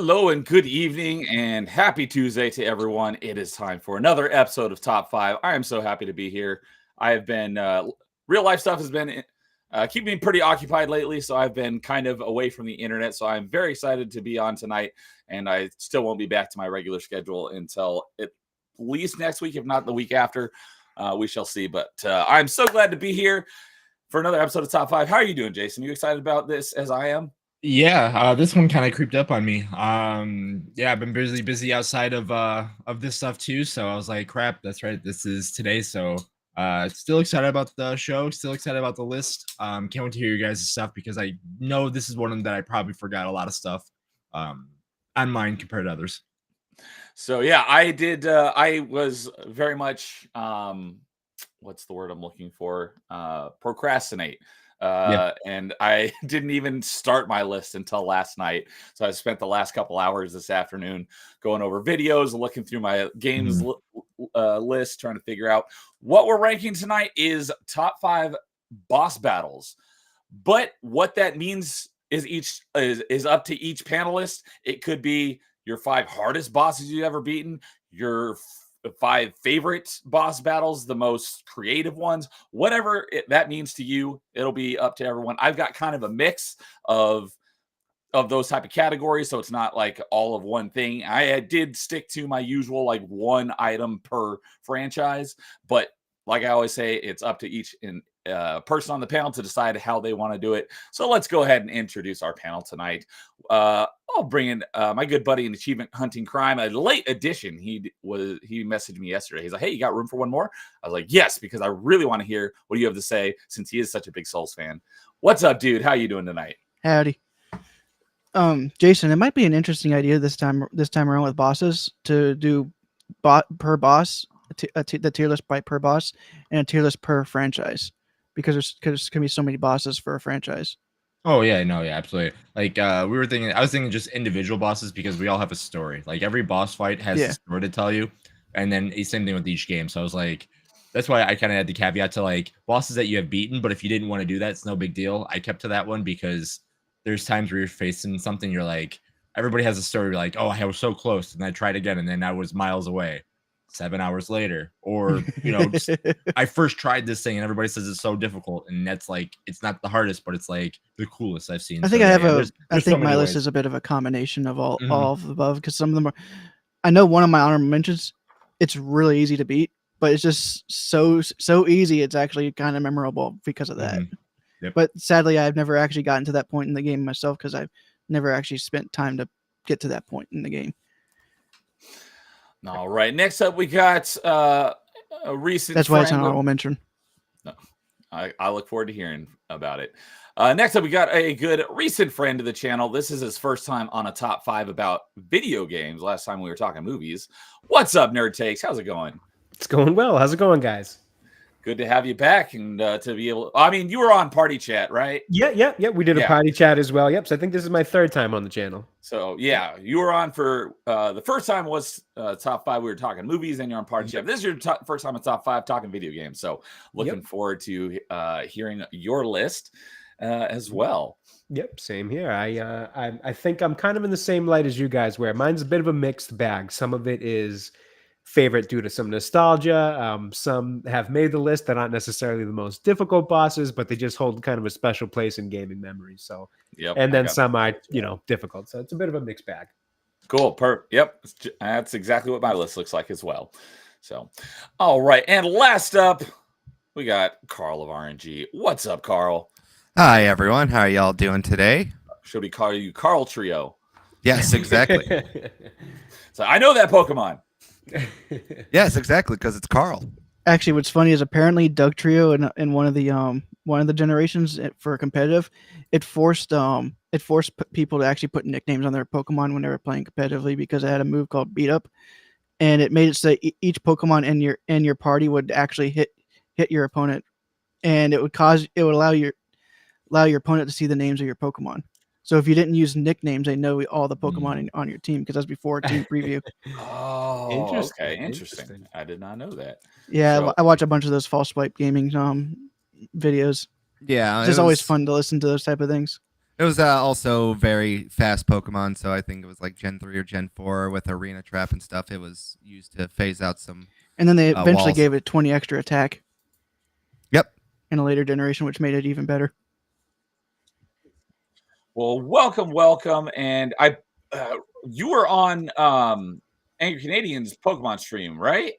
Hello and good evening and happy Tuesday to everyone. It is time for another episode of Top 5. I am so happy to be here. I have been, real life stuff has been keeping me pretty occupied lately, so I've been kind of away from the internet. So I'm very excited to be on tonight, and I still won't be back to my regular schedule until at least next week, if not the week after. We shall see, but I'm so glad to be here for another episode of Top 5. How are you doing, Jason? You excited about this as I am? Yeah, this one kind of creeped up on me. Yeah, I've been busy outside of this stuff too. So I was like, crap, that's right. This is today. So still excited about the show, still excited about the list. Can't wait to hear you guys' stuff because I know this is one of them that I probably forgot a lot of stuff on mine compared to others. So yeah, I did. I was very much what's the word I'm looking for? Procrastinate. And I didn't even start my list until last night. So I spent the last couple hours this afternoon going over videos, looking through my games list, trying to figure out what we're ranking tonight is top 5 boss battles. But what that means is is up to each panelist. It could be your 5 hardest bosses you've ever beaten, your 5 favorite boss battles, the most creative ones, whatever that means to you. It'll be up to everyone. I've got kind of a mix of those type of categories, so it's not like all of one thing. I did stick to my usual like one item per franchise, but like I always say, it's up to each person on the panel to decide how they want to do it. So let's go ahead and introduce our panel tonight. I'll bring in my good buddy in Achievement Hunting Crime, a late addition. He messaged me yesterday. He's like, "Hey, you got room for one more?" I was like, "Yes," because I really want to hear what you have to say since he is such a big Souls fan. What's up, dude? How you doing tonight? Howdy. Jason, it might be an interesting idea this time around with bosses to do per boss, the tier list by per boss, and a tier list per franchise, because there's gonna be so many bosses for a franchise. Oh yeah, no, yeah, absolutely. Like I was thinking just individual bosses because we all have a story. Like every boss fight has a story to tell you, and then the same thing with each game. So I was like, that's why I kind of had the caveat to like bosses that you have beaten, but if you didn't want to do that, it's no big deal. I kept to that one because there's times where you're facing something, you're like, everybody has a story, like, oh, I was so close, and I tried again, and then I was miles away. 7 hours later, or I first tried this thing and everybody says it's so difficult, and that's like it's not the hardest, but it's like the coolest I've seen. I think I think my list is a bit of a combination of all of the above, because some of them are. I know one of my honorable mentions, it's really easy to beat, but it's just so easy. It's actually kind of memorable because of that. Yep. But sadly, I've never actually gotten to that point in the game myself because I've never actually spent time to get to that point in the game. All right. Next up, we got a recent. That's why it's an honorable mention. No, I look forward to hearing about it. Next up, we got a good recent friend of the channel. This is his first time on a top 5 about video games. Last time we were talking movies. What's up, Nerd Takes? How's it going? It's going well. How's it going, guys? Good to have you back and to be able. I mean, you were on Party Chat, right? Yeah. We did a Party Chat as well. Yep. So I think this is my 3rd time on the channel. So yeah, you were on for the first time was top 5. We were talking movies, and you're on Party Chat. This is your first time on top 5 talking video games. So looking forward to hearing your list as well. Yep, same here. I think I'm kind of in the same light as you guys, where mine's a bit of a mixed bag. Some of it is favorite due to some nostalgia. Some have made the list. They're not necessarily the most difficult bosses, but they just hold kind of a special place in gaming memory. So, and then some are, difficult. So it's a bit of a mixed bag. Cool. Yep. That's exactly what my list looks like as well. So, all right. And last up, we got Carl of RNG. What's up, Carl? Hi, everyone. How are y'all doing today? Should we call you Carl Trio? Yes, exactly. So I know that Pokemon. Yes, exactly, because it's Carl. Actually, what's funny is apparently Doug Trio in one of the generations for competitive, it forced people to actually put nicknames on their Pokemon when they were playing competitively, because it had a move called Beat Up, and it made it so each Pokemon in your party would actually hit your opponent, and it would allow your opponent to see the names of your Pokemon. So if you didn't use nicknames, they know all the Pokemon on your team, because that's before team preview. Oh, interesting. I did not know that. Yeah, so I watch a bunch of those false swipe gaming videos. Yeah, it's just always fun to listen to those type of things. It was also very fast Pokemon, so I think it was like Gen 3 or Gen 4 with Arena Trap and stuff. It was used to phase out some. And then they eventually walls. gave it 20 extra attack Yep. in a later generation, which made it even better. Well, welcome, and you were on Angry Canadian's Pokemon stream, right?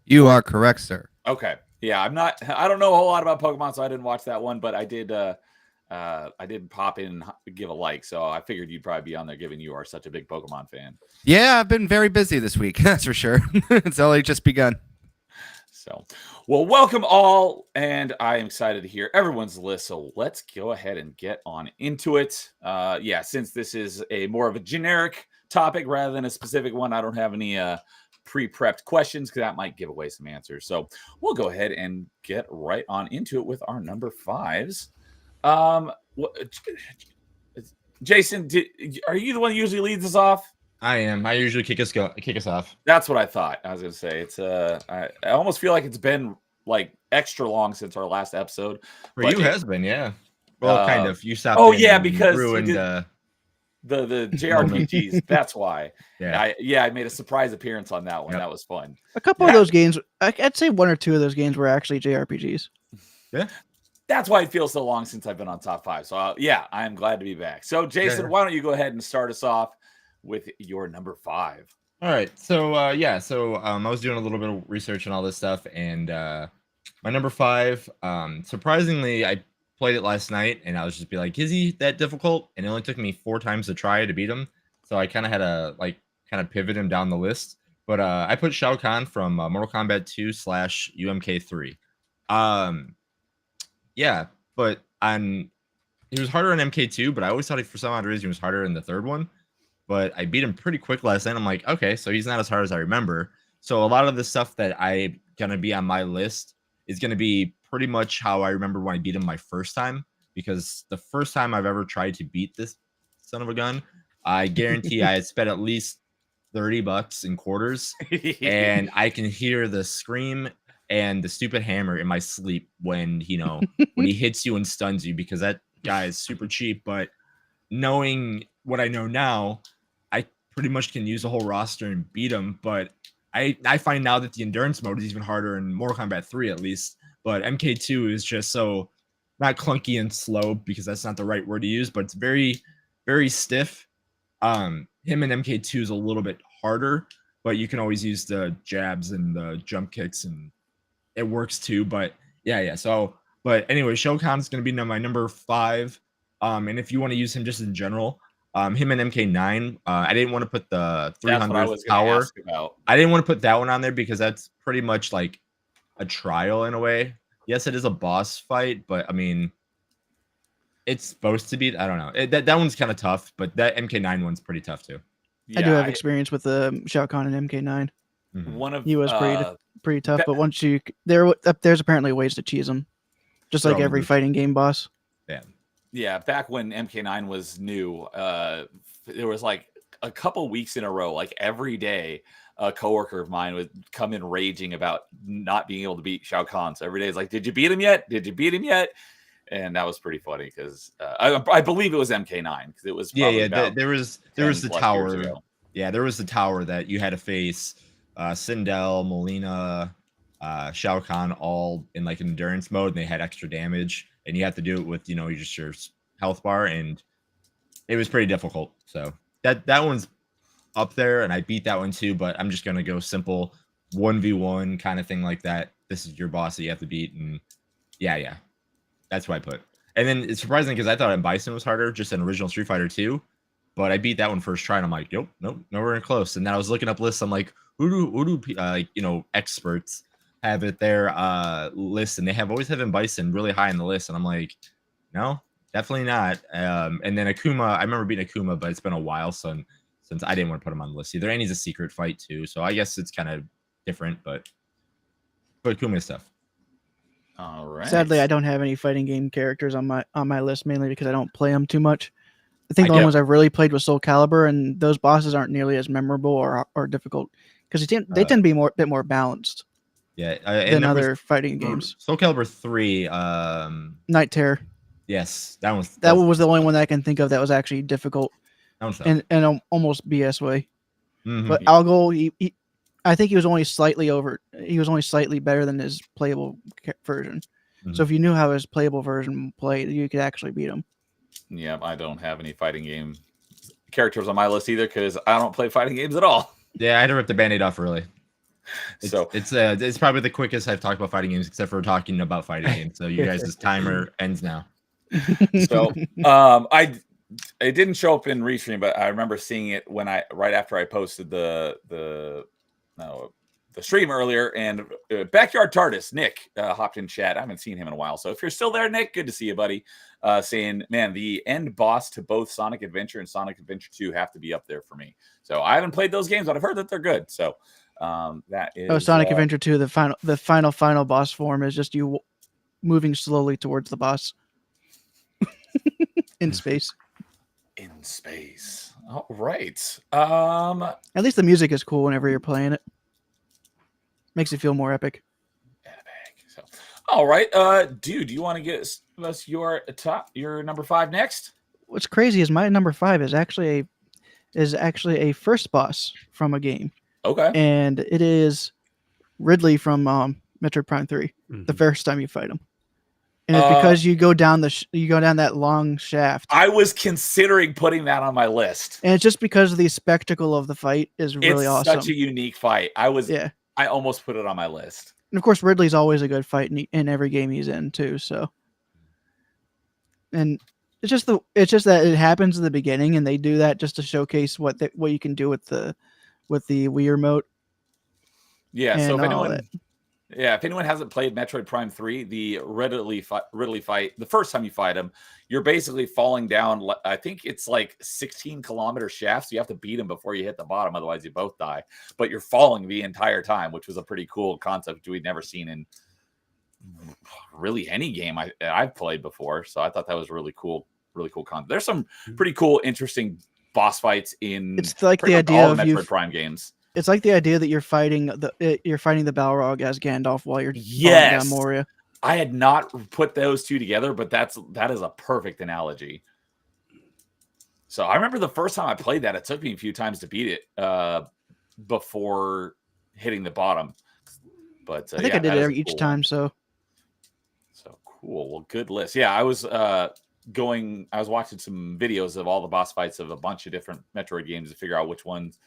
You are correct, sir. Okay, yeah, I don't know a whole lot about Pokemon, so I didn't watch that one, but I did pop in and give a like, so I figured you'd probably be on there, given you are such a big Pokemon fan. Yeah, I've been very busy this week. That's for sure. It's only just begun. So, well, welcome all, and I am excited to hear everyone's list. So let's go ahead and get on into it. Yeah, since this is a more of a generic topic rather than a specific one, I don't have any pre-prepped questions because that might give away some answers. So we'll go ahead and get right on into it with our number fives. Jason, are you the one who usually leads us off? I am. I usually kick us off. That's what I thought. I was gonna say it's I almost feel like it's been like extra long since our last episode. For you, has been, yeah. Well, kind of. You stopped. Oh yeah, because ruined the JRPGs. That's why. Yeah. I made a surprise appearance on that one. That was fun. A couple of those games, I'd say one or two of those games were actually JRPGs. Yeah. That's why it feels so long since I've been on top five. So yeah, I am glad to be back. So Jason, why don't you go ahead and start us off with your number five? All right. So I was doing a little bit of research and all this stuff, and my number five, surprisingly, I played it last night, and I was just be like, is he that difficult? And it only took me 4 times to try to beat him, so I kind of had to pivot him down the list. But I put Shao Kahn from Mortal Kombat 2 / UMK3. Yeah, but he was harder on MK2, but I always thought for some odd reason he was harder in the third one. But I beat him pretty quick last night. I'm like, okay, so he's not as hard as I remember. So a lot of the stuff that I'm gonna be on my list is gonna be pretty much how I remember when I beat him my first time. Because the first time I've ever tried to beat this son of a gun, I guarantee I had spent at least $30 in quarters, and I can hear the scream and the stupid hammer in my sleep when when he hits you and stuns you, because that guy is super cheap. But knowing what I know now, I pretty much can use the whole roster and beat him. But I find now that the endurance mode is even harder in Mortal Kombat 3 at least. But MK2 is just so not clunky and slow, because that's not the right word to use, but it's very, very stiff. Him and MK2 is a little bit harder, but you can always use the jabs and the jump kicks, and it works too. But yeah. So, but anyway, Shao Kahn's going to be my number 5. And if you want to use him just in general, him and MK9, I didn't want to put the 300 power. I didn't want to put that one on there because that's pretty much like a trial in a way. Yes, it is a boss fight, but I mean, it's supposed to be. I don't know. That one's kind of tough, but that MK9 one's pretty tough too. Yeah, I do have experience with the Shao Kahn and MK9. Mm-hmm. He was pretty tough, but once there's apparently ways to cheese him, just like every fighting game boss. Yeah, back when MK9 was new, there was like a couple weeks in a row, like every day, a coworker of mine would come in raging about not being able to beat Shao Kahn. So every day is like, "Did you beat him yet? Did you beat him yet?" And that was pretty funny because I believe it was MK9 because it was there was the tower. Yeah, there was the tower that you had to face Sindel, Molina, Shao Kahn all in like endurance mode, and they had extra damage, and you have to do it with just your health bar, and it was pretty difficult. So that one's up there, and I beat that one too. But I'm just gonna go simple 1v1 kind of thing like that. This is your boss that you have to beat, and yeah. That's what I put. And then it's surprising because I thought M. Bison was harder, just an original Street Fighter 2. But I beat that one first try, and I'm like, nope, nowhere in close. And then I was looking up lists. I'm like, who do experts have it their list? And they always have M. Bison really high in the list. And I'm like, no, definitely not. And then Akuma, I remember beating Akuma, but it's been a while since I didn't want to put him on the list either. And he's a secret fight too, so I guess it's kind of different. But Akuma is tough. All right. Sadly, I don't have any fighting game characters on my list, mainly because I don't play them too much. I think the only ones I've really played was Soul Calibur, and those bosses aren't nearly as memorable or difficult because they tend to be a bit more balanced. Yeah, than other fighting games. Soul Calibur 3, Night Terror. Yes, that was That was the only one that I can think of that was actually difficult That one's tough. and almost BS way. Mhm. But Algol, I think he was only slightly over. He was only slightly better than his playable version. So Mhm. if you knew how his playable version played, you could actually beat him. Yeah, I don't have any fighting game characters on my list either because I don't play fighting games at all. Yeah, I had to rip the band-aid off early. So It's probably the quickest I've talked about fighting games, except for talking about fighting games. So you guys' timer ends now. So it didn't show up in restream, but I remember seeing it when right after I posted the stream earlier, and Backyard TARDIS Nick hopped in chat. I haven't seen him in a while, so if you're still there, Nick, good to see you, buddy. Saying, man, the end boss to both Sonic Adventure and Sonic Adventure 2 have to be up there for me. So I haven't played those games, but I've heard that they're good. So that is Sonic Adventure 2, the final boss form is just you moving slowly towards the boss in space. in space. All right. At least the music is cool whenever you're playing it. Makes it feel more epic. So, all right. Dude, do you want to get us your number 5 next? What's crazy is my number 5 is actually a first boss from a game, Okay. and it is Ridley from Metroid Prime 3. The first time you fight him, and it's because you go down that long shaft. I was considering putting that on my list. And it's just because the spectacle of the fight is really It's awesome. such a unique fight. I almost put it on my list. And of course, Ridley's always a good fight in every game he's in too. So, and it's just that it happens at the beginning, and they do that just to showcase what you can do with the Wii remote. Yeah. So And if anyone hasn't played Metroid Prime 3, the Ridley fight, the first time you fight him, you're basically falling down. I think it's like 16-kilometer shafts. You have to beat him before you hit the bottom, otherwise you both die. But you're falling the entire time, which was a pretty cool concept we'd never seen in really any game I've played before. So I thought that was really cool concept. There's some pretty cool, interesting boss fights in. It's like pretty the much idea all of the Metroid Prime games. It's like the idea that you're fighting the Balrog as Gandalf while you're falling Yes. down Moria. I had not put those two together, but that is a perfect analogy. So I remember the first time I played that, it took me a few times to beat it before hitting the bottom. But I think I did it each time. So cool. Well, good list. Yeah, I was watching some videos of all the boss fights of a bunch of different Metroid games to figure out which ones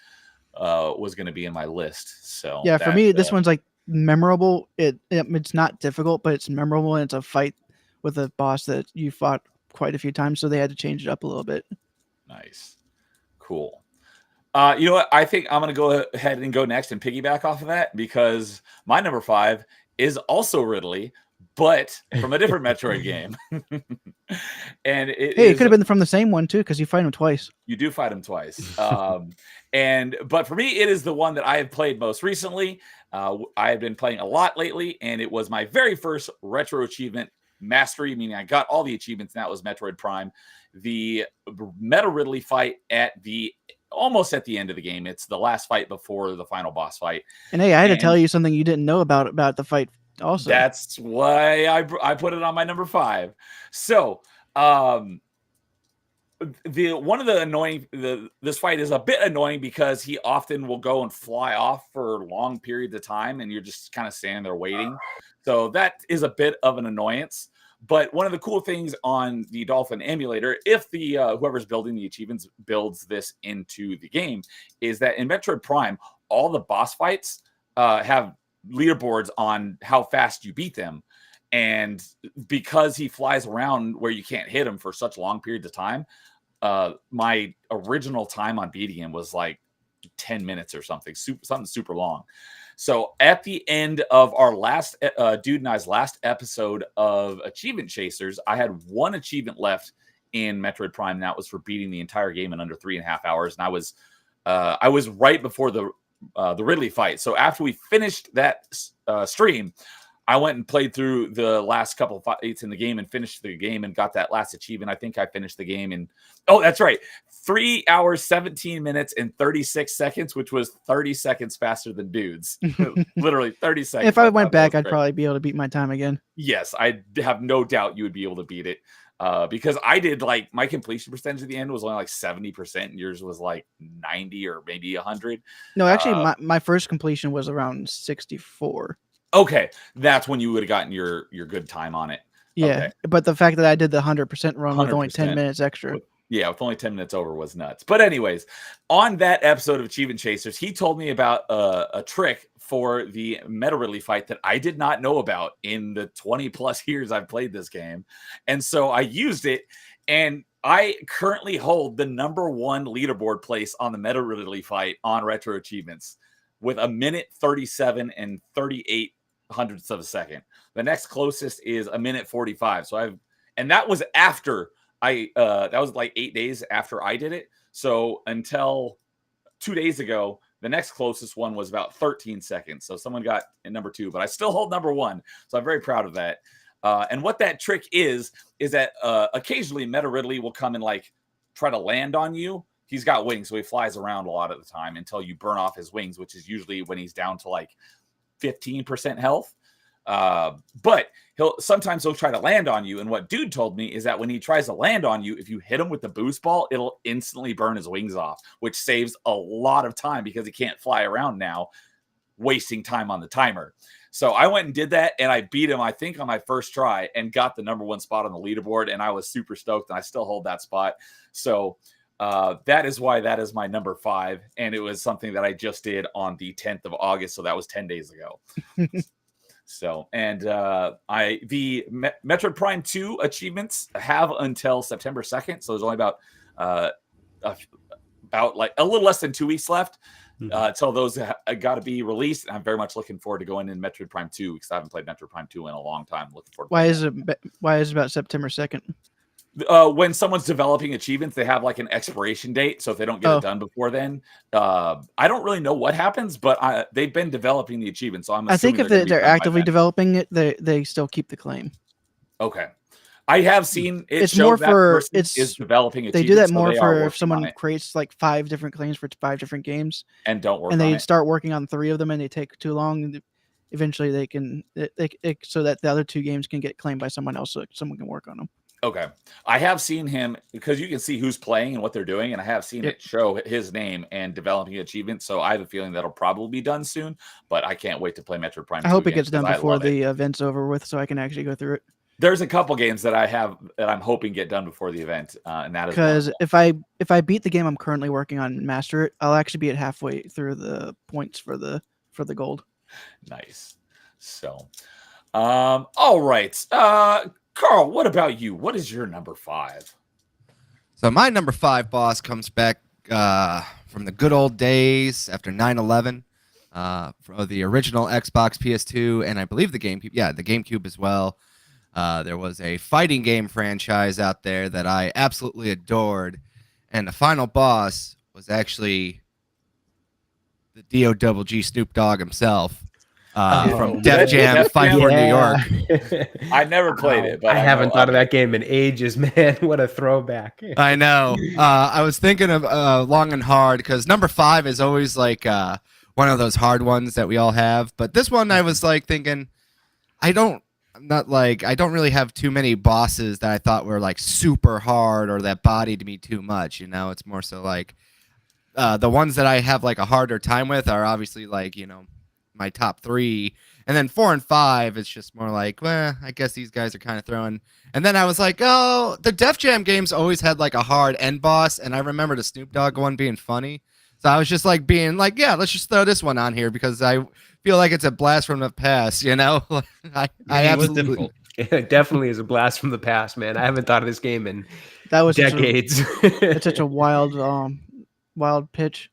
was going to be in my list. So yeah, for me, this one's like memorable. It's not difficult, but it's memorable, and it's a fight with a boss that you fought quite a few times, so they had to change it up a little bit. Nice. Cool. You know what? I think I'm going to go ahead and go next and piggyback off of that, because my number 5 is also Ridley, but from a different Metroid game. And it could have been from the same one too, because you fight him twice. You do fight him twice. But for me, it is the one that I have played most recently. I have been playing a lot lately, and it was my very first retro achievement mastery, meaning I got all the achievements, and that was Metroid Prime. The Meta Ridley fight almost at the end of the game. It's the last fight before the final boss fight. And hey, I had to tell you something you didn't know about the fight also. That's why I put it on my number 5. So this fight is a bit annoying because he often will go and fly off for long periods of time, and you're just kind of standing there waiting. So that is a bit of an annoyance. But one of the cool things on the Dolphin emulator, if the whoever's building the achievements builds this into the game, is that in Metroid Prime, all the boss fights have leaderboards on how fast you beat them. And because he flies around where you can't hit him for such long periods of time, my original time on beating him was like 10 minutes or something super long. So at the end of our last Dude and I's last episode of Achievement Chasers, I had one achievement left in Metroid Prime. And that was for beating the entire game in under 3.5 hours. And I was right before the Ridley fight. So after we finished that stream, I went and played through the last couple of fights in the game and finished the game and got that last achievement. I think I finished the game in, that's right, 3 hours, 17 minutes, and 36 seconds, which was 30 seconds faster than Dude's. Literally 30 seconds. If I went back, I'd probably be able to beat my time again. Yes, I have no doubt you would be able to beat it. Because I did like my completion percentage at the end was only like 70%, and yours was like 90 or maybe 100. No, actually, my first completion was around 64. Okay, that's when you would have gotten your good time on it. Yeah, Okay. but the fact that I did the 100% run with only 10 100%. minutes extra. Yeah, with only 10 minutes over was nuts. But anyways, on that episode of Achievement Chasers, he told me about a trick for the Meta Ridley fight that I did not know about in the 20 plus years I've played this game. And so I used it, and I currently hold the #1 leaderboard place on the Meta Ridley fight on Retro Achievements with 1:37 and 38 hundredths of a second. The next closest is 1:45. And that was after that was like 8 days after I did it. So until 2 days ago, the next closest one was about 13 seconds. So someone got in #2, but I still hold #1. So I'm very proud of that. And what that trick is that occasionally Meta Ridley will come and like try to land on you. He's got wings, so he flies around a lot of the time until you burn off his wings, which is usually when he's down to like 15% health. But sometimes he'll try to land on you. And what Dude told me is that when he tries to land on you, if you hit him with the boost ball, it'll instantly burn his wings off, which saves a lot of time because he can't fly around now, wasting time on the timer. So I went and did that, and I beat him, I think, on my first try and got the #1 spot on the leaderboard. And I was super stoked, and I still hold that spot. So that is why that is my #5. And it was something that I just did on the 10th of August. So that was 10 days ago. So, and the Metroid Prime 2 achievements have until September 2nd. So there's only about like a little less than 2 weeks left until those got to be released. And I'm very much looking forward to going in Metroid Prime 2 because I haven't played Metroid Prime 2 in a long time. Looking forward. Why is it about September 2nd? When someone's developing achievements, they have like an expiration date. So if they don't get it done before then, I don't really know what happens, but they've been developing the achievement. So I think if they're actively developing it, they still keep the claim. Okay. I have seen it. It's more for is developing. They do that more for if someone creates like 5 different claims for 5 different games and don't work, and they start working on 3 of them and they take too long. And eventually, they can so that the other 2 games can get claimed by someone else, so someone can work on them. Okay. I have seen him because you can see who's playing and what they're doing. And I have seen it show his name and developing achievements. So I have a feeling that'll probably be done soon, but I can't wait to play Metroid Prime 2 I hope it gets done before the event's over with so I can actually go through it. There's a couple games that I have that I'm hoping get done before the event. And that is because if I beat the game I'm currently working on and master it, I'll actually be at halfway through the points for the gold. Nice. So, all right. Carl, what about you? What is your #5? So my #5 boss comes back from the good old days after 9/11, for the original Xbox, PS2, and I believe the GameCube. Yeah, the GameCube as well. There was a fighting game franchise out there that I absolutely adored, and the final boss was actually the DOGG Snoop Dogg himself. From Def Jam Fight for New York. I never played it, but I haven't thought of that game in ages, man. What a throwback. I know. I was thinking of long and hard because #5 is always like one of those hard ones that we all have. But this one I was like thinking, I don't really have too many bosses that I thought were like super hard or that bodied me too much. You know, it's more so like the ones that I have like a harder time with are obviously like, you know, my top 3, and then 4 and 5 it's just more like, well, I guess these guys are kind of throwing. And then I was like, oh, the Def Jam games always had like a hard end boss, and I remember the Snoop Dogg one being funny, so I was just like being like, yeah, let's just throw this one on here because I feel like it's a blast from the past, you know. I absolutely it definitely is a blast from the past, man. I haven't thought of this game in decades. It's such a wild pitch.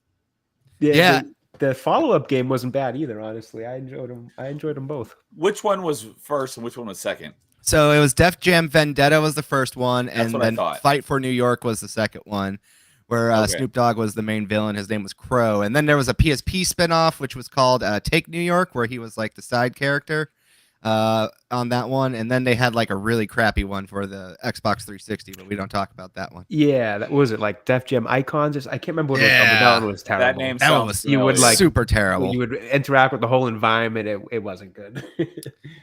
Yeah. The follow-up game wasn't bad either, honestly. I enjoyed them both. Which one was first and which one was second? So it was Def Jam Vendetta was the first one, That's and then Fight for New York was the second one, where Snoop Dogg was the main villain. His name was Crow. And then there was a PSP spinoff, which was called Take New York, where he was like the side character. on that one, and then they had like a really crappy one for the Xbox 360, but we don't talk about that one. Yeah, that was it. Like Def Jam Icons. I can't remember what it was called, but that one was terrible. That name That one sounds was You would, familiar. like, super terrible. You would interact with the whole environment. It wasn't good.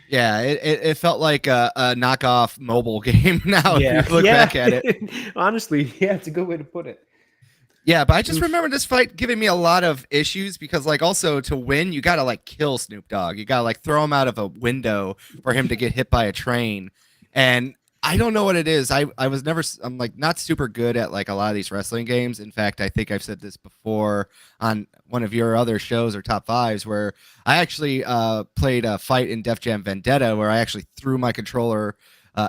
Yeah, it felt like a knockoff mobile game now. If you look back at it. Honestly, yeah, it's a good way to put it. Yeah, but I just remember this fight giving me a lot of issues because, like, also to win, you gotta like kill Snoop Dogg. You gotta like throw him out of a window for him to get hit by a train. And I don't know what it is. I'm like not super good at like a lot of these wrestling games. In fact, I think I've said this before on one of your other shows or top fives where I actually played a fight in Def Jam Vendetta where I actually threw my controller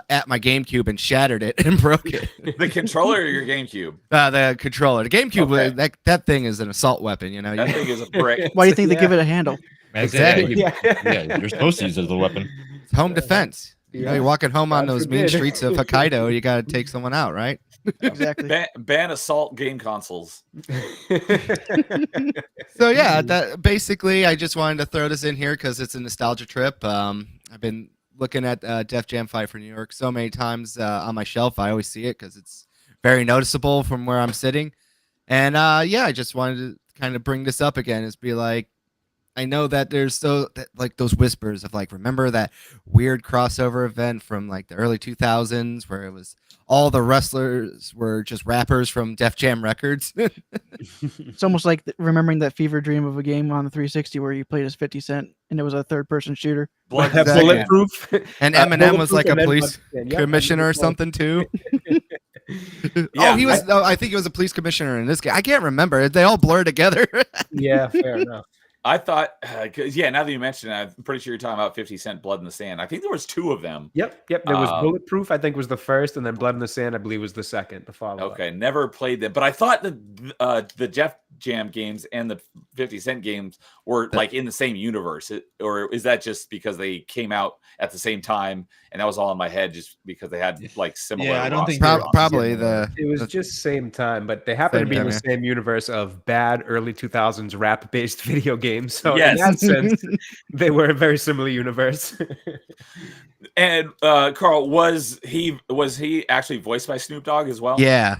at my GameCube and shattered it and broke it. The controller or your GameCube? The controller. The GameCube, Okay. that thing is an assault weapon, you know. That thing is a brick. Why do you think they give Yeah. it a handle? Exactly. Yeah, you're supposed to use it as a weapon. It's home defense. You know, Yeah. you're walking home on God those mean forbid. streets of Hokkaido. You got to take someone out, right? Exactly. Ban assault game consoles. So yeah, that basically, I just wanted to throw this in here because it's a nostalgia trip. I've been looking at Def Jam Fight for New York so many times on my shelf. I always see it because it's very noticeable from where I'm sitting. And yeah, I just wanted to kind of bring this up again. Is be like, I know that there's like those whispers of like, remember that weird crossover event from like the early 2000s where it was all the wrestlers were just rappers from Def Jam Records. It's almost like remembering that fever dream of a game on the 360 where you played as 50 Cent and it was a third-person shooter. Blood Exactly. Bulletproof. And Eminem was like a Bulletproof and police then Bugskin. Yep, commissioner or that's something too. Yeah, Oh, he was. I think he was a police commissioner in this game. I can't remember. They all blur together. Yeah, fair enough. I thought, yeah, now that you mention it, I'm pretty sure you're talking about 50 Cent Blood in the Sand. I think there was two of them. Yep. There was Um, Bulletproof, I think, was the first, and then Blood in the Sand, I believe, was the second, the follow-up. Okay, never played them, but I thought the Jeff Jam games and the 50 Cent games were like in the same universe, or is that just because they came out at the same time and that was all in my head just because they had like similar? Yeah, I don't think rosters? Probably the. It was just same time, but they happen to Same be in time, the same universe of bad early 2000s rap-based video games. So Yes. in that sense, they were a very similar universe. And Carl, was he actually voiced by Snoop Dogg as well? Yeah,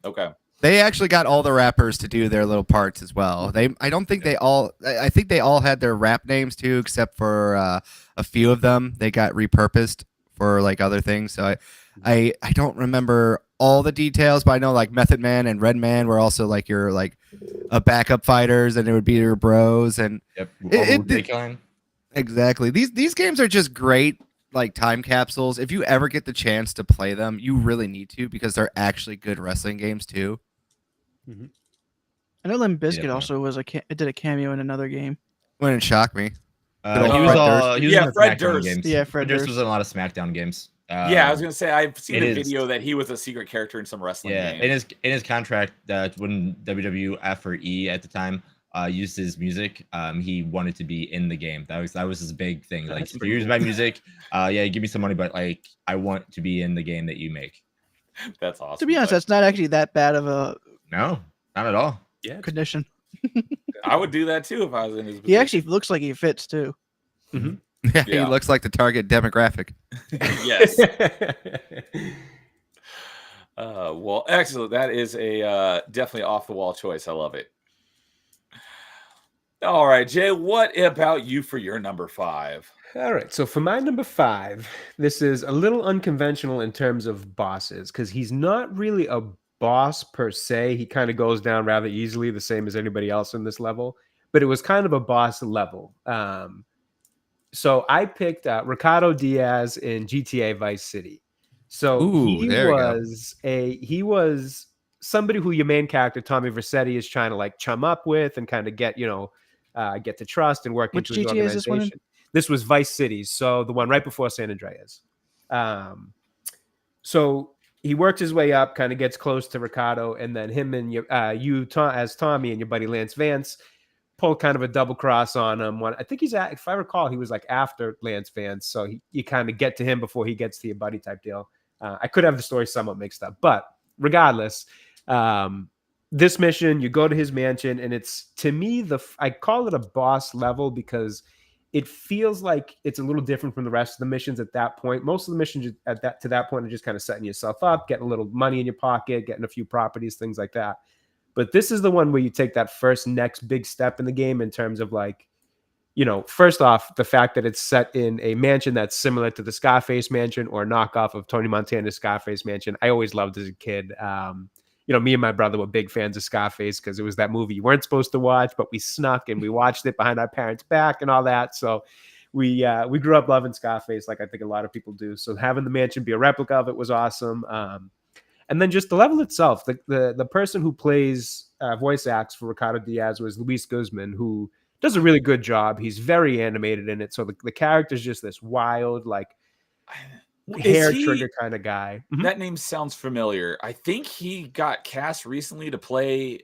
Okay. they actually got all the rappers to do their little parts as well. I don't think they all. I think they all had their rap names too, except for a few of them. They got repurposed for like other things. So I don't remember all the details, but I know like Method Man and Redman were also like your like a backup fighters, and it would be your bros and Yep. It- exactly. These games are just great like time capsules. If you ever get the chance to play them, you really need to because they're actually good wrestling games too. I know Limp Bizkit Yeah. also was it did a cameo in another game. Wouldn't shock me. He was Fred all he was Yeah, in the Fred SmackDown Durst. games. Yeah, Fred Durst Durst. was in a lot of SmackDown games. Yeah, I was gonna say I've seen it a is- video that he was a secret character in some wrestling Yeah, game. in his contract when WWF or E at the time used his music, he wanted to be in the game. That was his big thing. Like, That's if pretty you use cool. my music, yeah, give me some money, but like I want to be in the game that you make. That's awesome. To be honest, but that's not actually that bad of a No, not at all. Yeah. condition. I would do that too if I was in his position. He actually looks like he fits too. Yeah, he Yeah. looks like the target demographic. Yes. Well, excellent. That is a definitely off the wall choice. I love it. All right, Jay, what about you for your number 5? All right. So for my number 5, this is a little unconventional in terms of bosses because he's not really a boss per se. He kind of goes down rather easily, the same as anybody else in this level, but it was kind of a boss level. So I picked Ricardo Diaz in GTA Vice City. So Ooh, there we go. he was somebody who your main character Tommy Vercetti is trying to like chum up with and kind of get get to trust and work Which into his GTA is this one in? organization. This was Vice City, so the one right before San Andreas. So he works his way up, kind of gets close to Ricardo, and then him and as Tommy and your buddy Lance Vance pull kind of a double cross on him. I think if I recall, he was like after Lance Vance, so you kind of get to him before he gets to your buddy type deal. I could have the story somewhat mixed up, but regardless, this mission, you go to his mansion, and it's, to me, I call it a boss level because it feels like it's a little different from the rest of the missions at that point. Most of the missions at that point are just kind of setting yourself up, getting a little money in your pocket, getting a few properties, things like that. But this is the one where you take that first next big step in the game in terms of like, you know, first off, the fact that it's set in a mansion that's similar to the Scarface mansion or a knockoff of Tony Montana's Scarface mansion. I always loved as a kid. You know, me and my brother were big fans of Scarface because it was that movie you weren't supposed to watch, but we snuck and we watched it behind our parents' back and all that. So we grew up loving Scarface, like I think a lot of people do. So having the mansion be a replica of it was awesome. And then just the level itself, the person who plays voice acts for Ricardo Diaz was Luis Guzman, who does a really good job. He's very animated in it. So the character's just this wild, like hair trigger kind of guy. That name sounds familiar. I think he got cast recently to play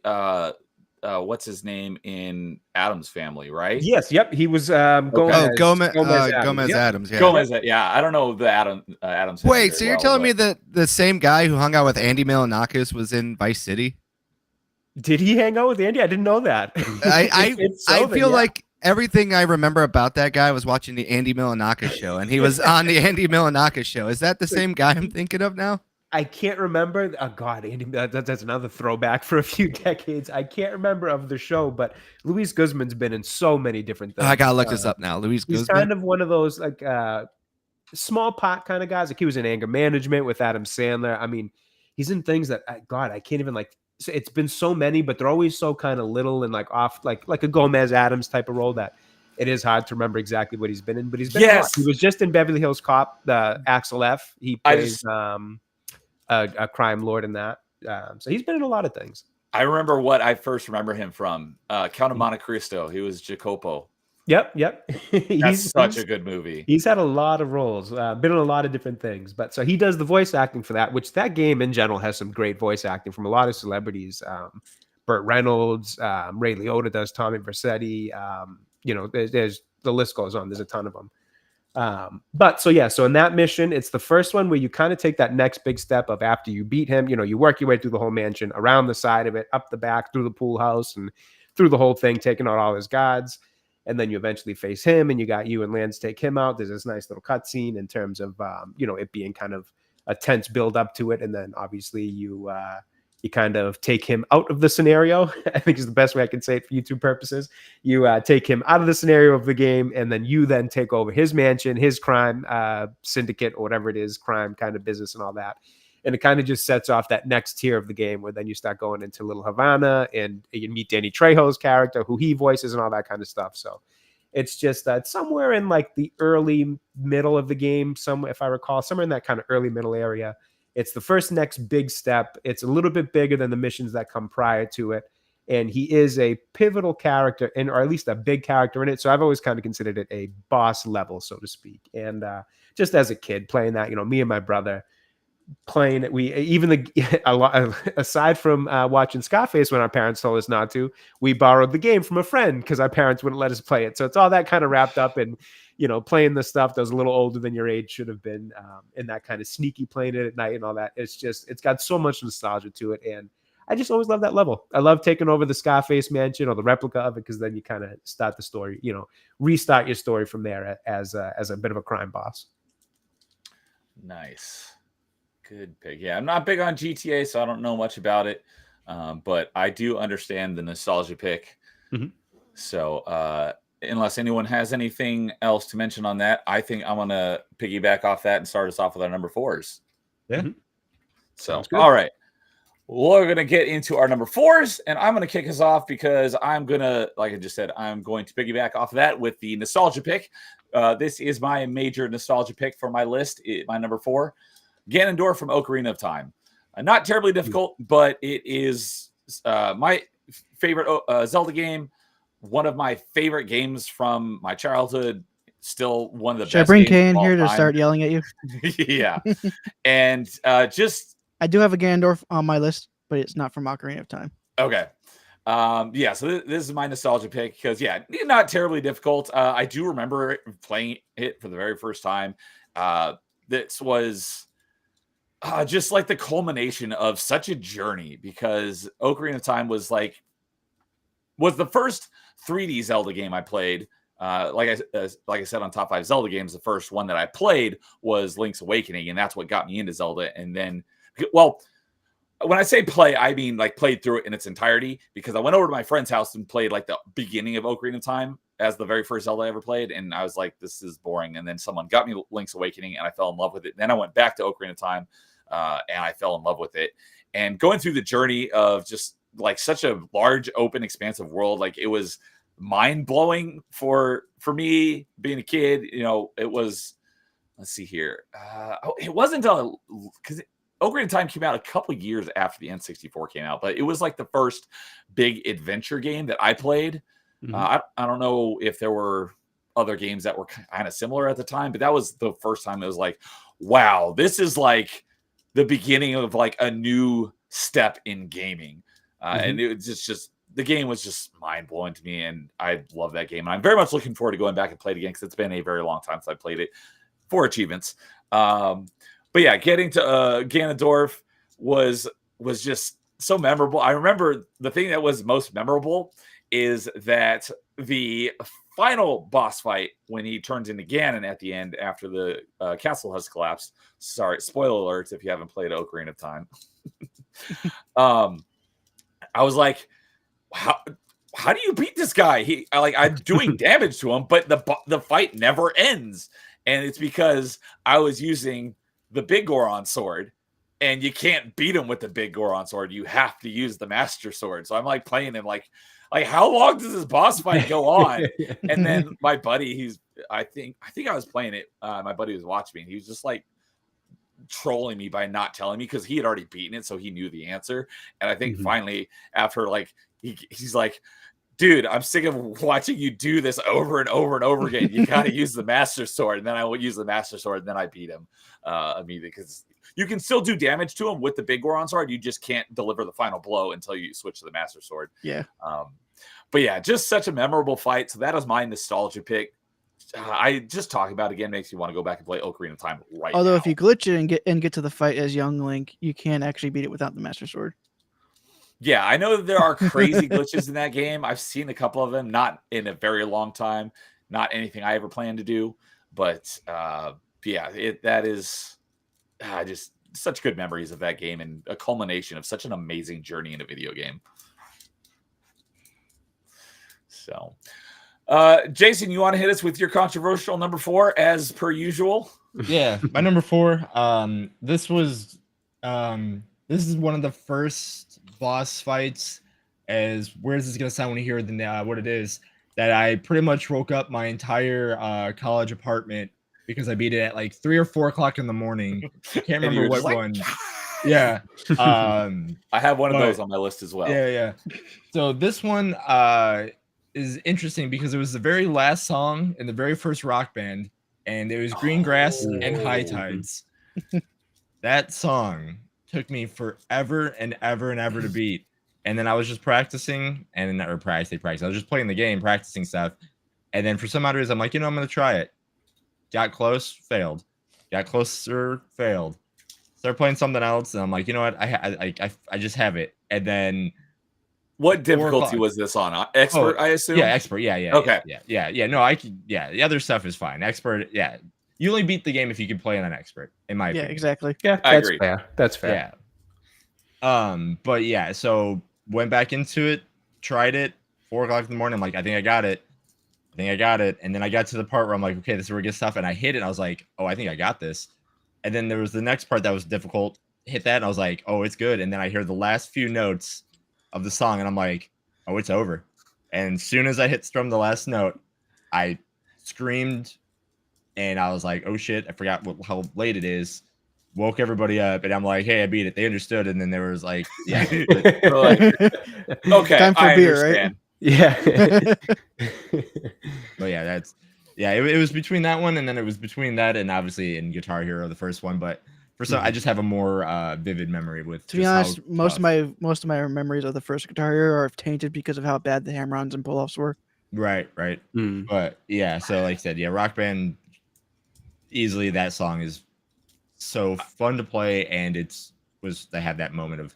what's his name in Addams Family, right? Yes, yep. He was Gomez Adams. Adams. Yeah. Gomez, yeah. I don't know the Addams. Family Wait, very so you're well, telling but- me that the same guy who hung out with Andy Milonakis was in Vice City? Did he hang out with Andy? I didn't know that. I So feel yeah. like everything I remember about that guy was watching the Andy Milonakis show, and he was on the Andy Milonakis show. Is that the same guy I'm thinking of now? I can't remember. Oh God, Andy, that's another throwback for a few decades. I can't remember of the show, but Luis Guzman's been in so many different things. I gotta look this up now. Luis He's Guzman. kind of one of those like small pot kind of guys. Like he was in Anger Management with Adam Sandler. I mean, he's in things that God, I can't even like. It's been so many, but they're always so kind of little and like off, like a Gomez Adams type of role that it is hard to remember exactly what he's been in. But he's been. Yes. He was just in Beverly Hills Cop, the Axel F. He plays a crime lord in that. So he's been in a lot of things. I remember what I first remember him from. Count of Monte Cristo. He was Jacopo. Yep. That's such a good movie. He's had a lot of roles, been in a lot of different things. But so he does the voice acting for that, which that game in general has some great voice acting from a lot of celebrities. Burt Reynolds, Ray Liotta does Tommy Vercetti. You know, there's the list goes on. There's a ton of them. But so in that mission, it's the first one where you kind of take that next big step of after you beat him, you know, you work your way through the whole mansion, around the side of it, up the back, through the pool house, and through the whole thing, taking out all his guards. And then you eventually face him, and you and Lance take him out. There's this nice little cutscene in terms of, you know, it being kind of a tense build up to it. And then obviously you kind of take him out of the scenario. I think is the best way I can say it for YouTube purposes. You take him out of the scenario of the game, and then you then take over his mansion, his crime syndicate, or whatever it is, crime kind of business and all that. And it kind of just sets off that next tier of the game where then you start going into Little Havana and you meet Danny Trejo's character, who he voices and all that kind of stuff. So it's just that somewhere in like the early middle of the game, if I recall, somewhere in that kind of early middle area, it's the first next big step. It's a little bit bigger than the missions that come prior to it. And he is a pivotal character or at least a big character in it. So I've always kind of considered it a boss level, so to speak. And just as a kid playing that, you know, me and my brother playing it, aside from watching Scarface when our parents told us not to, we borrowed the game from a friend because our parents wouldn't let us play it. So it's all that kind of wrapped up in, you know, playing the stuff that was a little older than your age should have been, and that kind of sneaky playing it at night and all that. It's got so much nostalgia to it, and I just always love that level. I love taking over the Scarface mansion or the replica of it, because then you kind of start the story, you know, restart your story from there as a bit of a crime boss. Nice. Good pick. Yeah, I'm not big on GTA, so I don't know much about it. But I do understand the nostalgia pick. Mhm. So unless anyone has anything else to mention on that, I think I'm going to piggyback off that and start us off with our number 4s. Yeah. So, Sounds good. all right. We're going to get into our number 4s, and I'm going to kick us off because I'm going to, like I just said, I'm going to piggyback off of that with the nostalgia pick. This is my major nostalgia pick for my list. My number 4, Ganondorf from Ocarina of Time. Not terribly difficult, but it is my favorite Zelda game. One of my favorite games from my childhood. Still one of the Should I best bring games Kay of in all here to time. start yelling at you? Yeah. And just I do have a Ganondorf on my list, but it's not from Ocarina of Time. okay. Yeah, so this is my nostalgia pick because, yeah, not terribly difficult. I do remember playing it for the very first time. This was just like the culmination of such a journey, because Ocarina of Time was the first 3D Zelda game I played. like I said on Top 5 Zelda games, the first one that I played was Link's Awakening, and that's what got me into Zelda. And then, well, when I say play, I mean like played through it in its entirety, because I went over to my friend's house and played like the beginning of Ocarina of Time as the very first Zelda I ever played, and I was like, this is boring. And then someone got me Link's Awakening, and I fell in love with it. Then I went back to Ocarina of Time, and I fell in love with it. And going through the journey of just like such a large, open, expansive world, like it was mind blowing for me being a kid. You know, it was. Let's see here. It wasn't until because Ocarina of Time came out a couple years after the N64 came out, but it was like the first big adventure game that I played. I don't know if there were other games that were kind of similar at the time, but that was the first time it was like, wow, this is like the beginning of like a new step in gaming. And it was just the game was just mind blowing to me, and I love that game. And I'm very much looking forward to going back and play it again, because it's been a very long time since I played it for achievements. But yeah, getting to Ganondorf was just so memorable. I remember the thing that was most memorable is that the final boss fight, when he turns into Ganon at the end after the castle has collapsed. Sorry, spoiler alerts if you haven't played Ocarina of Time. I was like, how do you beat this guy? I'm doing damage to him, but the fight never ends. And it's because I was using the Big Goron sword, and you can't beat him with the Big Goron sword. You have to use the Master Sword. So I'm like playing him like how long does this boss fight go on? And then my buddy, I think I was playing it. My buddy was watching me, and he was just like trolling me by not telling me, because he had already beaten it, so he knew the answer. And I think finally, after like he's like, dude, I'm sick of watching you do this over and over and over again. You got to use the Master Sword. And then I would use the Master Sword, and then I beat him immediately, because you can still do damage to him with the Big Goron sword. You just can't deliver the final blow until you switch to the Master Sword. Yeah. But yeah, just such a memorable fight. So that was my nostalgia pick. I just talking about it again makes you want to go back and play Ocarina of Time right Although now. if you glitch it and get to the fight as young Link, you can actually beat it without the Master Sword. Yeah, I know that there are crazy glitches in that game. I've seen a couple of them, not in a very long time, not anything I ever plan to do. But yeah, that is just such good memories of that game, and a culmination of such an amazing journey in a video game. So, Jason, you want to hit us with your controversial number 4 as per usual? Yeah, my number 4. This is one of the first boss fights. As weird as this is gonna sound when you hear what it is, that I pretty much woke up my entire college apartment because I beat it at like 3 or 4 o'clock in the morning. I can't remember what one. Yeah. I have one of those on my list as well. Yeah. So this one is interesting because it was the very last song in the very first Rock Band, and it was Green Grass and High Tides. That song took me forever and ever and ever to beat. And then I was just practicing, and I was just playing the game, practicing stuff. And then for some odd reason, I'm like, I'm going to try it. Got close, failed. Got closer, failed. Started playing something else, and I'm like, you know what? I just have it. And then what difficulty was this on? Expert, I assume? Yeah, expert. Yeah. Okay. Yeah. No, I can. Yeah, the other stuff is fine. Expert. Yeah. You only beat the game if you can play on an expert, in my opinion. Yeah, exactly. Yeah, I agree. Fair. That's fair. Yeah. But yeah, so went back into it, tried it, 4 o'clock in the morning. I'm like, I think I got it. And then I got to the part where I'm like, okay, this is where we get stuff. And I hit it. And I was like, oh, I think I got this. And then there was the next part that was difficult. Hit that. And I was like, oh, it's good. And then I hear the last few notes of the song. And I'm like, oh, it's over. And as soon as I hit strum the last note, I screamed. And I was like, oh, shit, I forgot how late it is. Woke everybody up, and I'm like, hey, I beat it. They understood. And then there was like, yeah. Okay, Time for I beer, understand. right? Yeah. But yeah, it was between that one, and then it was between that and obviously in Guitar Hero, the first one. But for some, I just have a more vivid memory with. To be honest, most of my memories of the first Guitar Hero are tainted because of how bad the hammer-ons and pull-offs were. Right. But yeah, so like I said, yeah, Rock Band, easily that song is so fun to play, and they had that moment of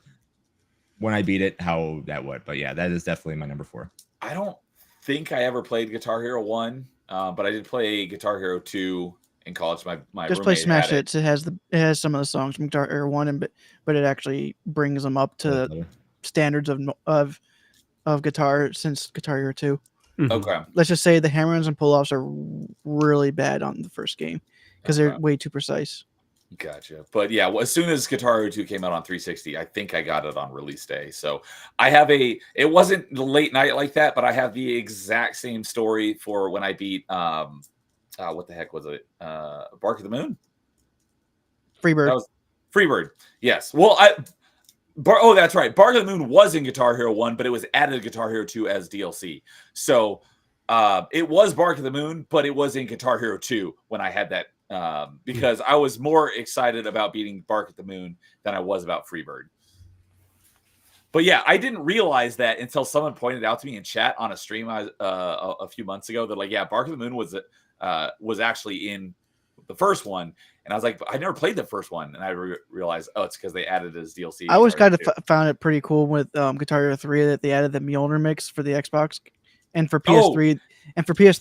when I beat it, how that would. But yeah, that is definitely my number 4. I don't think I ever played Guitar Hero 1, but I did play Guitar Hero 2 in college. My Just play roommate Smash had it. Hits. It has some of the songs from Guitar Hero 1, but it actually brings them up to standards of guitar since Guitar Hero 2. Mhm. Okay. Let's just say the hammer-ons and pull-offs are really bad on the first game because they're way too precise. Gotcha. But yeah, well, as soon as Guitar Hero 2 came out on 360, I think I got it on release day. So I have it wasn't the late night like that, but I have the exact same story for when I beat what the heck was it? Bark of the Moon? Freebird. That was Freebird. Yes. Well, that's right. Bark of the Moon was in Guitar Hero 1, but it was added to Guitar Hero 2 as DLC. So it was Bark of the Moon, but it was in Guitar Hero 2 when I had that. Because I was more excited about beating Bark at the Moon than I was about Freebird. But yeah, I didn't realize that until someone pointed out to me in chat on a stream a few months ago. They're like, yeah, Bark of the Moon was actually in the first one. And I was like, but I never played the first one. And I realized, oh, it's because they added it as DLC. I always kind of found it pretty cool with Guitar Hero 3 that they added the Mjolnir mix for the Xbox. And for PS3,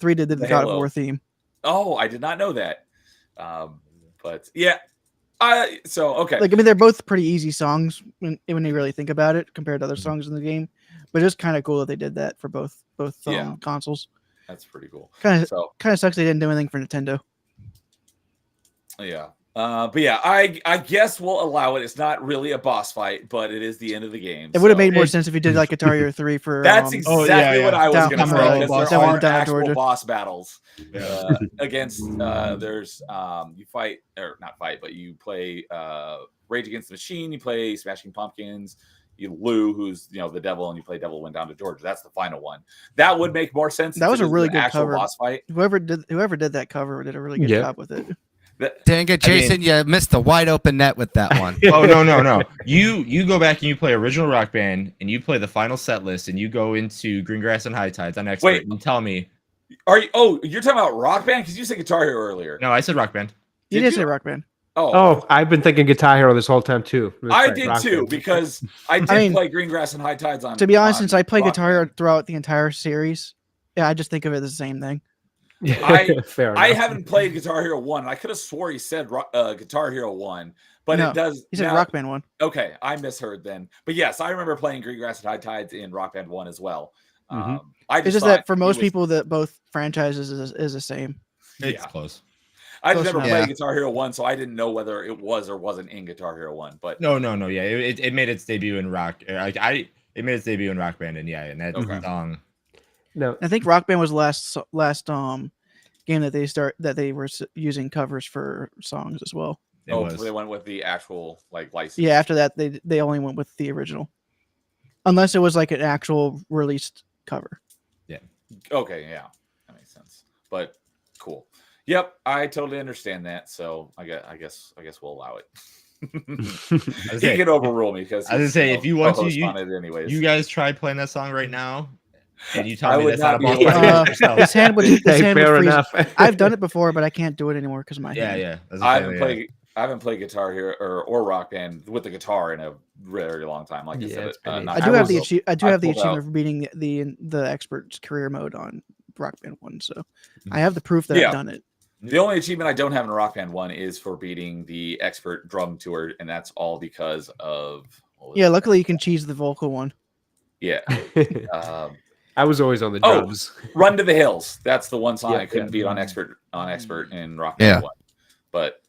they did the God of War theme. Oh, I did not know that. But yeah, okay. Like, I mean, they're both pretty easy songs when you really think about it compared to other songs in the game, but it's kind of cool that they did that for both consoles. That's pretty cool. Kind of sucks they didn't do anything for Nintendo. Yeah. But yeah, I guess we'll allow it. It's not really a boss fight, but it is the end of the game. It would have made more sense if you did like Guitar Hero 3 for. That's exactly what I was going to say. Because there are actual Georgia. boss battles against. There's you fight or not fight, but you play Rage Against the Machine. You play Smashing Pumpkins. You Lou, who's the devil, and you play Devil Went Down to Georgia. That's the final one. That would make more sense. That was a really good actual cover. Boss fight. Whoever did that cover did a really good job with it. Dang it, Jason! You missed the wide open net with that one. Oh no! You go back and you play original Rock Band and you play the final set list and you go into Greengrass and High Tides on Expert. Wait, and tell me, are you? Oh, you're talking about Rock Band because you said Guitar Hero earlier. No, I said Rock Band. You did say Rock Band. Oh, I've been thinking Guitar Hero this whole time too. I did too because I did play Greengrass and High Tides on. To be honest, since I play Guitar Hero throughout the entire series, yeah, I just think of it as the same thing. I haven't played Guitar Hero 1. I could have swore he said Guitar Hero 1, but no, it does. He said Rock Band 1. Okay, I misheard then. But yes, I remember playing Greengrass and High Tides in Rock Band 1 as well. It's just that for most people, that both franchises is the same. It's close. I just never played Guitar Hero 1, so I didn't know whether it was or wasn't in Guitar Hero 1. But no. Yeah, it made its debut in Rock. It made its debut in Rock Band, and and that song. No, I think Rock Band was the last game that they were using covers for songs as well. They went with the actual license. Yeah, after that they only went with the original, unless it was like an actual released cover. Yeah. Okay. Yeah, that makes sense. But cool. Yep, I totally understand that. So I guess we'll allow it. He can overrule me because I was gonna say if you want to, you guys try playing that song right now. And you tell me that's not a boss fight. His hand would fair enough. I've done it before, but I can't do it anymore because of my hand. Yeah. I haven't played Guitar Hero or Rock Band with the guitar in a very long time. Like I said, I do have the achievement for beating the expert's career mode on Rock Band 1, so I have the proof that I've done it. The only achievement I don't have in Rock Band 1 is for beating the expert drum tour, and that's all because of luckily you can cheese the vocal one. Yeah. I was always on the drums. Run to the Hills. That's the one song I couldn't beat on expert in Rock Band 1. But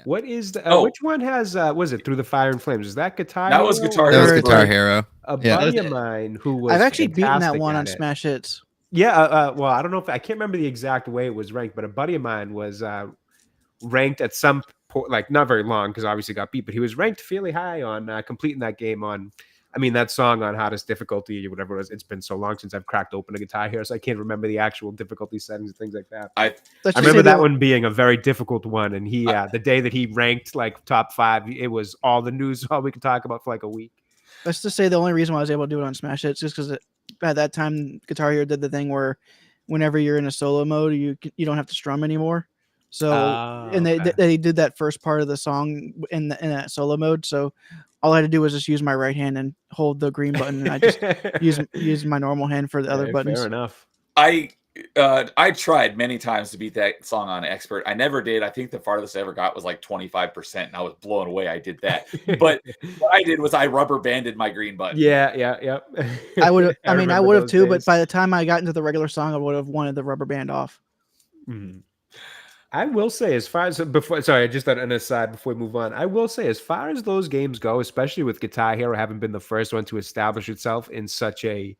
what is the which one has was it Through the Fire and Flames? Is that Guitar Hero? That was Guitar Hero. That was Guitar Hero. A buddy of mine who was I've actually beaten that one on Smash Hits. Yeah, well, I don't know if I can't remember the exact way it was ranked, but a buddy of mine was ranked at some point, like not very long because obviously got beat, but he was ranked fairly high on completing that game on. I mean, that song on hardest difficulty or whatever it was. It's been so long since I've cracked open a Guitar Hero, so I can't remember the actual difficulty settings and things like that. I remember that one being a very difficult one, and he the day that he ranked like top 5, it was all the news, all we could talk about for like a week. Let's just say the only reason why I was able to do it on Smash Hits is because at that time Guitar Hero did the thing where whenever you're in a solo mode, you don't have to strum anymore. So they did that first part of the song in that solo mode. So all I had to do was just use my right hand and hold the green button, and I just use my normal hand for the other buttons. Fair enough. I tried many times to beat that song on expert. I never did. I think the farthest I ever got was like 25%, and I was blown away. I did that, but what I did was I rubber banded my green button. Yeah. I would have remember too, those but days. by the time I got into the regular song, I would have wanted the rubber band off. Mhm. I will say, as far as before, sorry, just an aside before we move on. I will say, as far as those games go, especially with Guitar Hero having been the first one to establish itself in such a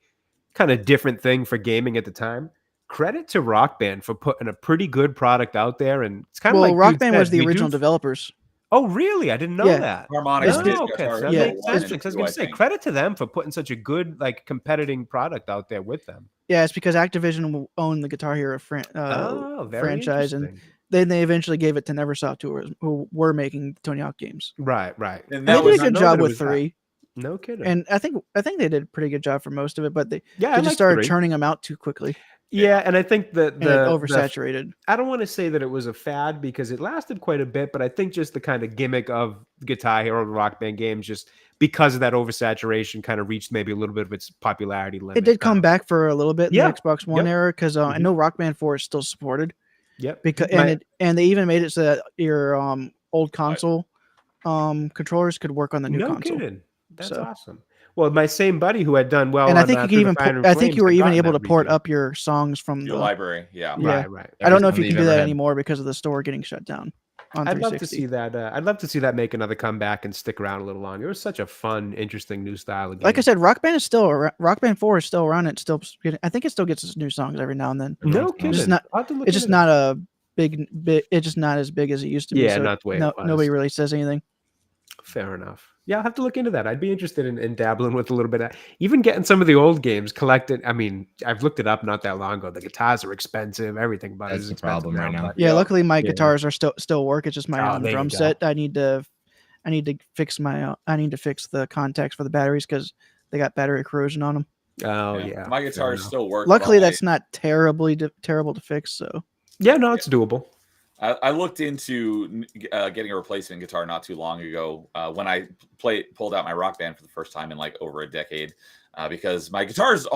kind of different thing for gaming at the time, credit to Rock Band for putting a pretty good product out there. And it's kind of Well, like Rock Dude Band said, was the we do- original developers. Oh, really? I didn't know Yeah. that. Harmonix It's- did Oh, okay, Guitar so that Hero makes 1 sense. and Because I was 2, going I to say, think. credit to them for putting such a good, like, competing product out there with them. Yeah, it's because Activision owned the Guitar Hero Very franchise, and interesting. then they eventually gave it to Neversoft, who were making Tony Hawk games. Right. And And that they was did a good know job that it with was that. 3, No kidding. and I think they did a pretty good job for most of it, but they yeah, I just like started 3. churning them out too quickly, Yeah, and I think that and it the oversaturated. I don't want to say that it was a fad because it lasted quite a bit, but I think just the kind of gimmick of Guitar Hero and Rock Band games, just because of that oversaturation, kind of reached maybe a little bit of its popularity limit. It did come back for a little bit in Yeah. the Xbox One Yep. era, because I Mhm. know Rock Band 4 is still supported, Yep. because My- and they even made it so that your old console controllers could work on the new no console. kidding. That's So- awesome. Well, my same buddy who had done well, And I on, think you Through could the even Fire and I think Flames you were had even gotten able to that port redo. up your songs from your the library. Yeah. Yeah. Right. I don't know if Every you system can do you've that ever had. anymore because of the store getting shut down on I'd love to 360. see that. I'd love to see that make another comeback and stick around a little longer. It was such a fun, interesting new style of game. Like I said, Rock Band is still Rock Band 4 is still around. It's still I think it still gets its new songs every now and then. no Everyone's kidding. just not- I'll have to look It's just into that. not a big. It's just not as big as it used to be. Yeah, so not the way it was. nobody really says anything. Fair enough. Yeah, I'll have to look into that. I'd be interested in dabbling with a little bit of even getting some of the old games collected. I mean, I've looked it up not that long ago. The guitars are expensive, everything about it That's is the expensive problem right now. but- Yeah, Yeah. luckily my Yeah. guitars are still work. It's just my Oh, there you drum go. set. I need to fix the contacts for the batteries because they got battery corrosion on them. Oh Yeah. yeah. My fair guitars enough. still work. Luckily, but I- that's not terrible to fix. So Yeah, no, it's doable. I looked into getting a replacement guitar not too long ago when I pulled out my Rock Band for the first time in like over a decade because my guitars,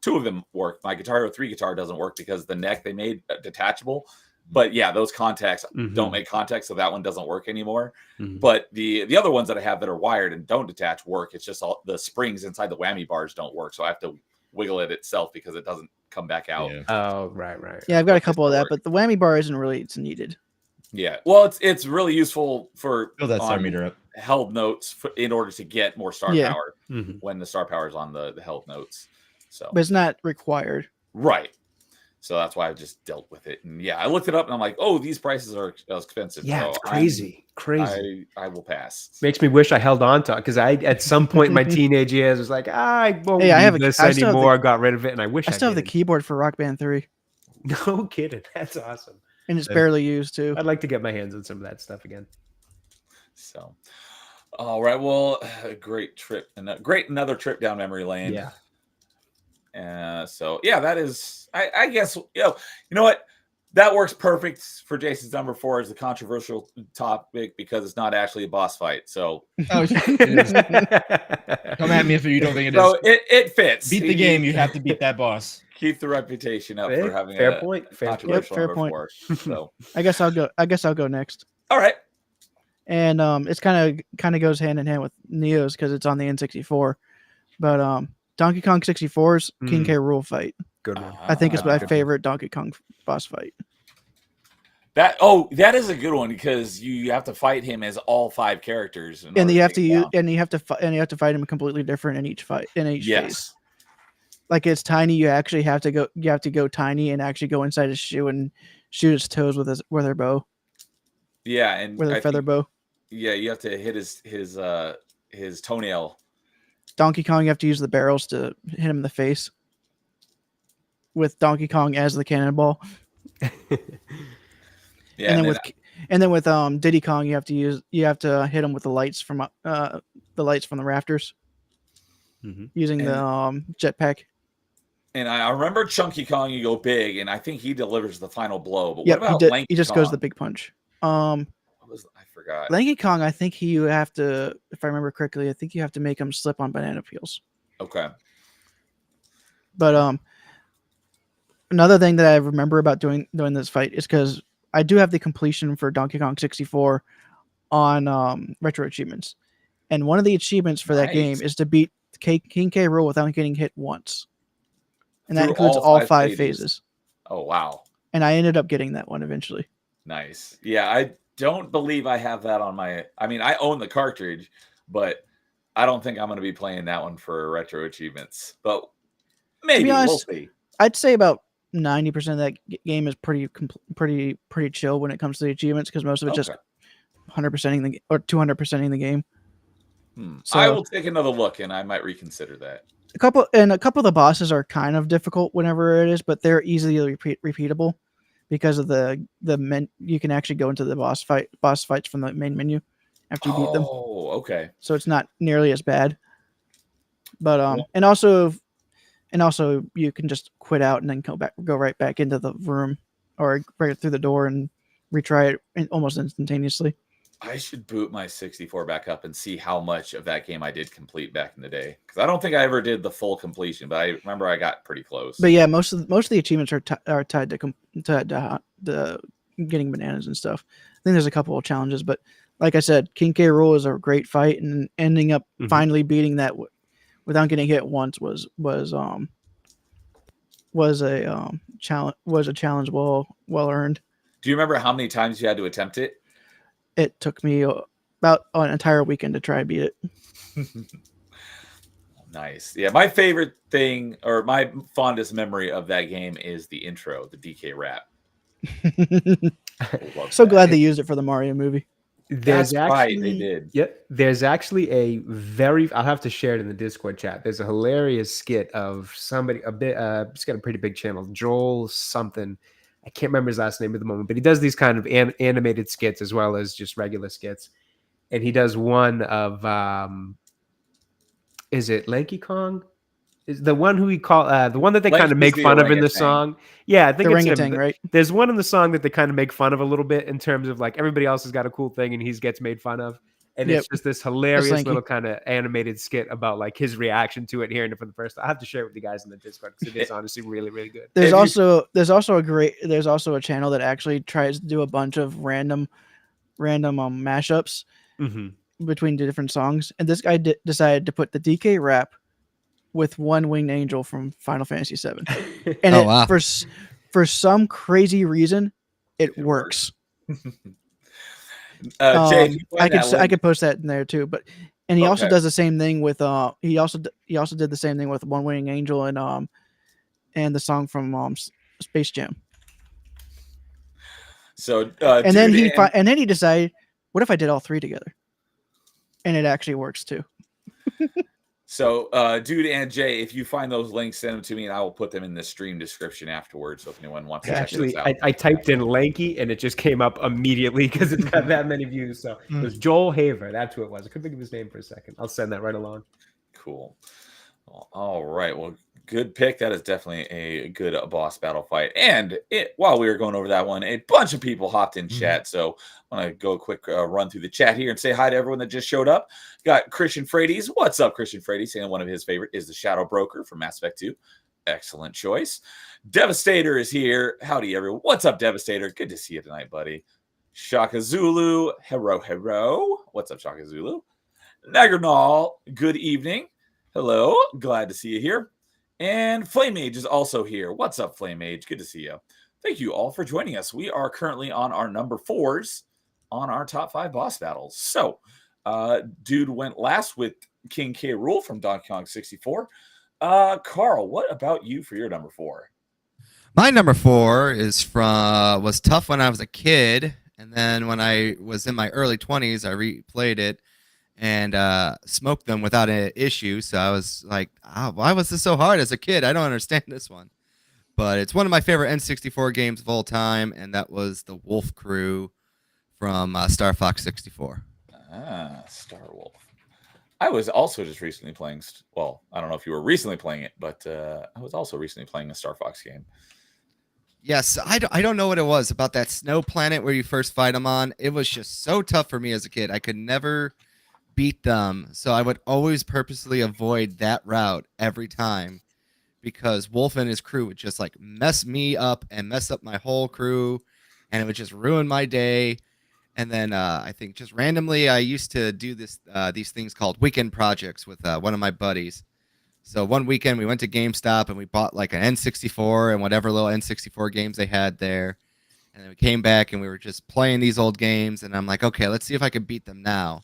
two of them work. My Guitar Hero 3 guitar doesn't work because the neck they made detachable. But yeah, those contacts don't make contact, so that one doesn't work anymore. Mhm. But the other ones that I have that are wired and don't detach work. It's just all the springs inside the whammy bars don't work, so I have to wiggle it itself because it doesn't come back out. Yeah. Oh, right. yeah, I've got a But couple of this that, will but the whammy bar isn't really needed. Yeah, well, it's really useful for Build that star on meter up. held notes in order to get more star Yeah. power Mhm. when the star power is on the held notes. So But it's not required. right, so that's why I just dealt with it. And yeah, I looked it up and I'm like, oh, these prices are expensive. Yeah, so it's crazy. I will pass. Makes me wish I held on to it because I, at some point in my teenage years, was like, I won't Hey, I have need a- this I still have the- anymore. Got rid of it, and I wish I still have the did. keyboard for Rock Band 3, No kidding. That's awesome. and it's Yeah. barely used too. I'd like to get my hands on some of that stuff again. So, all right, well, great trip and another trip down memory lane. Yeah. So yeah, that is, I guess, you know what, that works perfect for Jason's number 4 as the controversial topic because it's not actually a boss fight. So, Oh, it is. Come at me if you don't think it is. so it fits. Beat the game. You have to beat that boss. Keep the reputation up Hey, for having fair a point. Fair point. controversial Fair number point. 4. So, I guess I'll go next. all right. And it's kind of goes hand in hand with Neo's because it's on the N64. But Donkey Kong 64's King Mm. K. Rool fight, Good one. I think is Ah, my good one. favorite Donkey Kong boss fight. that is a good one because you have to fight him as all 5 characters, in And order you have take to him use, down. and you have to fight him completely different in each phase. Yes. Like it's tiny, you have to go tiny and actually go inside his shoe and shoot his toes with her bow, Yeah, and with I a feather think- bow. Yeah, you have to hit his toenail. Donkey Kong, you have to use the barrels to hit him in the face. With Donkey Kong as the cannonball, Yeah, and then with Diddy Kong, you have to hit him with the lights from the rafters Mhm. using the jetpack. and I remember Chunky Kong, you go big, and I think he delivers the final blow. But Yep, what about he Lanky just goes Kong? the big punch. I forgot. Lanky Kong, I think you have to, if I remember correctly, I think you have to make him slip on banana peels. Okay. But another thing that I remember about doing this fight is because I do have the completion for Donkey Kong 64 on retro achievements, and one of the achievements for that game Nice. is to beat King K. Rool without getting hit once, and that Through includes all all 5 5 phases. phases. Oh, wow. And I ended up getting that one eventually. Nice. Yeah, I don't believe I have that on my. I mean, I own the cartridge, but I don't think I'm going to be playing that one for retro achievements. But maybe honest, we'll see. I'd say about 90% of that game is pretty chill when it comes to the achievements, because most of it's just 100%ing the or 200%ing the game. So, I will take another look, and I might reconsider that. A couple of the bosses are kind of difficult whenever it is, but they're easily repeatable because of you can actually go into the boss fights from the main menu after you beat them. Oh, okay. So it's not nearly as bad. But and also you can just quit out and then go right back into the room or right through the door and retry it almost instantaneously. I should boot my 64 back up and see how much of that game I did complete back in the day, because I don't think I ever did the full completion, but I remember I got pretty close. But yeah, most of the achievements are tied to getting bananas and stuff. I think there's a couple of challenges, but like I said, King K. Rool is a great fight, and ending up finally beating that without getting hit once was a challenge well earned. Do you remember how many times you had to attempt it? It took me about an entire weekend to try and beat it. Nice. Yeah, my favorite thing, or my fondest memory of that game, is the intro, the DK rap. So glad they used it for the Mario movie. There's That's right, they did. Yep. There's actually I'll have to share it in the Discord chat. There's a hilarious skit of somebody he's got a pretty big channel, Joel something. I can't remember his last name at the moment, but he does these kind of animated skits as well as just regular skits. And he does one of is it Lanky Kong? Is the one who he call the one that they kind of make fun of in the song? Yeah, I think the it's orangutan, right? There's one in the song that they kind of make fun of a little bit in terms of like everybody else has got a cool thing and he gets made fun of. And it's just this hilarious little kind of animated skit about like his reaction to it, hearing it for the first time. I have to share it with you guys in the Discord because it is honestly really, really good. There's also a channel that actually tries to do a bunch of random mashups between the different songs. And this guy decided to put the DK rap with One Winged Angel from Final Fantasy VII. And for some crazy reason, it works. Jay, I could post that in there too, but he also does the same thing with he also did the same thing with One Winged Angel and the song from Space Jam. So and then he decided, what if I did all three together? And it actually works too. So, Dude and Jay, if you find those links, send them to me, and I will put them in the stream description afterwards. So if anyone wants to check this out, I typed in Lanky, and it just came up immediately because it's got that many views. So it was Joel Haver. That's who it was. I couldn't think of his name for a second. I'll send that right along. Cool. All right. Well, good pick. That is definitely a good boss battle fight. And while we were going over that one, a bunch of people hopped in chat. So I want to go a quick run through the chat here and say hi to everyone that just showed up. Got Christian Frades. What's up, Christian Frades? Saying one of his favorite is the Shadow Broker from Mass Effect 2. Excellent choice. Devastator is here. Howdy, everyone. What's up, Devastator? Good to see you tonight, buddy. Shaka Zulu. Hero. What's up, Shaka Zulu? Nagernal. Good evening. Hello. Glad to see you here. And Flame Mage is also here. What's up, Flame Mage? Good to see you. Thank you all for joining us. We are currently on our number 4s on our top 5 boss battles. So, Dude went last with King K. Rool from Donkey Kong 64. Carl, what about you for your number 4? My number 4 was tough when I was a kid, and then when I was in my early 20s, I replayed it and smoked them without an issue. So I was like, why was this so hard as a kid? I don't understand this one. But it's one of my favorite N64 games of all time, and that was the Wolf Crew from Star Fox 64. Star Wolf. I was also just recently playing, well, I don't know if you were recently playing it, but I was also recently playing a Star Fox game. Yes, I don't know what it was about that snow planet where you first fight them on. It was just so tough for me as a kid. I could never beat them, so I would always purposely avoid that route every time because Wolf and his crew would just like mess me up and mess up my whole crew, and it would just ruin my day. And then I think just randomly, I used to do these things called weekend projects with one of my buddies. So one weekend we went to GameStop and we bought like an N64 and whatever little N64 games they had there. And then we came back and we were just playing these old games. And I'm like, okay, let's see if I can beat them now.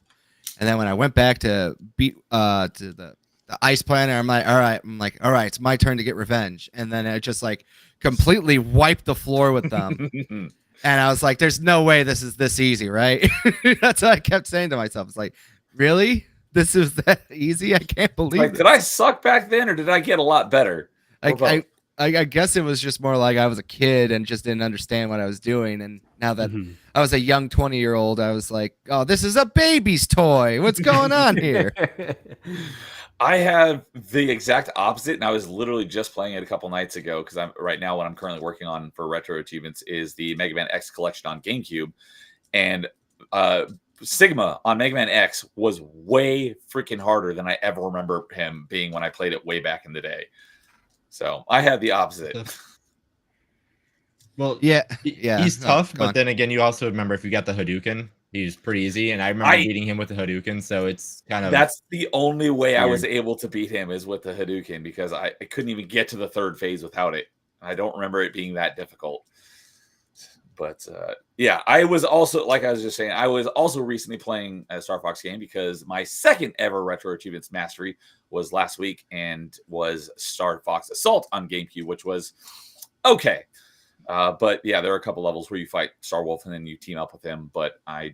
And then when I went back to beat to the ice planet, I'm like, all right, it's my turn to get revenge. And then I just like completely wiped the floor with them. And I was like, there's no way this is this easy, right? That's what I kept saying to myself. It's like, really? This is that easy? I can't believe Like, it. did I suck back then, or did I get a lot better? I guess it was just more like I was a kid and just didn't understand what I was doing. And now that I was a young 20-year-old, I was like, oh, this is a baby's toy. What's going on here? I have the exact opposite, and I was literally just playing it a couple nights ago because I'm right now what I'm currently working on for retro achievements is the Mega Man X collection on GameCube, and Sigma on Mega Man X was way freaking harder than I ever remember him being when I played it way back in the day. So I had the opposite. Well, Yeah. he's Oh, tough, go but on. then again, you also remember if you got the Hadouken, he's pretty easy. And I remember beating him with the Hadouken, so it's kind of That's the only way I weird. was able to beat him is with the Hadouken because I couldn't even get to the third phase without it. I don't remember it being that difficult. But yeah, I was also, like I was just saying, I was also recently playing a Star Fox game because my second ever Retro Achievements Mastery was last week and was Star Fox Assault on GameCube, which was okay. But yeah, there are a couple levels where you fight Star Wolf and then you team up with him. But I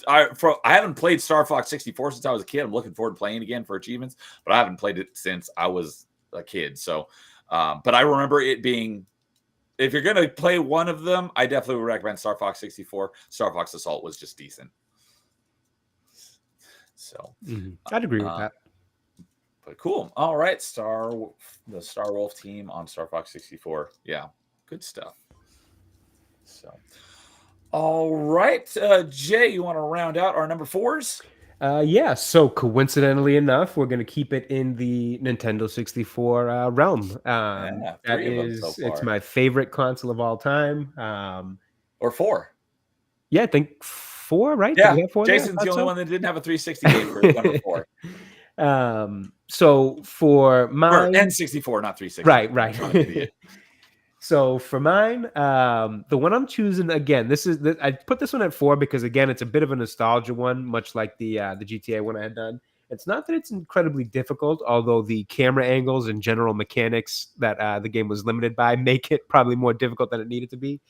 haven't played Star Fox 64 since I was a kid. I'm looking forward to playing it again for achievements, but I haven't played it since I was a kid. So, but I remember it being, if you're going to play one of them, I definitely would recommend Star Fox 64. Star Fox Assault was just decent. So I'd agree with that. But cool. All right. The Star Wolf team on Star Fox 64. Yeah. Good stuff. So, all right. Jay, you want to round out our number 4s? Yeah, so coincidentally enough, we're going to keep it in the Nintendo 64 realm. That 3 of them is, so it's far. my favorite console of all time. Or 4. Yeah, I think 4, right? Did Yeah. we have 4 there? I Jason's thought the only so. one that didn't have a 360 game for number 4. So for Or mine, N64, not 360. right. I'm an idiot. So for mine, the one I'm choosing again, I put this one at 4 because again, it's a bit of a nostalgia one, much like the GTA one I had done. It's not that it's incredibly difficult, although the camera angles and general mechanics that the game was limited by make it probably more difficult than it needed to be.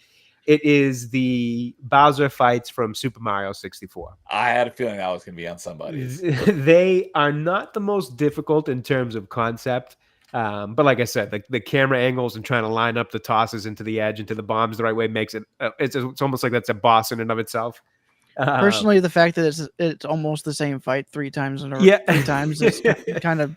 It is the Bowser fights from Super Mario 64. I had a feeling that was going to be on somebody's. They are not the most difficult in terms of concept. But like I said, the camera angles and trying to line up the tosses into the edge, into the bombs the right way makes it, it's almost like that's a boss in and of itself. Personally, the fact that it's almost the same fight 3 times in a row, Yeah. 3 times, it kind of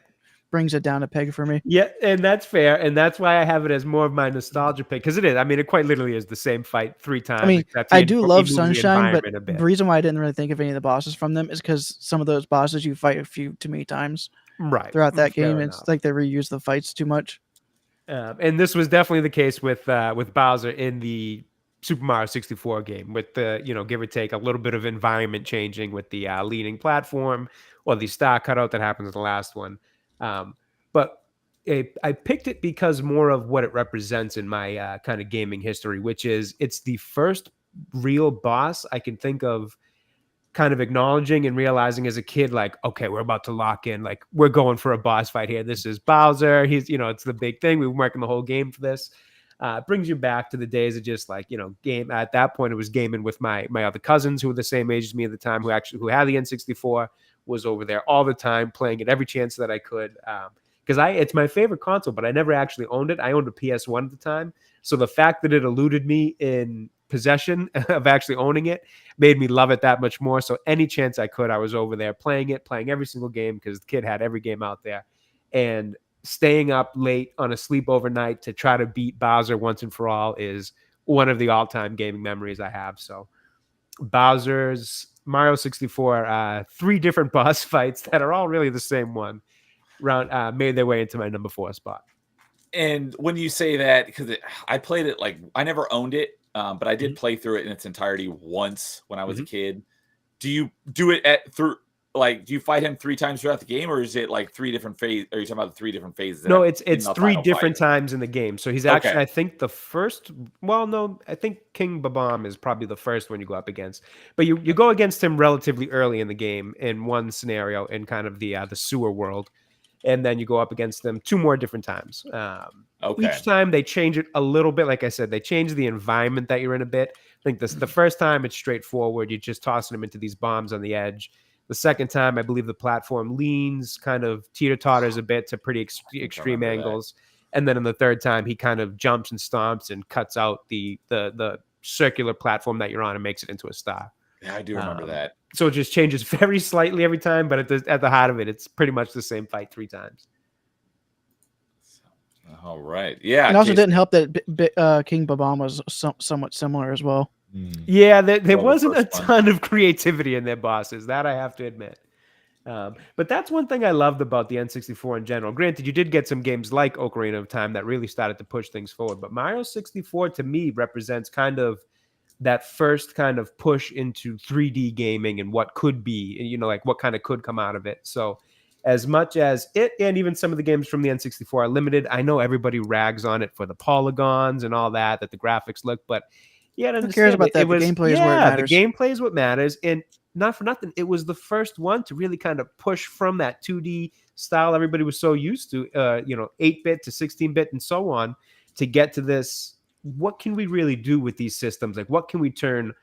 brings it down a peg for me. Yeah, and that's fair. And that's why I have it as more of my nostalgia pick, because it is. I mean, it quite literally is the same fight 3 times. I mean, except I he do moves love the Sunshine, but environment a bit. the reason why I didn't really think of any of the bosses from them is because some of those bosses you fight a few too many times Right. throughout that Fair game. enough. It's like they reuse the fights too much. And this was definitely the case with Bowser in the Super Mario 64 game, with the, give or take a little bit of environment changing with the leading platform or the star cutout that happens in the last one. But I picked it because more of what it represents in my kind of gaming history, which is it's the first real boss I can think of kind of acknowledging and realizing as a kid, like, okay, we're about to lock in, like we're going for a boss fight here. This is Bowser. He's, it's the big thing. We've been working the whole game for this. It brings you back to the days of just like, game. At that point, it was gaming with my other cousins who were the same age as me at the time, who had the N64, was over there all the time playing it every chance that I could. Because it's my favorite console, but I never actually owned it. I owned a PS1 at the time. So the fact that it eluded me in possession of actually owning it made me love it that much more. So any chance I could, I was over there playing every single game because the kid had every game out there. And staying up late on a sleepover night to try to beat Bowser once and for all is one of the all-time gaming memories I have. So Bowser's Mario 64, 3 different boss fights that are all really the same one made their way into my number 4 spot. And when you say that, because I played it, like, I never owned it, but I did play through it in its entirety once when I was a kid. Do you do it do you fight him 3 times throughout the game, or is it like 3 different phases? Are you talking about the 3 different phases? No, it's 3 different times in the game. So he's actually, Okay. I think the first, well, no, I think King Babam is probably the first one you go up against. But you go against him relatively early in the game in one scenario in kind of the sewer world. And then you go up against them 2 more different times. Each time they change it a little bit. Like I said, they change the environment that you're in a bit. I think the first time it's straightforward. You're just tossing them into these bombs on the edge. The second time, I believe the platform leans, kind of teeter-totters a bit to pretty extreme angles. And then in the third time, he kind of jumps and stomps and cuts out the circular platform that you're on and makes it into a star. Yeah, I do remember that. So it just changes very slightly every time, but at the heart of it, it's pretty much the same fight 3 times. All right. Yeah. It also didn't help that King Babam was somewhat similar as well. Yeah, there wasn't a ton of creativity in their bosses. That I have to admit. But that's one thing I loved about the N64 in general. Granted, you did get some games like Ocarina of Time that really started to push things forward. But Mario 64, to me, represents kind of that first kind of push into 3D gaming and what could be, like what kind of could come out of it. So as much as it and even some of the games from the N64 are limited, I know everybody rags on it for the polygons and all that the graphics look, but who cares about that? The gameplay is where it matters. The gameplay is what matters. And not for nothing, it was the first one to really kind of push from that 2D style everybody was so used to, 8-bit to 16-bit and so on, to get to this. What can we really do with these systems? Like, what can we turn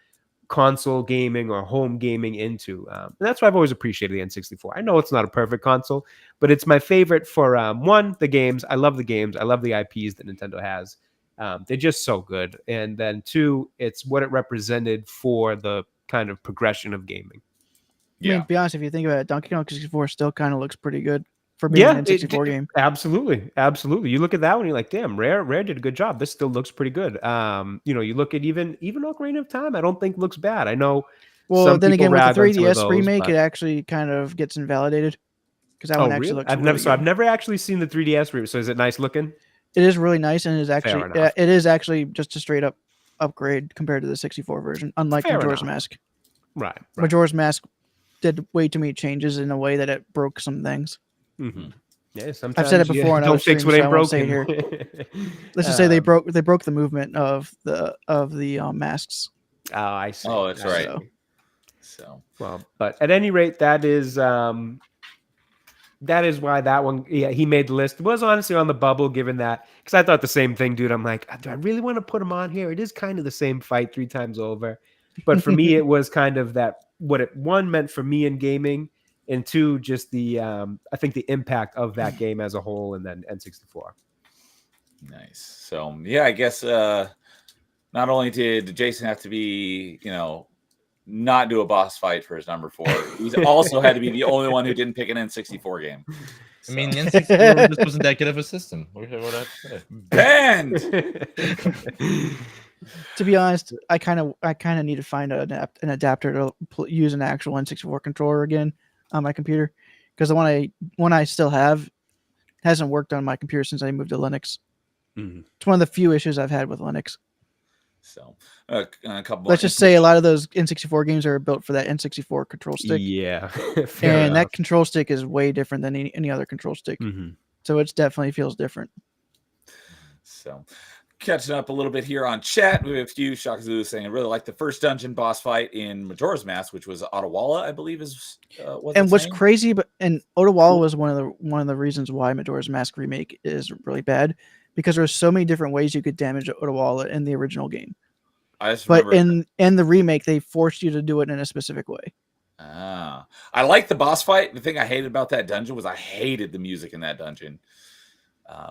console gaming or home gaming into? And that's why I've always appreciated the N64. I know it's not a perfect console, but it's my favorite for, one, the games. I love the games. I love the IPs that Nintendo has. They're just so good. And then 2, it's what it represented for the kind of progression of gaming. I mean, to be honest, if you think about it, Donkey Kong 64 still kind of looks pretty good for being an N64 game. Absolutely. You look at that one, you're like, damn, Rare did a good job. This still looks pretty good. You look at even Ocarina of Time, I don't think looks bad. I know. Well, then again, with the 3DS remake, it actually kind of gets invalidated because that one actually looks. I've never actually seen the 3DS remake. So is it nice looking? It is really nice, and it is actually just a straight up upgrade compared to the 64 version, unlike Majora's Mask. Right. Majora's Mask did way too many changes in a way that it broke some things. Mm-hmm. Yeah, I've said it before, and don't fix what ain't broken. Here. Let's just say they broke the movement of the masks. Oh, I see. Oh, that's right. So well, but at any rate, that is why that one, he made the list. It was honestly on the bubble, given that, because I thought the same thing, dude. I'm like, do I really want to put him on here? It is kind of the same fight 3 times over. But for me, it was kind of that, what it, 1, meant for me in gaming, and 2, just the, I think the impact of that game as a whole, and then N64. Nice. So, yeah, I guess not only did Jason have to be, not do a boss fight for his number 4. He's also had to be the only one who didn't pick an N64 game. So. I mean, the N64 just wasn't that good of a system. What I have to say? Banned. To be honest, I kind of need to find an adapter to use an actual N64 controller again on my computer, because the one I still have hasn't worked on my computer since I moved to Linux. Mm-hmm. It's one of the few issues I've had with Linux. So, a couple. Let's just say a lot of those N64 games are built for that N64 control stick. Yeah, and that control stick is way different than any other control stick. Mm-hmm. So it definitely feels different. So, catching up a little bit here on chat, we have a few Shakazu saying I really like the first dungeon boss fight in Majora's Mask, which was Otawala, I believe is what. And what's crazy, and Otawala was one of the reasons why Majora's Mask remake is really bad, because there's so many different ways you could damage Otawala in the original game. But in the remake, they forced you to do it in a specific way. I like the boss fight. The thing I hated about that dungeon was I hated the music in that dungeon.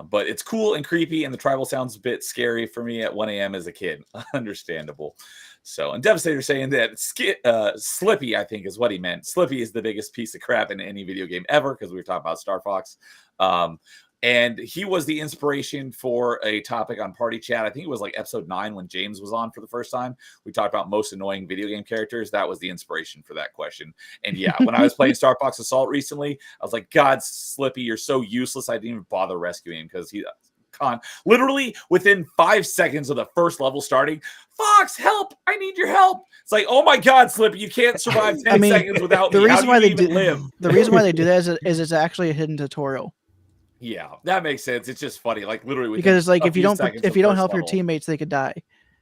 But it's cool and creepy, and the tribal sounds a bit scary for me at 1 a.m. as a kid. Understandable. So, and Devastator saying that Slippy, I think, is what he meant. Slippy is the biggest piece of crap in any video game ever, because we were talking about Star Fox. And he was the inspiration for a topic on Party Chat. I think it was like episode 9 when James was on for the first time. We talked about most annoying video game characters. That was the inspiration for that question. And yeah, when I was playing Star Fox Assault recently, I was like, God, Slippy, you're so useless. I didn't even bother rescuing him because he literally within 5 seconds of the first level starting, Fox, help! I need your help. It's like, oh my God, Slippy, you can't survive 10 seconds without the me. reason How do why you they even live? The reason why they do that is it's actually a hidden tutorial. Yeah, that makes sense. It's just funny, like literally Because it's like a if you few don't seconds if of you don't first help your level. teammates, they could die.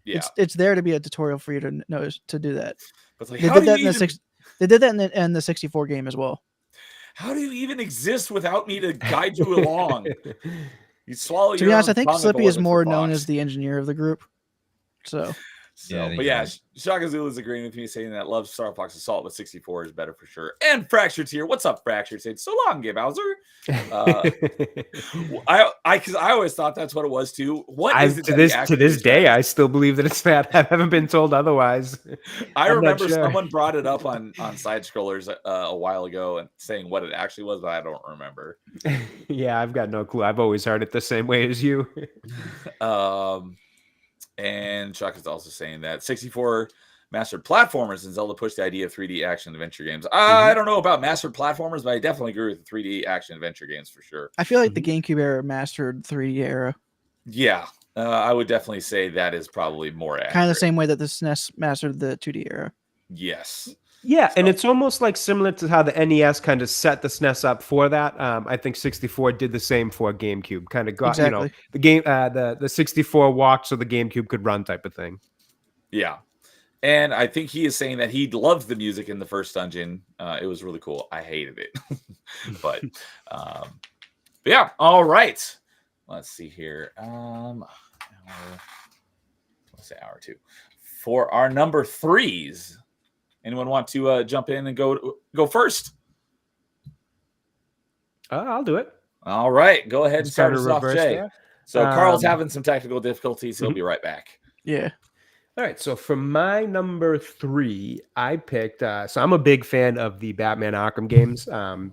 Yeah, It's there to be a tutorial for you to know to do that. but it's like, They how did do that you in the even, They did that in the 64 game as well. how do you even exist without me to guide you along? You swallow To your be honest, own I think tongue if it Slippy is wasn't for more known Fox. as the engineer of the group. So So, Yeah, I think but you're yeah, right. Shaka Zulu is agreeing with me, saying that loves Star Fox Assault, but 64 is better for sure. And Fractured's here. What's up, Fractured? Saying so long, Gabe Bowser. Because I always thought that's what it was too. What is it to that he this actually day, says? I still believe that it's that. I haven't been told otherwise. I I'm not remember sure. someone brought it up on side scrollers a while ago and saying what it actually was, but I don't remember. Yeah, I've got no clue. I've always heard it the same way as you. And Chuck is also saying that 64 mastered platformers and Zelda pushed the idea of 3D action adventure games. I don't know about mastered platformers, but I definitely agree with the 3D action adventure games for sure. I feel like the GameCube era mastered 3D era, Yeah, I would definitely say that is probably more accurate. kind of the same way that the SNES mastered the 2D era. Yes. Yeah, and it's almost like similar to how the NES kind of set the SNES up for that. I think 64 did the same for GameCube. Kind of got Exactly. the game, the 64 walked so the GameCube could run type of thing. Yeah. And I think he is saying that he loved the music in the first dungeon. It was really cool. I hated it. but yeah, all right. Let's see here. Let's say hour 2. For our number 3s. Anyone want to jump in and go first? I'll do it. All right. Go ahead and Let's start start us a off, reverse Jay. there. So Carl's having some technical difficulties. He'll be right back. Yeah. All right, so for my number 3, I picked. So I'm a big fan of the Batman Arkham games.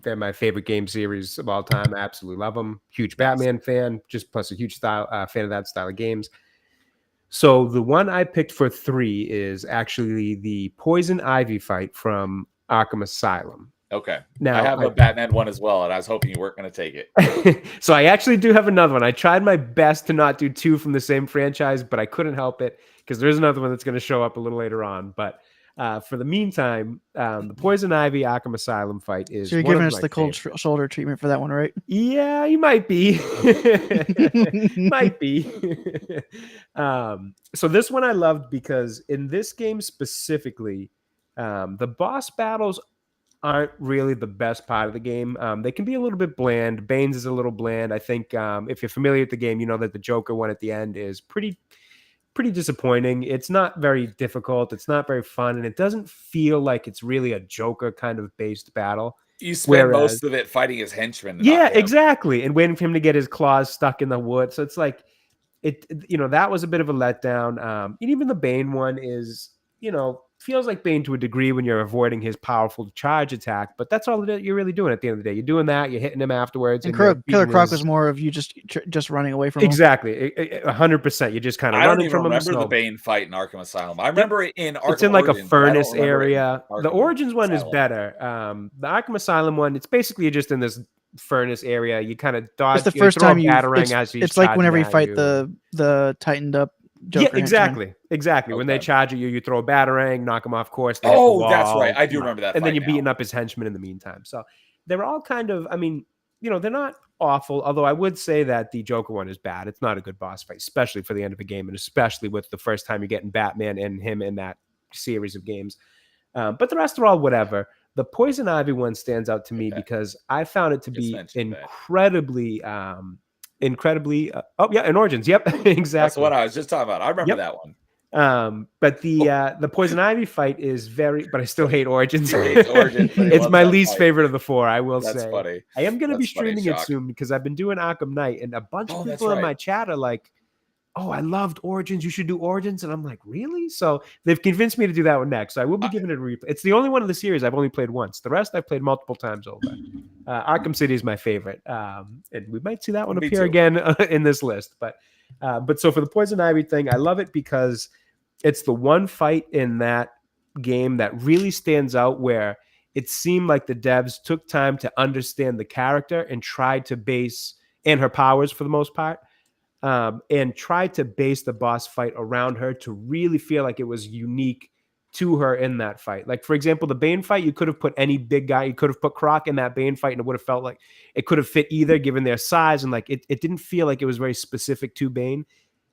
They're my favorite game series of all time. I absolutely love them. Huge Batman fan, just plus a huge fan of that style of games. So the one I picked for 3 is actually the Poison Ivy fight from Arkham Asylum. Okay. Now I have a Batman one as well, and I was hoping you weren't going to take it. So I actually do have another one. I tried my best to not do 2 from the same franchise, but I couldn't help it because there's another one that's going to show up a little later on. But for the meantime, the Poison Ivy Arkham Asylum fight is. So you're one giving of us my the cold favorites. shoulder treatment for that one, right? Yeah, you might be. Might be. So this one I loved because in this game specifically, the boss battles aren't really the best part of the game. They can be a little bit bland. Bane's is a little bland. I think if you're familiar with the game, you know that the Joker one at the end is pretty disappointing. It's not very difficult. It's not very fun, and it doesn't feel like it's really a Joker kind of based battle. You spend most of it fighting his henchmen. Yeah, exactly, and waiting for him to get his claws stuck in the wood. So it's like that was a bit of a letdown. And even the Bane one is, feels like Bane to a degree when you're avoiding his powerful charge attack, but that's all that you're really doing at the end of the day. You're doing that, you're hitting him afterwards. And you're Killer beating Croc his- was more of you just running away from him. exactly 100%. You're just kind of I don't running even from him. remember So the Bane fight in Arkham Asylum. I remember it in Arkham it's in like Origins, a but I don't furnace remember it in area. The Arkham Origins one is Asylum. better. The Arkham Asylum one, it's basically you're just in this furnace area. You kind of dodge. It's the you first throw a time you. batarang as he's It's like charging whenever you at fight you. the tightened up Joker. Yeah, exactly. When they Okay. charge at you, you throw a batarang, knock him off course. they hit the That's wall, right. I do remember that. and then fight you're beating now. up his henchmen in the meantime. So they're all kind of, they're not awful. Although I would say that the Joker one is bad. It's not a good boss fight, especially for the end of a game, and especially with the first time you're getting Batman and him in that series of games. But the rest are all whatever. The Poison Ivy one stands out to me because I found it to Just be mentioned that. incredibly. In Origins. Yep, exactly. That's what I was just talking about. I remember that one. But the Poison Ivy fight is but I still hate Origins. Hates Origins, but he It's loves my that least fight. favorite of the 4, I will That's say. funny. I am going to be That's funny, streaming it Shock. soon because I've been doing Arkham Knight, and a bunch of Oh, that's people in right. my chat are like, "Oh, I loved Origins. You should do Origins." And I'm like, "Really?" So they've convinced me to do that one next. So I will be giving it a replay. It's the only one of the series I've only played once. The rest I've played multiple times over. Arkham City is my favorite, and we might see that one Me appear too. again in this list. But so for the Poison Ivy thing, I love it because it's the one fight in that game that really stands out where it seemed like the devs took time to understand the character and tried to base and her powers for the most part, and tried to base the boss fight around her to really feel like it was unique to her in that fight. Like, for example, the Bane fight, you could have put any big guy, you could have put Croc in that Bane fight, and it would have felt like it could have fit either given their size. And like, it didn't feel like it was very specific to Bane.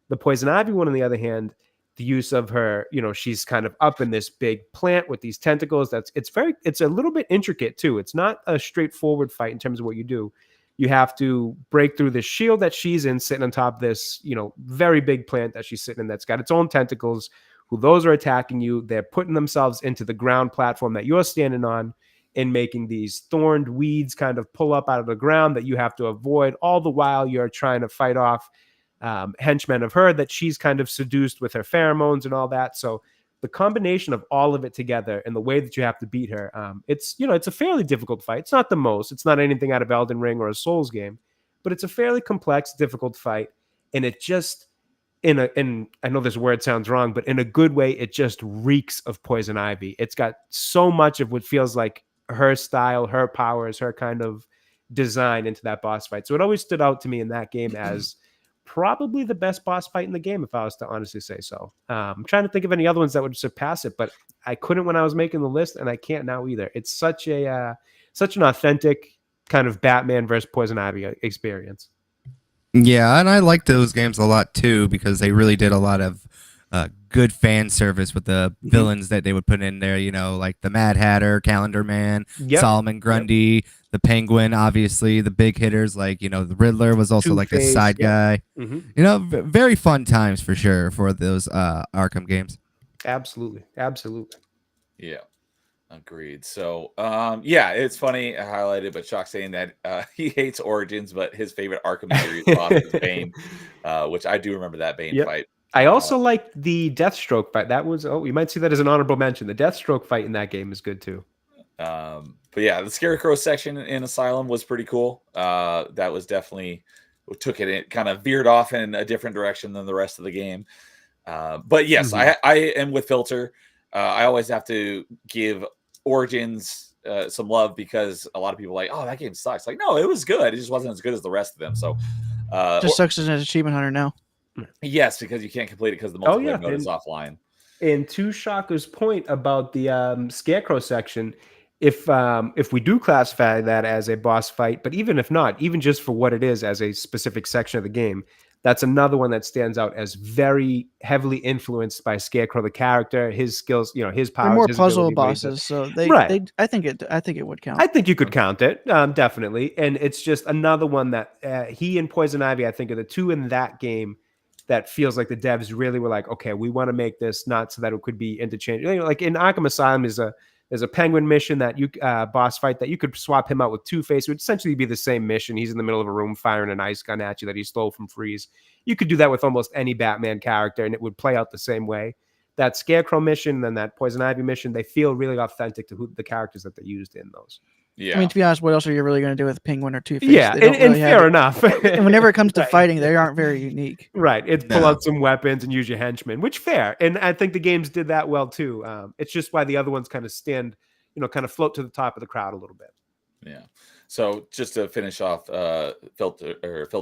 The Poison Ivy one, on the other hand, the use of her, she's kind of up in this big plant with these tentacles. It's a little bit intricate too. It's not a straightforward fight in terms of what you do. You have to break through the shield that she's in, sitting on top of this, very big plant that she's sitting in that's got its own tentacles. Who those are attacking you. They're putting themselves into the ground platform that you're standing on and making these thorned weeds kind of pull up out of the ground that you have to avoid, all the while you're trying to fight off henchmen of her that she's kind of seduced with her pheromones and all that. So the combination of all of it together and the way that you have to beat her, it's a fairly difficult fight. It's not the most. It's not anything out of Elden Ring or a Souls game, but it's a fairly complex, difficult fight. And it just... And I know this word sounds wrong, but in a good way, it just reeks of Poison Ivy. It's got so much of what feels like her style, her powers, her kind of design into that boss fight. So it always stood out to me in that game as probably the best boss fight in the game, if I was to honestly say so. I'm trying to think of any other ones that would surpass it, but I couldn't when I was making the list, and I can't now either. It's such an authentic kind of Batman versus Poison Ivy experience. Yeah, and I like those games a lot too because they really did a lot of good fan service with the villains that they would put in there. Like the Mad Hatter, Calendar Man, Solomon Grundy, the Penguin, obviously the big hitters. Like the Riddler was also like a side guy. Very fun times for sure for those Arkham games. Absolutely. Yeah. Agreed. So, it's funny I highlighted, but Shock saying that he hates Origins, but his favorite Arkham series boss is Bane, which I do remember that Bane fight. I also like the Deathstroke fight. That was, you might see that as an honorable mention. The Deathstroke fight in that game is good too. But yeah, the Scarecrow section in Asylum was pretty cool. That was definitely it kind of veered off in a different direction than the rest of the game. But yes, I am with Filter. I always have to give Origins some love because a lot of people are like, oh, that game sucks. Like, no, it was good. It just wasn't as good as the rest of them. So just sucks as an achievement hunter now. Yes, because you can't complete it because the multiplayer mode is offline. And to Shaka's point about the Scarecrow section, if we do classify that as a boss fight, but even if not, even just for what it is as a specific section of the game, that's another one that stands out as very heavily influenced by Scarecrow, the character, his skills, his powers. They're more his puzzle ability, bosses, so I think it would count. I think you could count it, definitely. And it's just another one that he and Poison Ivy, I think, are the two in that game that feels like the devs really were like, okay, we want to make this not so that it could be interchangeable. Like in Arkham Asylum there's a Penguin mission that you boss fight that you could swap him out with Two-Face. It would essentially be the same mission. He's in the middle of a room firing an ice gun at you that he stole from Freeze. You could do that with almost any Batman character, and it would play out the same way. That Scarecrow mission and that Poison Ivy mission, they feel really authentic to the characters that they used in those. Yeah. I mean, to be honest, what else are you really going to do with Penguin or Two-Face? Yeah, and fair enough. And whenever it comes to fighting, they aren't very unique. Right. It's pull out some weapons and use your henchmen, which fair. And I think the games did that well too. It's just why the other ones kind of stand, kind of float to the top of the crowd a little bit. Yeah. So just to finish off, Filter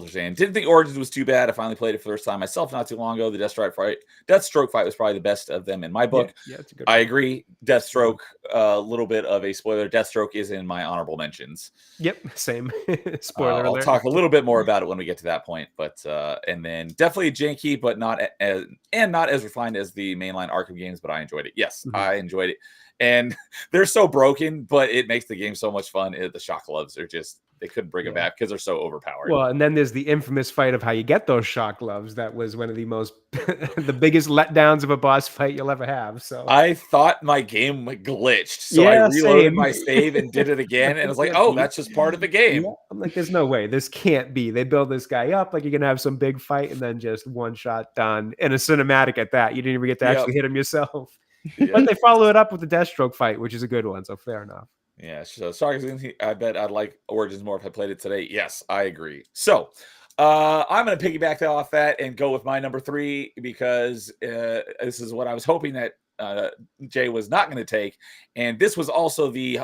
saying, didn't think Origins was too bad. I finally played it for the first time myself not too long ago. The Deathstroke fight was probably the best of them in my book. Yeah, it's a good I agree. Deathstroke, a little bit of a spoiler. Deathstroke is in my honorable mentions. Yep, same. Spoiler I'll alert. talk a little bit more about it when we get to that point. But and then definitely janky, but not as refined as the mainline Arkham games. But I enjoyed it. Yes, I enjoyed it. And they're so broken, but it makes the game so much fun. The shock gloves are just, they couldn't bring them back because they're so overpowered. Well, and then there's the infamous fight of how you get those shock gloves. That was one of the most, the biggest letdowns of a boss fight you'll ever have. So I thought my game glitched. So I reloaded my save and did it again. And I was like, oh, that's just part of the game. Yeah. I'm like, there's no way. This can't be. They build this guy up like you're going to have some big fight and then just one shot done. And a cinematic at that. You didn't even get to actually hit him yourself. But they follow it up with the Deathstroke fight, which is a good one. So fair enough. Yeah, so sorry, I bet I'd like Origins more if I played it today. Yes, I agree. So, I'm going to piggyback off that and go with my number 3 because this is what I was hoping that Jay was not going to take, and this was also the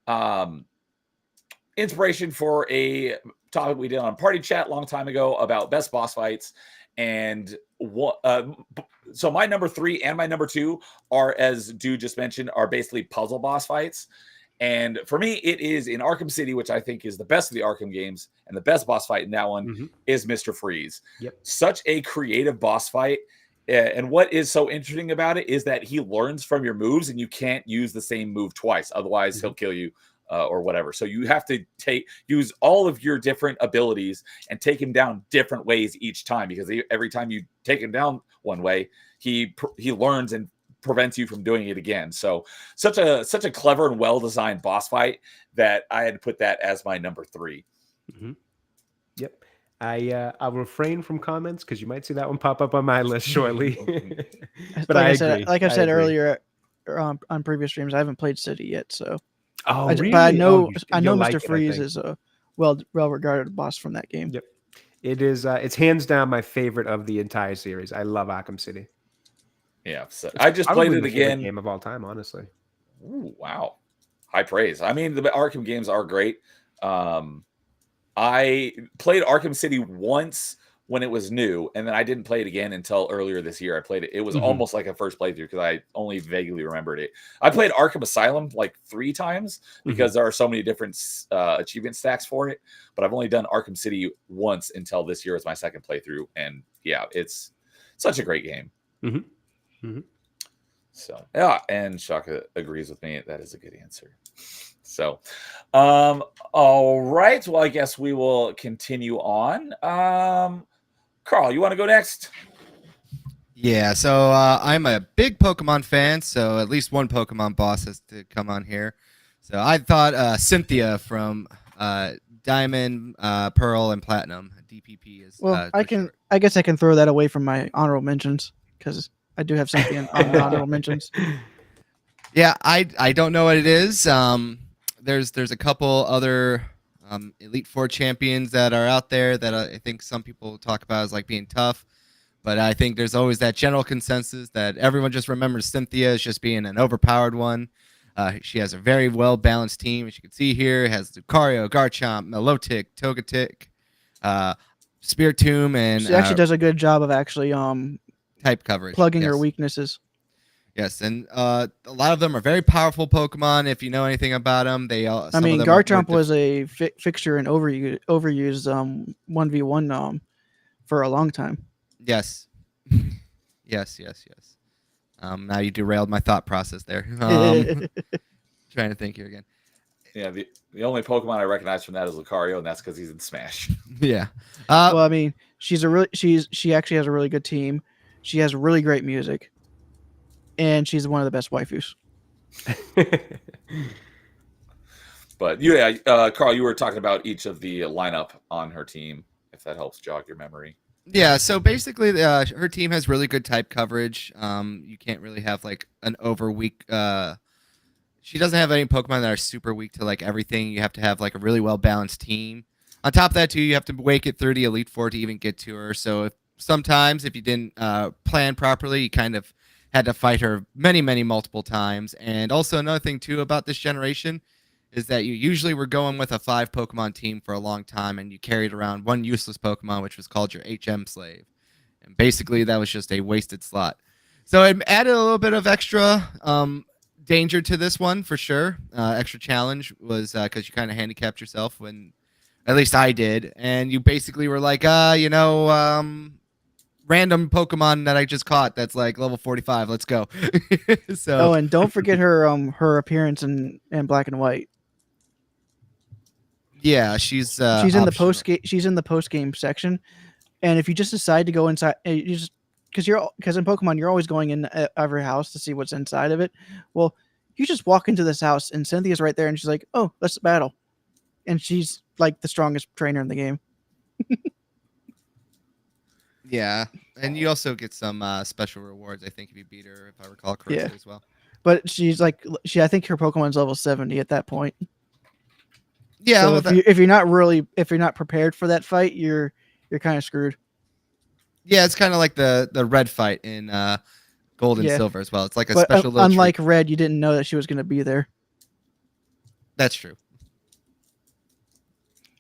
um, inspiration for a topic we did on Party Chat a long time ago about best boss fights. And what? So my number 3 and my number 2 are, as Dude just mentioned, are basically puzzle boss fights. And for me, it is in Arkham City, which I think is the best of the Arkham games, and the best boss fight in that one is Mr. Freeze. Yep. Such a creative boss fight. And what is so interesting about it is that he learns from your moves, and you can't use the same move twice. Otherwise, he'll kill you or whatever. So you have to use all of your different abilities and take him down different ways each time, because every time you take him down one way, he learns and prevents you from doing it again. So such a clever and well-designed boss fight that I had to put that as my number 3. Yep. I'll refrain from comments because you might see that one pop up on my list shortly. But like I said, agree. like I said agree. earlier on previous streams, I haven't played City yet, so Oh, but really? I know You'll Mr. like it, I Freeze think. is a well-regarded boss from that game. Yep. It is. It's hands down my favorite of the entire series. I love Arkham City. Yeah, so I just Probably played it my favorite again. game of all time, honestly. Ooh, wow. High praise. I mean, the Arkham games are great. I played Arkham City once when it was new, and then I didn't play it again until earlier this year. I played it. It was almost like a first playthrough because I only vaguely remembered it. I played Arkham Asylum like 3 times because there are so many different achievement stacks for it. But I've only done Arkham City once until this year as my second playthrough. And yeah, it's such a great game. So yeah, and Shaka agrees with me. That is a good answer. So, all right. Well, I guess we will continue on. Carl, you want to go next? Yeah, so I'm a big Pokemon fan, so at least one Pokemon boss has to come on here. So I thought Cynthia from Diamond, Pearl, and Platinum DPP is. Well, for short. I guess I can throw that away from my honorable mentions because I do have something on the honorable mentions. Yeah, I don't know what it is. There's a couple other Elite Four champions that are out there that I think some people talk about as like being tough, but I think there's always that general consensus that everyone just remembers Cynthia as just being an overpowered one. She has a very well balanced team, as you can see here. It has Lucario, Garchomp, Milotic, Togetic, Spiritomb, and She actually does a good job of actually type coverage, plugging her yes. weaknesses. Yes, and a lot of them are very powerful Pokemon. If you know anything about them, I mean, Garchomp was a fixture and overused 1v1 for a long time. Yes, yes. Now you derailed my thought process there. Trying to think here again. Yeah, the only Pokemon I recognize from that is Lucario, and that's because he's in Smash. Yeah. Well, I mean, she actually has a really good team. She has really great music, and she's one of the best waifus. But yeah, Carl, you were talking about each of the lineup on her team, if that helps jog your memory. Yeah, so basically, her team has really good type coverage. You can't really have like an over weak. She doesn't have any Pokemon that are super weak to like everything. You have to have like a really well balanced team. On top of that, too, you have to wake it through the Elite Four to even get to her. So sometimes if you didn't plan properly, you kind of had to fight her many multiple times. And also another thing too about this generation is that you usually were going with a 5 Pokemon team for a long time, and you carried around one useless Pokemon, which was called your HM slave. And basically, that was just a wasted slot. So it added a little bit of extra danger to this one, for sure. Extra challenge was because you kind of handicapped yourself when, at least I did. And you basically were like, random Pokemon that I just caught that's like level 45. Let's go. So. Oh, and don't forget her appearance in Black and White. Yeah, she's in the post game. She's in the post game section, and if you just decide to go inside, you just because in Pokemon you're always going in every house to see what's inside of it. Well, you just walk into this house, and Cynthia's right there, and she's like, "Oh, let's battle," and she's like the strongest trainer in the game. Yeah, and you also get some special rewards, I think, if you beat her, if I recall correctly, as well. But she's like I think her Pokemon's level 70 at that point. Yeah, So well, if you're not prepared for that fight, you're kind of screwed. yeah, it's kind of like the red fight in Gold and Yeah. Silver as well. It's like a But special little unlike treat. Red, you didn't know that she was going to be there. That's true.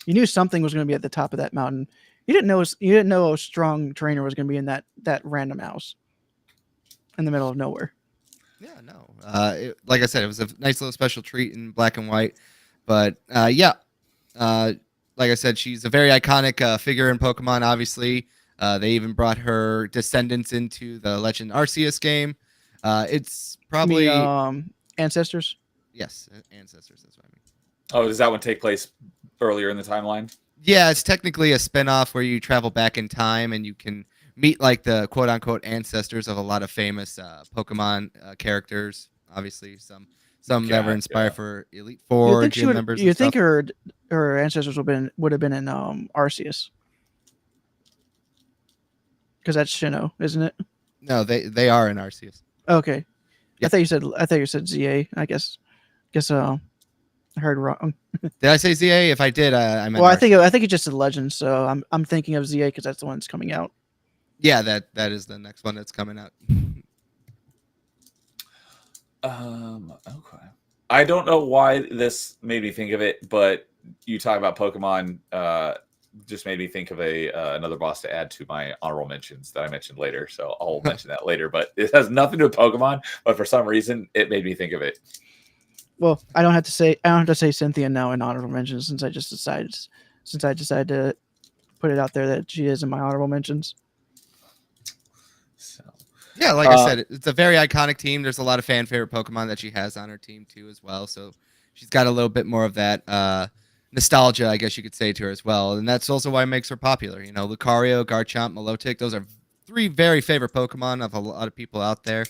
You knew something was going to be at the top of that mountain. You didn't know a strong trainer was going to be in that random house in the middle of nowhere. Yeah, no. Like I said, it was a nice little special treat in black and white. But yeah, like I said, she's a very iconic figure in Pokemon. Obviously, they even brought her descendants into the Legend Arceus game. It's probably Ancestors. yes, ancestors. That's what I mean. Oh, does that one take place earlier in the timeline? Yeah, it's technically a spinoff where you travel back in time and you can meet like the quote unquote ancestors of a lot of famous Pokemon characters. Obviously, some that were inspired for Elite Four gym members. You think her ancestors would have been in Arceus, because that's Sinnoh, isn't it? No, they are in Arceus. Okay, Yeah. I thought you said ZA. I guess I heard wrong. Did I say ZA? If I did, I meant. Well, Arceus. I think it's just a legend. So I'm thinking of ZA because that's the one that's coming out. Yeah, that is the next one that's coming out. Okay. I don't know why this made me think of it, but you talk about Pokemon, just made me think of another boss to add to my honorable mentions that I mentioned later. So I'll mention that later, but it has nothing to do with Pokemon, but for some reason it made me think of it. Well, I don't have to say Cynthia now in honorable mentions since I decided to put it out there that she is in my honorable mentions. So Yeah, like I said, it's a very iconic team. There's a lot of fan favorite Pokemon that she has on her team too, as well. So she's got a little bit more of that nostalgia, I guess you could say, to her as well. And that's also why it makes her popular. You know, Lucario, Garchomp, Milotic, those are 3 very favorite Pokemon of a lot of people out there.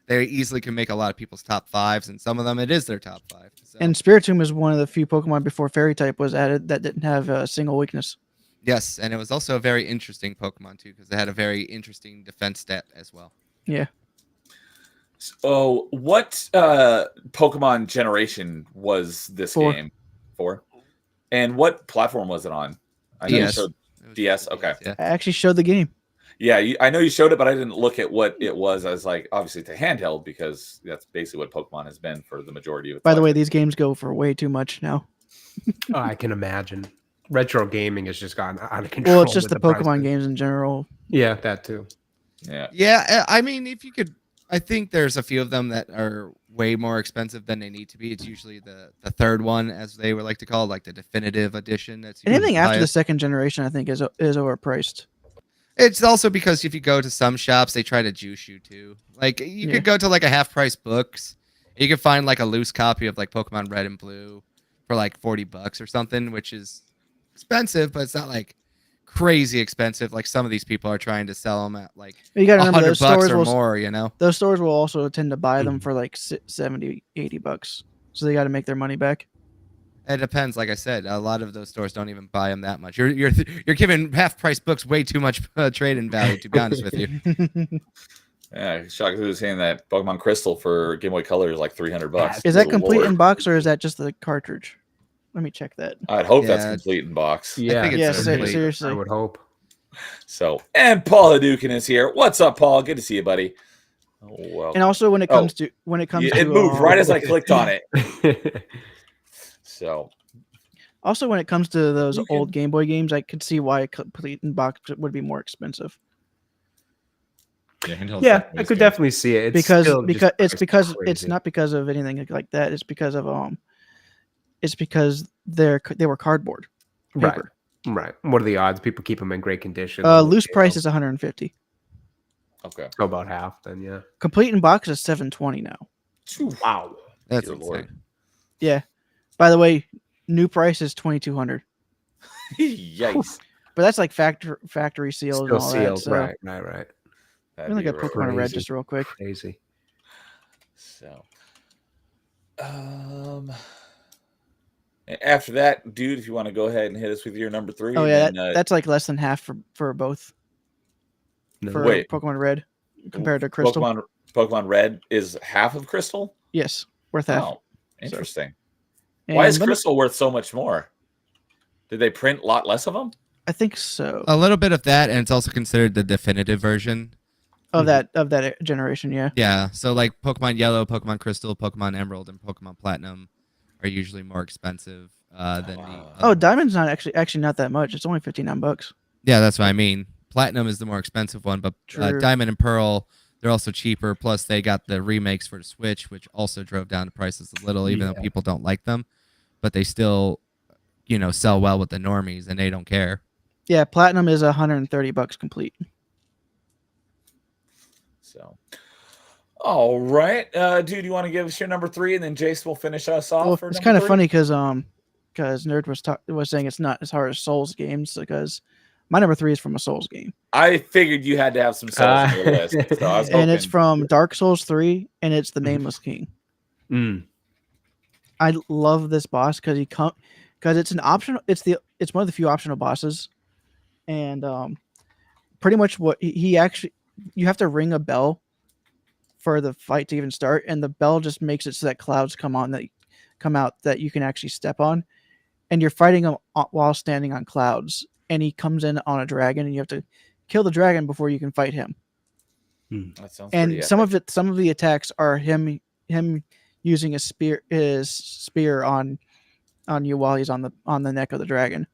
They easily can make a lot of people's top 5s, and some of them it is their top 5. So. And Spiritomb is one of the few Pokemon before Fairy type was added that didn't have a single weakness. Yes, and it was also a very interesting Pokemon too, because it had a very interesting defense stat as well. Yeah. So what Pokemon generation was this 4. game for? And what platform was it on? I know you DS. showed It was DS. for Okay. Yeah. I actually showed the game. Yeah, I know you showed it, but I didn't look at what it was. I was like, obviously, to handheld, because that's basically what Pokemon has been for the majority of its By the life. way, these games go for way too much now. Oh, I can imagine. Retro gaming has just gone out of control. Well, it's just with the prices. Pokemon games in general. Yeah, that too. Yeah. Yeah, I mean, if you could, I think there's a few of them that are way more expensive than they need to be. It's usually the third one, as they would like to call it, like the definitive edition. That's usually Anything after the highest. second generation, I think, is overpriced. It's also because if you go to some shops, they try to juice you too. Like you Yeah. could go to like a half price books, you could find like a loose copy of like Pokemon Red and Blue for like $40 or something, which is expensive, but it's not like crazy expensive. Like some of these people are trying to sell them at like You got to remember $100 those stores or will more. You know. those stores will also tend to buy them for like $70, $80. So they got to make their money back. It depends. Like I said, a lot of those stores don't even buy them that much. You're giving half price books way too much trade-in value. To be honest with you, Yeah. Shocked who was saying that Pokemon Crystal for Game Boy Color is like $300. Is that Good complete Lord. in box or is that just the cartridge? Let me check that. I'd hope that's Yeah. complete in box. Yeah, think it's Yeah, complete. seriously. I would hope. So, and Paul Hadouken is here. What's up, Paul? Good to see you, buddy. Oh, well. And also when it comes to It moved right as I clicked on it. So, Also, when it comes to those You old can- Game Boy games, I could see why a complete in box would be more expensive. Yeah, handheld's Yeah, definitely I as could good. definitely see it. It's because still just it's priced because it's crazy. not because of anything like that. It's because of it's because they were cardboard right. paper. Right. What are the odds? People keep them in great condition. Loose price is 150. okay. Go about half. Then yeah. Complete in box is 720 now. Wow. that's Dear Lord. insane. Yeah. By the way, new price is 2200. Yikes. But that's like factory sealed and Still all sealed. that. So Right. let me look at Pokemon Red crazy. just real quick. Crazy. So, after that, dude, if you want to go ahead and hit us with your number 3. Oh yeah, and then, that's like less than half for both No, for Wait. Pokemon Red compared to Crystal. Pokemon Red is half of Crystal. Yes, worth half. Oh, interesting. And Why is let me- Crystal worth so much more? Did they print a lot less of them? I think so. A little bit of that, and it's also considered the definitive version. Of that generation, yeah. Yeah, so like Pokemon Yellow, Pokemon Crystal, Pokemon Emerald, and Pokemon Platinum are usually more expensive than the. Oh, other- Diamond's not actually not that much. It's only $59. Yeah, that's what I mean. Platinum is the more expensive one, but True. Diamond and Pearl, they're also cheaper. Plus, they got the remakes for the Switch, which also drove down the prices a little, even though people don't like them. But they still, sell well with the normies, and they don't care. Yeah, Platinum is $130 complete. So, all right, dude, you want to give us your number 3, and then Jason will finish us off. Well, for it's number kind of 3? funny because Nerd was saying it's not as hard as Souls games, because my number 3 is from a Souls game, I figured you had to have some Souls on your list, so I was hoping. and it's from Dark Souls 3, and it's the Mhm. Nameless King. Mm. I love this boss because it's an optional. It's one of the few optional bosses, and pretty much what he actually, you have to ring a bell for the fight to even start, and the bell just makes it so that clouds come out that you can actually step on, and you're fighting him while standing on clouds, and he comes in on a dragon, and you have to kill the dragon before you can fight him. That sounds And pretty some epic. of the attacks are him using his spear on you while he's on the neck of the dragon,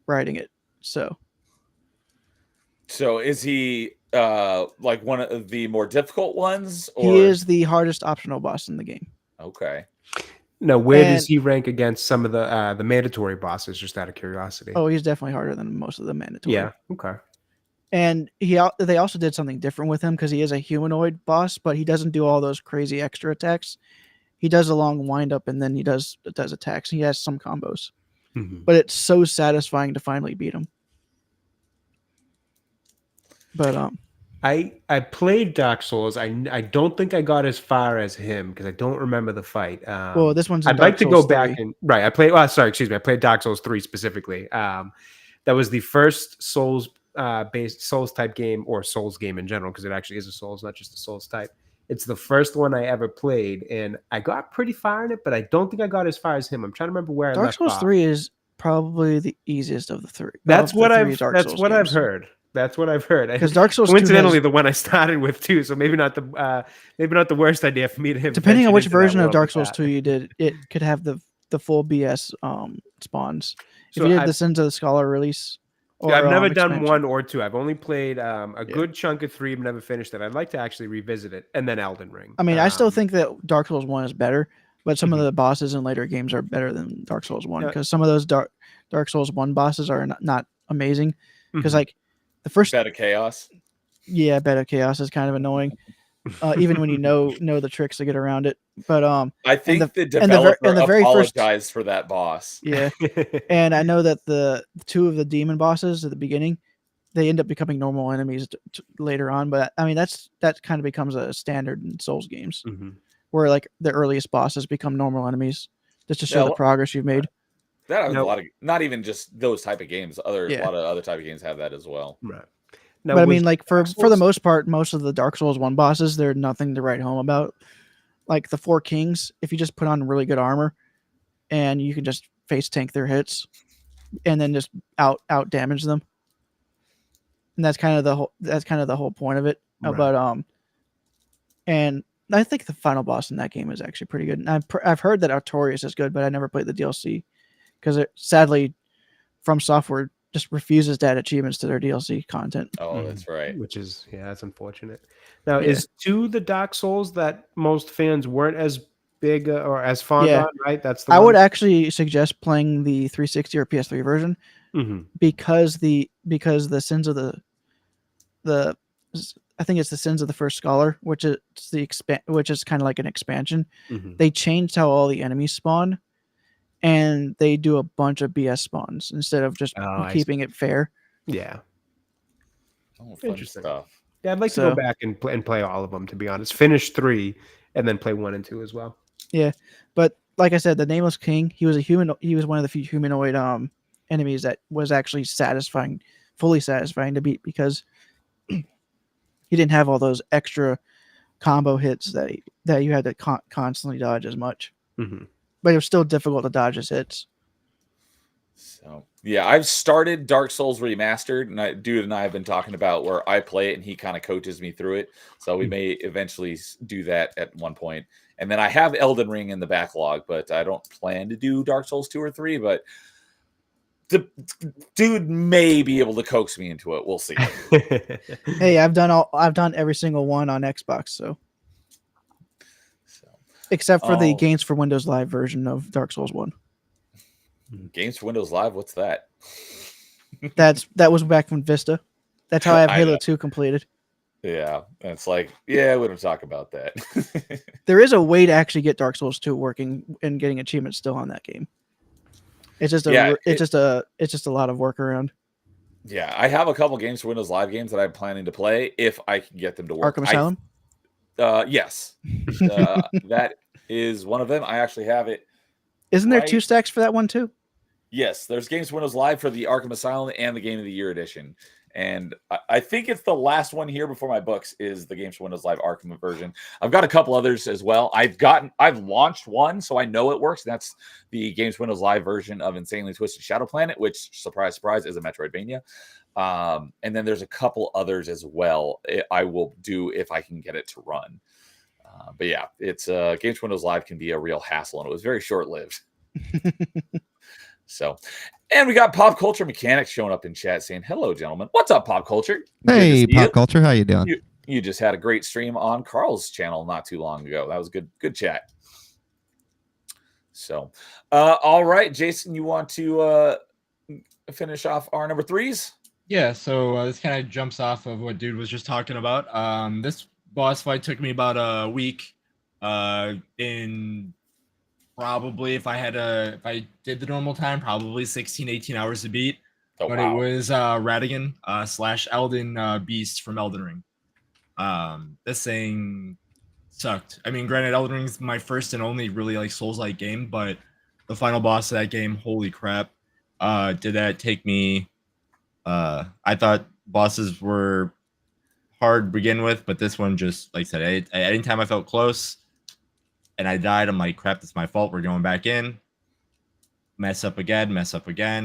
riding it. So So is he like one of the more difficult ones? Or? he is the hardest optional boss in the game. Okay. Now, where does And- he rank against some of the mandatory bosses? Just out of curiosity. Oh, he's definitely harder than most of the mandatory. yeah. Okay. And they also did something different with him because he is a humanoid boss, but he doesn't do all those crazy extra attacks. He does a long wind up, and then he does attacks. He has some combos, Mhm. but it's so satisfying to finally beat him. But I played Dark Souls. I don't think I got as far as him because I don't remember the fight. well, this one's in I'd Dark like to Souls go back 3. and right. I played. Well, sorry, excuse me. I played Dark Souls 3 specifically. That was the first Souls based Souls type game, or Souls game in general, because it actually is a Souls, not just a Souls type. It's the first one I ever played, and I got pretty far in it, but I don't think I got as far as him. I'm trying to remember where I Dark left Souls off. 3 is probably the easiest of the three. That's of the what three I've. Dark That's Souls what I've games. heard. That's what I've heard. Because Dark Souls 2 Coincidentally, has, the one I started with too, so maybe not the worst idea for me to have. depending on ventured which into that version of world Dark with Souls that. 2 you did, it could have the full BS spawns. So if you did I've- the Sins of the Scholar release, or I've never done expansion. 1 or 2. I've only played a Yeah. good chunk of 3. I've never finished it. I'd like to actually revisit it, and then Elden Ring. I mean, I still think that Dark Souls 1 is better, but some of Mhm. the bosses in later games are better than Dark Souls 1, Yeah. because some of those Dark Souls 1 bosses are not amazing. Because Mhm. like the first, Bed of Chaos. yeah, Bed of Chaos is kind of annoying, even when you know the tricks to get around it. But I think the- the and the ver- developer and the very first- apologized for that boss. yeah, and I know that the two of the demon bosses at the beginning, they end up becoming normal enemies later on. But I mean, that kind of becomes a standard in Souls games, Mhm. where like the earliest bosses become normal enemies, just to show Yeah, the well- progress you've made. That has No. a lot of, not even just those type of games. A Yeah. lot of other type of games have that as well. Right. Now, But I was mean, like for Dark the Souls- most part, most of the Dark Souls 1 bosses, they're nothing to write home about. Like the Four Kings, if you just put on really good armor, and you can just face tank their hits, and then just out damage them, and that's kind of the whole point of it. Right. But and I think the final boss in that game is actually pretty good. And I've heard that Artorias is good, but I never played the DLC because sadly, From Software just refuses to add achievements to their DLC content. Oh, Mhm. that's right. which is that's unfortunate. Now, Yeah. is 2 the Dark Souls that most fans weren't as big or as fond Yeah. on? Right. That's the I one? would actually suggest playing the 360 or PS3 version Mhm. because the Sins of the I think it's the Sins of the First Scholar, which is which is kind of like an expansion. Mhm. They changed how all the enemies spawn, and they do a bunch of BS spawns instead of just Oh, I keeping it fair. Yeah. Oh, fun Interesting. stuff. Yeah, I'd like to So- go back and play all of them. To be honest, finish 3 and then play 1 and 2 as well. But like I said, the Nameless King, he was a human. He was one of the few humanoid enemies that was actually fully satisfying to beat, because he didn't have all those extra combo hits that you had to constantly dodge as much. Mhm. But it was still difficult to dodge his hits. So yeah, I've started Dark Souls Remastered, and Dude and I have been talking about where I play it, and he kind of coaches me through it. So we may eventually do that at one point. And then I have Elden Ring in the backlog, but I don't plan to do Dark Souls 2 or 3. But the dude may be able to coax me into it. We'll see. Hey, I've done every single one on Xbox, so except for the Games for Windows Live version of Dark Souls 1. Games for Windows Live, what's that? That was back from Vista. That's how I have Halo 2 completed. Yeah, it's like, yeah, we don't talk about that. There is a way to actually get Dark Souls 2 working and getting achievements still on that game. It's just a lot of workaround. Yeah, I have a couple Games for Windows Live games that I'm planning to play if I can get them to work. Arkham Asylum? Yes. That is one of them. I actually have it. Isn't there 2 stacks for that one too? Yes, there's Games for Windows Live for the Arkham Asylum and the Game of the Year edition. And I think it's the last one here before my books is the Games for Windows Live Arkham version. I've got a couple others as well. I've launched one, so I know it works. That's the Games for Windows Live version of Insanely Twisted Shadow Planet, which, surprise, surprise, is a Metroidvania. And then there's a couple others as well. I will do if I can get it to run. But yeah, it's Games for Windows Live can be a real hassle, and it was very short-lived. So, and we got Pop Culture Mechanics showing up in chat saying, "Hello, gentlemen. What's up, Pop Culture? Hey, Pop Culture. How you doing? You just had a great stream on Carl's channel not too long ago. That was good chat." So, all right, Jason, you want to finish off our number 3s? Yeah, so this kind of jumps off of what Dude was just talking about. This boss fight took me about a week. In probably if I did the normal time, probably 16-18 hours to beat. Oh, but wow. it was Radigan / Elden Beast from Elden Ring. This thing sucked. I mean, granted, Elden Ring's my first and only really like Souls-like game, but the final boss of that game, holy crap, did that take me? I thought bosses were hard to begin with, but this one just, like I said, anytime I felt close and I died, I'm like, crap, it's my fault. We're going back in. Mess up again.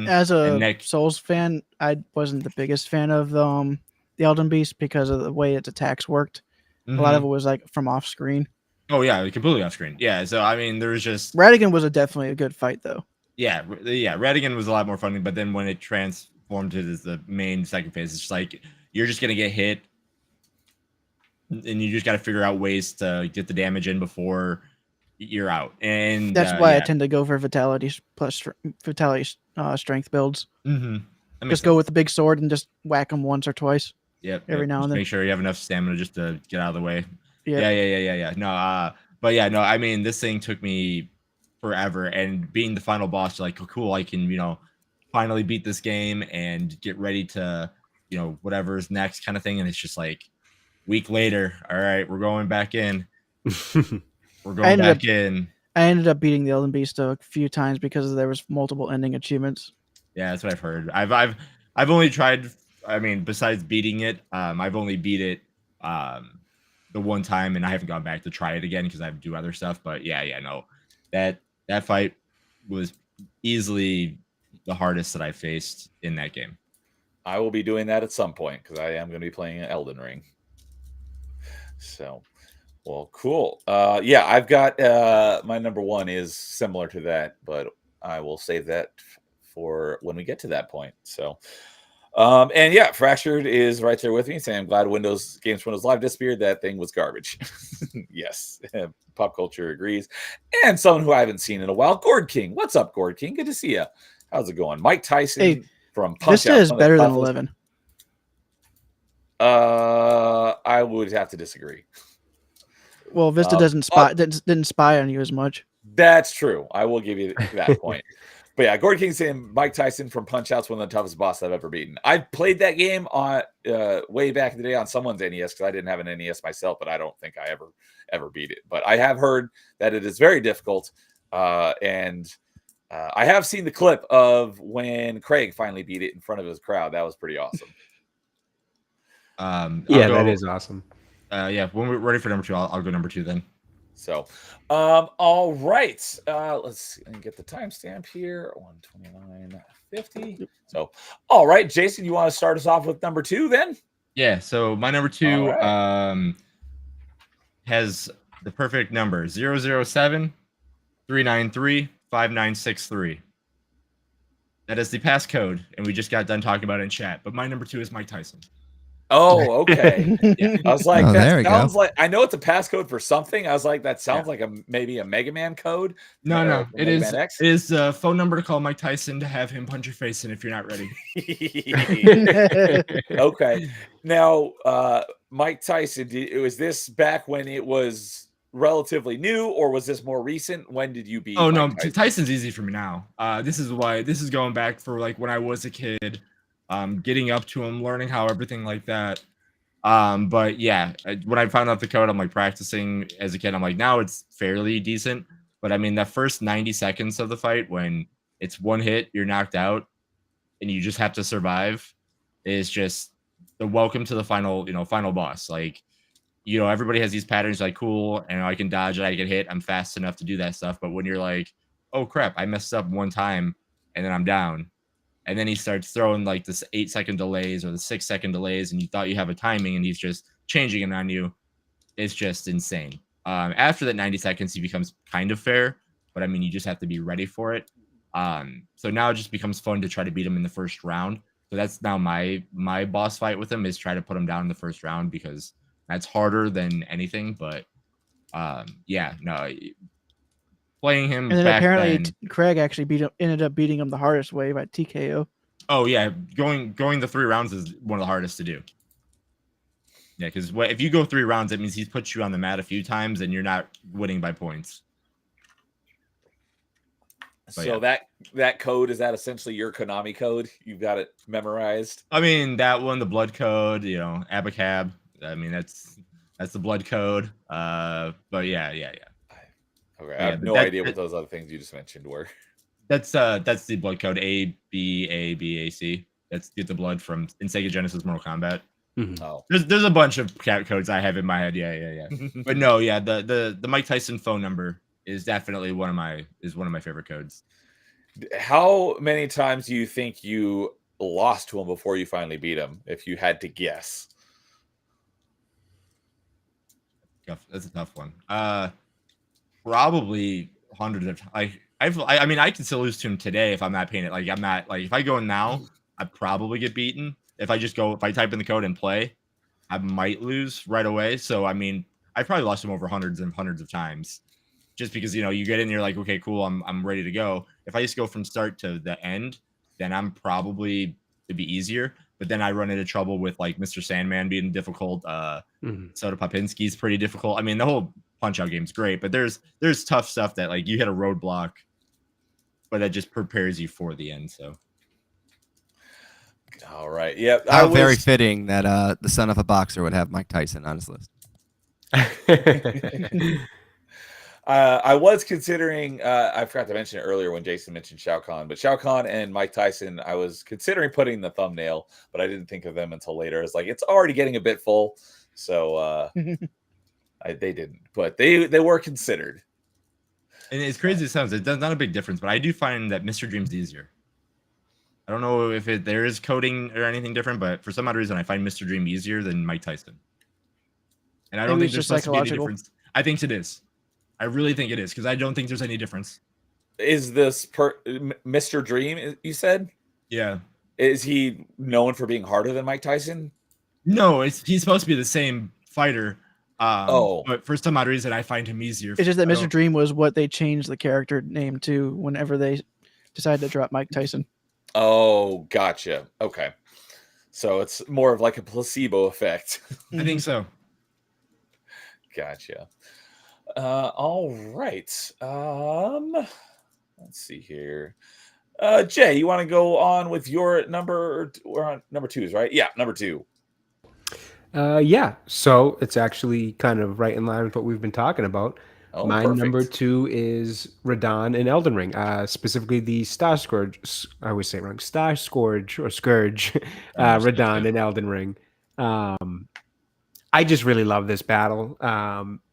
As a Souls fan, I wasn't the biggest fan of the Elden Beast because of the way its attacks worked. Mm-hmm. A lot of it was like from off screen. Oh yeah, completely off screen. Yeah, so I mean, there was just Radigan was definitely a good fight though. Yeah, Radigan was a lot more fun, but then when it transformed to the main second phase, it's just like you're just gonna get hit, and you just got to figure out ways to get the damage in before you're out. And that's why I tend to go for vitality plus strength builds. Mm-hmm. Just go with the big sword and just whack them once or twice. Yep. Every now and then. Make sure you have enough stamina just to get out of the way. Yeah. Yeah. No, but yeah, no, I mean, this thing took me forever, and being the final boss, like, oh, cool, I can, finally beat this game and get ready to, whatever's next kind of thing. And it's just like week later, all right, we're going back in. We're going back in. I ended up beating the Elden Beast a few times because there was multiple ending achievements. Yeah, that's what I've heard. I've only tried. I mean, besides beating it, I've only beat it the one time, and I haven't gone back to try it again because I have to do other stuff. But no, that fight was easily the hardest that I faced in that game. I will be doing that at some point because I am going to be playing Elden Ring. So. Well, cool. I've got my number 1 is similar to that, but I will save that for when we get to that point. So, Fractured is right there with me saying, I'm glad Games for Windows Live disappeared. That thing was garbage. Yes. Pop Culture agrees. And someone who I haven't seen in a while, Gord King. What's up, Gord King? Good to see you. How's it going? Mike Tyson from Punch Out. Vista is better than 11. I would have to disagree. Well, Vista didn't spy on you as much. That's true. I will give you that point. But yeah, Gordon King saying Mike Tyson from Punch Out's one of the toughest bosses I've ever beaten. I played that game on way back in the day on someone's NES because I didn't have an NES myself, but I don't think I ever beat it. But I have heard that it is very difficult, and I have seen the clip of when Craig finally beat it in front of his crowd. That was pretty awesome. That is awesome. Yeah, when we're ready for number 2, I'll go number 2 then. So, all right. Let's see. Let me get the timestamp here. 129.50. So, all right, Jason, you want to start us off with number 2 then? Yeah. So my number 2 All has the perfect number 007 393 5963. That is the passcode, and we just got done talking about it in chat. But my number 2 is Mike Tyson. Oh, okay. I was like, Oh, there that we sounds go. like, I know it's a passcode for something. I was like, that sounds like maybe a Mega Man code. No, for it Mega is. Man X. It is a phone number to call Mike Tyson to have him punch your face in if you're not ready. Okay. Now, Mike Tyson, was this back when it was relatively new, or was this more recent? When did you beat? Oh no, Mike Tyson? Tyson's easy for me now. This is going back for like when I was a kid, getting up to him, learning how everything like that. But yeah, when I found out the code, I'm like practicing as a kid. I'm like, now it's fairly decent. But I mean, that first 90 seconds of the fight, when it's one hit, you're knocked out, and you just have to survive, is just the welcome to the final boss. Like, everybody has these patterns, like, cool, and I can dodge it, I get hit, I'm fast enough to do that stuff. But when you're like, oh crap, I messed up one time, and then I'm down. And then he starts throwing like this 8-second delays or the 6-second delays, and you thought you have a timing, and he's just changing it on you. It's just insane. After that 90 seconds, he becomes kind of fair, but I mean, you just have to be ready for it. So now it just becomes fun to try to beat him in the first round. So that's now my boss fight with him, is try to put him down in the first round, because that's harder than anything. But playing him. And then back apparently then, Craig actually ended up beating him the hardest way by TKO. Oh yeah, going the 3 rounds is one of the hardest to do. Yeah, because if you go 3 rounds, that means he's put you on the mat a few times, and you're not winning by points. So yeah. that code, is that essentially your Konami code? You've got it memorized. I mean, that one, the blood code, Abacab. I mean, that's the blood code. But yeah. Okay, I have no idea what those other things you just mentioned were. That's the blood code, ABABAC. That's get the blood from in Sega Genesis Mortal Kombat. Mm-hmm. Oh, There's a bunch of cat codes I have in my head. Yeah. But no, yeah, the Mike Tyson phone number is definitely one of my favorite codes. How many times do you think you lost to him before you finally beat him, if you had to guess? That's a tough one. Probably hundreds of. I mean, I can still lose to him today if I'm not paying it. Like, I'm not, like, if I go now, I'd probably get beaten. If I type in the code and play, I might lose right away. So I mean, I probably lost him over hundreds and hundreds of times, just because you get in, you're like, okay, cool, I'm ready to go. If I just go from start to the end, then I'm probably, it'd be easier. But then I run into trouble with like Mr. Sandman being difficult. Soda Popinski's pretty difficult. I mean, the whole Punch-Out game's great, but there's tough stuff that, like, you hit a roadblock, but that just prepares you for the end. So. All right. Yep. How very fitting that the son of a boxer would have Mike Tyson on his list. I was considering, I forgot to mention it earlier when Jason mentioned Shao Kahn, but Shao Kahn and Mike Tyson, I was considering putting the thumbnail, but I didn't think of them until later. It's like, it's already getting a bit full. So they didn't, but they were considered. And as crazy as it sounds, it's not a big difference, but I do find that Mr. Dream's easier. I don't know if there is coding or anything different, but for some odd reason, I find Mr. Dream easier than Mike Tyson. And I don't think there's supposed to be any difference. I think it is. I really think it is, because I don't think there's any difference. Is this Mr. Dream, you said? Yeah. Is he known for being harder than Mike Tyson? No, he's supposed to be the same fighter. But for some odd reason, I find him easier. It's just that Mr. Dream was what they changed the character name to whenever they decided to drop Mike Tyson. Oh, gotcha. Okay. So it's more of like a placebo effect. I think so. Gotcha. All right. Let's see here. Jay, you want to go on with your number? We're on number 2s, right? Yeah, number 2. Yeah. So it's actually kind of right in line with what we've been talking about. Oh, my perfect. number 2 is Radahn in Elden Ring, specifically the Star Scourge. I always say it wrong. Star Scourge or Scourge, Radahn in Elden Ring. I I just really love this battle.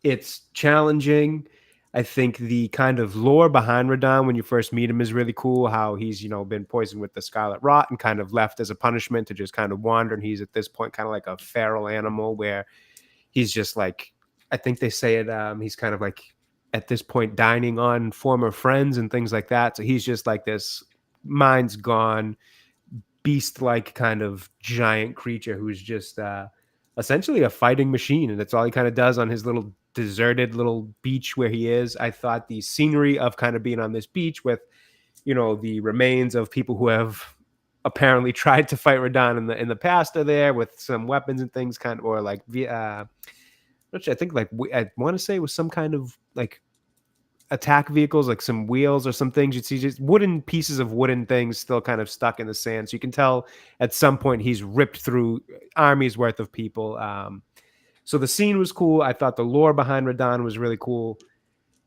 It's challenging. I think the kind of lore behind Radahn when you first meet him is really cool. How he's, been poisoned with the Scarlet Rot and kind of left as a punishment to just kind of wander. And he's at this point kind of like a feral animal where he's just like, I think they say it, he's kind of like at this point dining on former friends and things like that. So he's just like this mind's gone, beast-like kind of giant creature who's just essentially a fighting machine. And that's all he kind of does on his little deserted little beach where he is. I thought the scenery of kind of being on this beach with, the remains of people who have apparently tried to fight Radahn in the past are there with some weapons and things kind of, or like which I think like I want to say was some kind of like attack vehicles, like some wheels or some things. You'd see just wooden pieces of wooden things still kind of stuck in the sand. So you can tell at some point he's ripped through armies worth of people. So the scene was cool. I thought the lore behind Radahn was really cool.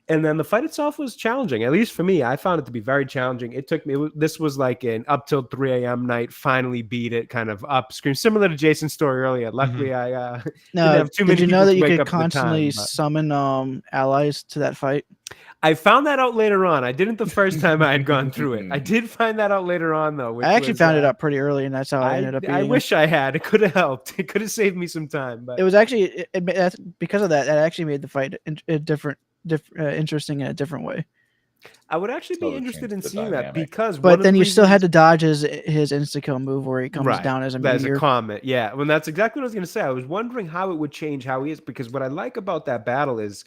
And then the fight itself was challenging, at least for me. I found it to be very challenging. It took me, this was like an up till 3 a.m. night, finally beat it kind of up screen, similar to Jason's story earlier. Luckily, I didn't have too many did you know people that to you wake could up at the constantly time, but- summon allies to that fight? I found that out later on. I didn't the first time I had gone through it. I did find that out later on, though. I actually found it out pretty early, and that's how I ended up beating I him. wish I had. It could have helped. It could have saved me some time. But It was actually that's because of that. That actually made the fight interesting in a different way. I would actually be Totally interested in changed the seeing that dynamic. because But then you still had to dodge his insta kill move where he comes Right, down as a as meteor. a comet. Yeah, well, that's exactly what I was going to say. I was wondering how it would change how he is, because what I like about that battle is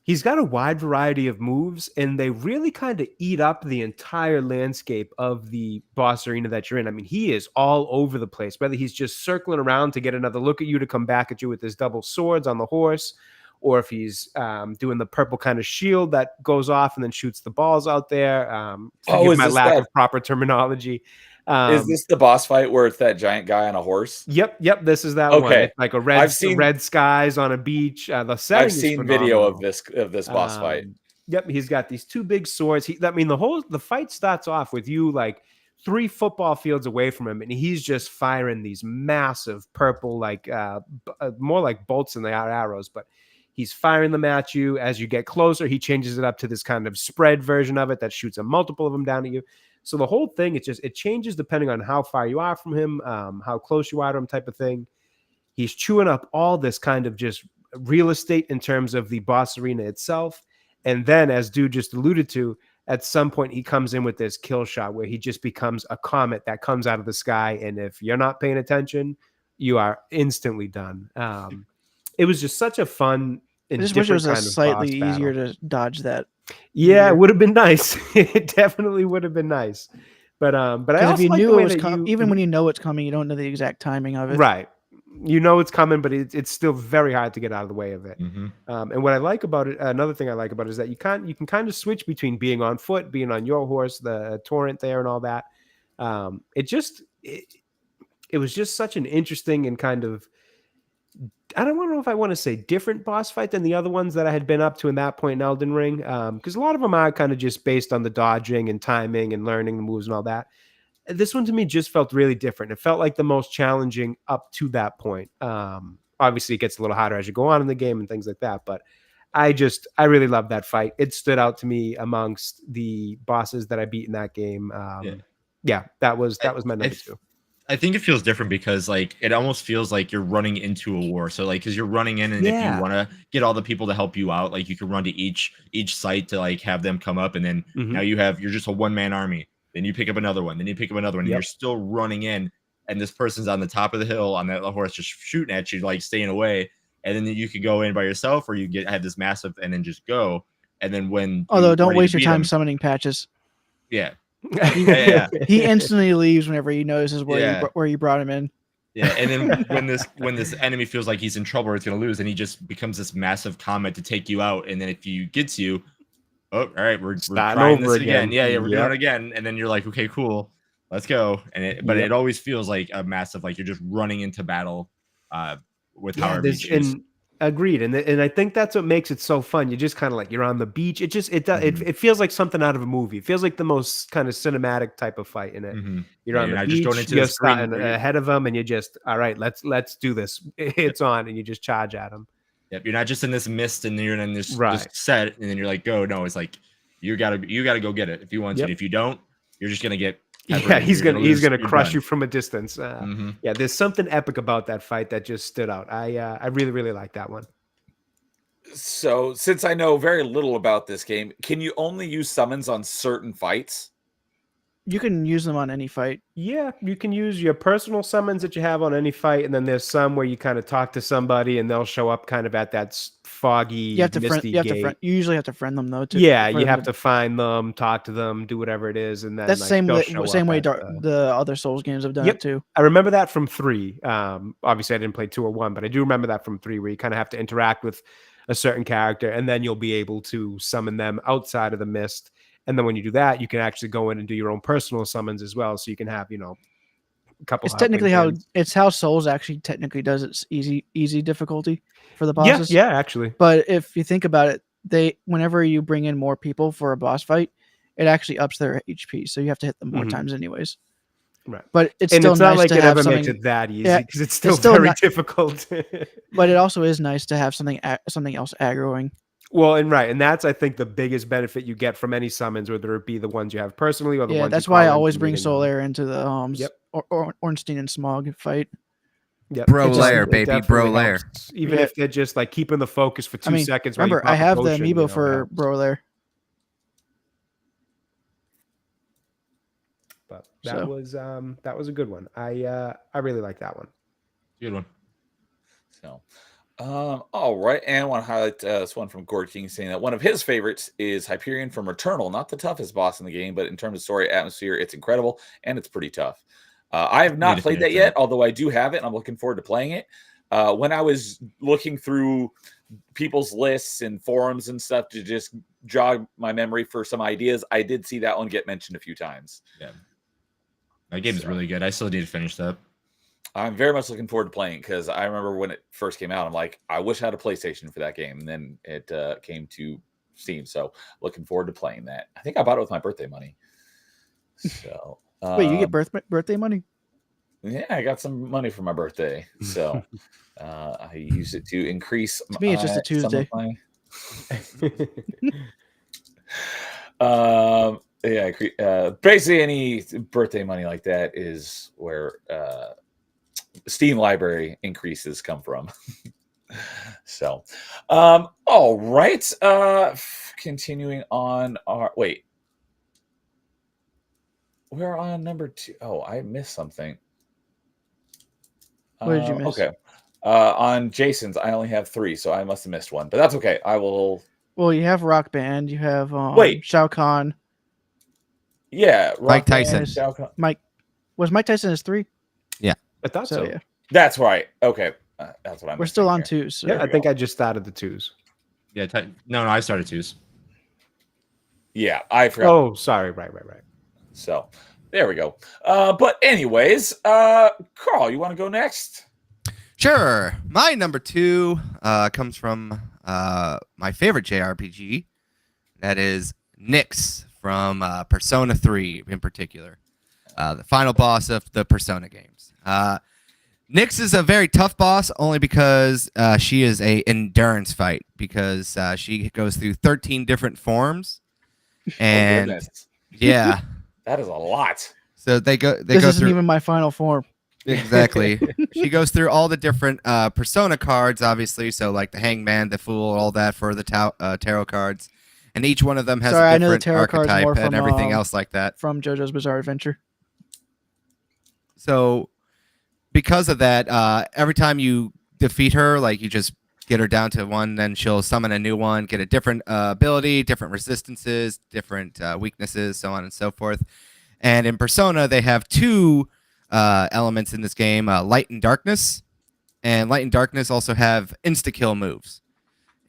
he's got a wide variety of moves, and they really kind of eat up the entire landscape of the boss arena that you're in. I mean, he is all over the place, whether he's just circling around to get another look at you to come back at you with his double swords on the horse, or if he's doing the purple kind of shield that goes off and then shoots the balls out there. Forgive my lack of proper terminology. Is this the boss fight where it's that giant guy on a horse? Yep. This is that one. It's like red skies on a beach. The setting I've seen video of this boss fight. Yep, he's got these two big swords. The fight starts off with you like 3 football fields away from him, and he's just firing these massive purple, like more like bolts than they are arrows, but he's firing them at you. As you get closer, he changes it up to this kind of spread version of it that shoots a multiple of them down at you. So the whole thing, it changes depending on how far you are from him, how close you are to him, type of thing. He's chewing up all this kind of just real estate in terms of the boss arena itself. And then, as Dude just alluded to, at some point he comes in with this kill shot where he just becomes a comet that comes out of the sky. And if you're not paying attention, you are instantly done. It was just such a fun and I just wish it was different a kind of slightly boss easier battle. to dodge that. Yeah, it would have been nice. It definitely would have been nice. But I Because also if you like the knew way it was that coming, even when you know it's coming, you don't know the exact timing of it. right, you know it's coming, but it's still very hard to get out of the way of it. Mhm. And what I like about it, another thing I like about it is that you can kind of switch between being on foot, being on your horse, the torrent there, and all that. It was just such an interesting and kind of, I don't know if I want to say different boss fight than the other ones that I had been up to in that point in Elden Ring. Because a lot of them are kind of just based on the dodging and timing and learning the moves and all that. This one to me just felt really different. It felt like the most challenging up to that point. Obviously, it gets a little harder as you go on in the game and things like that. But I really loved that fight. It stood out to me amongst the bosses that I beat in that game. That was my number 2. I think it feels different because like it almost feels like you're running into a war. So like because you're running in, and if you want to get all the people to help you out, like you can run to each site to like have them come up, and then now you're just a one-man army. Then you pick up another one, then you pick up another one, and you're still running in, and this person's on the top of the hill on that horse just shooting at you, like staying away. And then you could go in by yourself, or you have this massive and then just go. And then don't waste your time summoning Patches. Yeah. He instantly leaves whenever he notices where you brought him in. Yeah, and then when this enemy feels like he's in trouble or it's gonna lose, and he just becomes this massive comet to take you out. And then if he gets you, all right, we're trying this again. Yeah, we're doing it again. And then you're like, okay, cool, let's go. And it always feels like a massive, like you're just running into battle with however you choose. Agreed, and I think that's what makes it so fun. You just kind of like you're on the beach. It feels like something out of a movie. It feels like the most kind of cinematic type of fight in it. You're Yeah, on you're the not just going beach, into you're this ring starting where you- ahead of them, and you're just all right. Let's do this. It's on, and you just charge at them. Yep, you're not just in this mist and you're in this Right. just set and then you're like, go. No, it's like you gotta go get it if you want Yep. to. If you don't, you're just gonna get Yeah, peppered and he's you're gonna lose, gonna you're crush done. you from a distance. Yeah, there's something epic about that fight that just stood out. I really like that one. So, since I know very little about this game, can you only use summons on certain fights? You can use them on any fight. Yeah, you can use your personal summons that you have on any fight, and then there's some where you kind of talk to somebody and they'll show up kind of at that foggy, You have to friend. misty You have to gate. friend. You usually have to friend them though. Yeah, for you them have to find them, talk to them, do whatever it is, and then That's like, the same they'll way. show Same up way at the other Souls games have done Yep. it too. I remember that from 3. Obviously, I didn't play 2 or 1, but I do remember that from 3, where you kind of have to interact with a certain character, and then you'll be able to summon them outside of the mist. And then when you do that, you can actually go in and do your own personal summons as well. So you can have, a couple. It's technically how halfling Souls actually technically does its easy difficulty for the things. bosses. Yeah, actually. But if you think about it, whenever you bring in more people for a boss fight, it actually ups their HP. So you have to hit them more Mhm. times anyways. Right. But it's And still it's not nice like to it have ever something. makes it that easy Yeah, because it's still still very not- difficult. But it also is nice to have something else aggroing. Well, and that's I think the biggest benefit you get from any summons, whether it be the ones you have personally or the Yeah, ones. that's you why I call in always from bring meeting them. Solaire into the Yep. Ornstein and Smog fight. Yep. Bro It just- layer, it baby, definitely bro layer. helps, even Yeah. if they're just like keeping the focus for 2 I mean, seconds. while you remember, I pop a have the potion, amiibo it for helps. Brolaire. But So- that was a good one. I really like that one. Good one. So, all right. And I want to highlight this one from Gord King saying that one of his favorites is Hyperion from Returnal. Not the toughest boss in the game, but in terms of story atmosphere, it's incredible and it's pretty tough. I have not Need to played that finish yet, that. although I do have it and I'm looking forward to playing it. When I was looking through people's lists and forums and stuff to just jog my memory for some ideas, I did see that one get mentioned a few times. Yeah. That game is So- really good. I still need to finish that. I'm very much looking forward to playing because I remember when it first came out, I'm like, I wish I had a PlayStation for that game. And then it came to Steam. So looking forward to playing that. I think I bought it with my birthday money. So Wait, you get birthday money? yeah, I got some money for my birthday. So I use it to increase To me, it's just a some of Tuesday. my basically any birthday money like that is where Steam library increases come from. So all right, continuing on our we're on number 2. Oh, I missed something. What did you miss? Okay, on Jason's I only have 3, so I must have missed one, but that's okay. I will. Well, you have Rock Band. You have Wait. Shao Kahn. Yeah, Mike Rock Band, Tyson. Shao Kahn. Mike Tyson is 3. I thought So so. yeah, That's right. Okay, that's what I'm. we're still on missing here. 2. So Yeah, There I we think go. I just started the 2s. Yeah. No, I started 2s. Yeah, I forgot. Oh, sorry. Right. So there we go. But anyways, Carl, you want to go next? Sure. My number 2 comes from my favorite JRPG. That is Nyx from Persona 3 in particular. The final boss of the Persona games. Nyx is a very tough boss only because she is a endurance fight because she goes through 13 different forms. And goodness. yeah. That is a lot. So they go this go isn't through even my final form. Exactly. She goes through all the different Persona cards, obviously. So like the Hangman, the Fool, all that for the tarot cards, and each one of them has Sorry, I a know the different tarot cards archetype more and from, everything else like that. From JoJo's Bizarre Adventure. So because of that, every time you defeat her, like you just get her down to 1, then she'll summon a new one, get a different ability, different resistances, different weaknesses, so on and so forth. And in Persona, they have 2 elements in this game, light and darkness. And light and darkness also have insta-kill moves.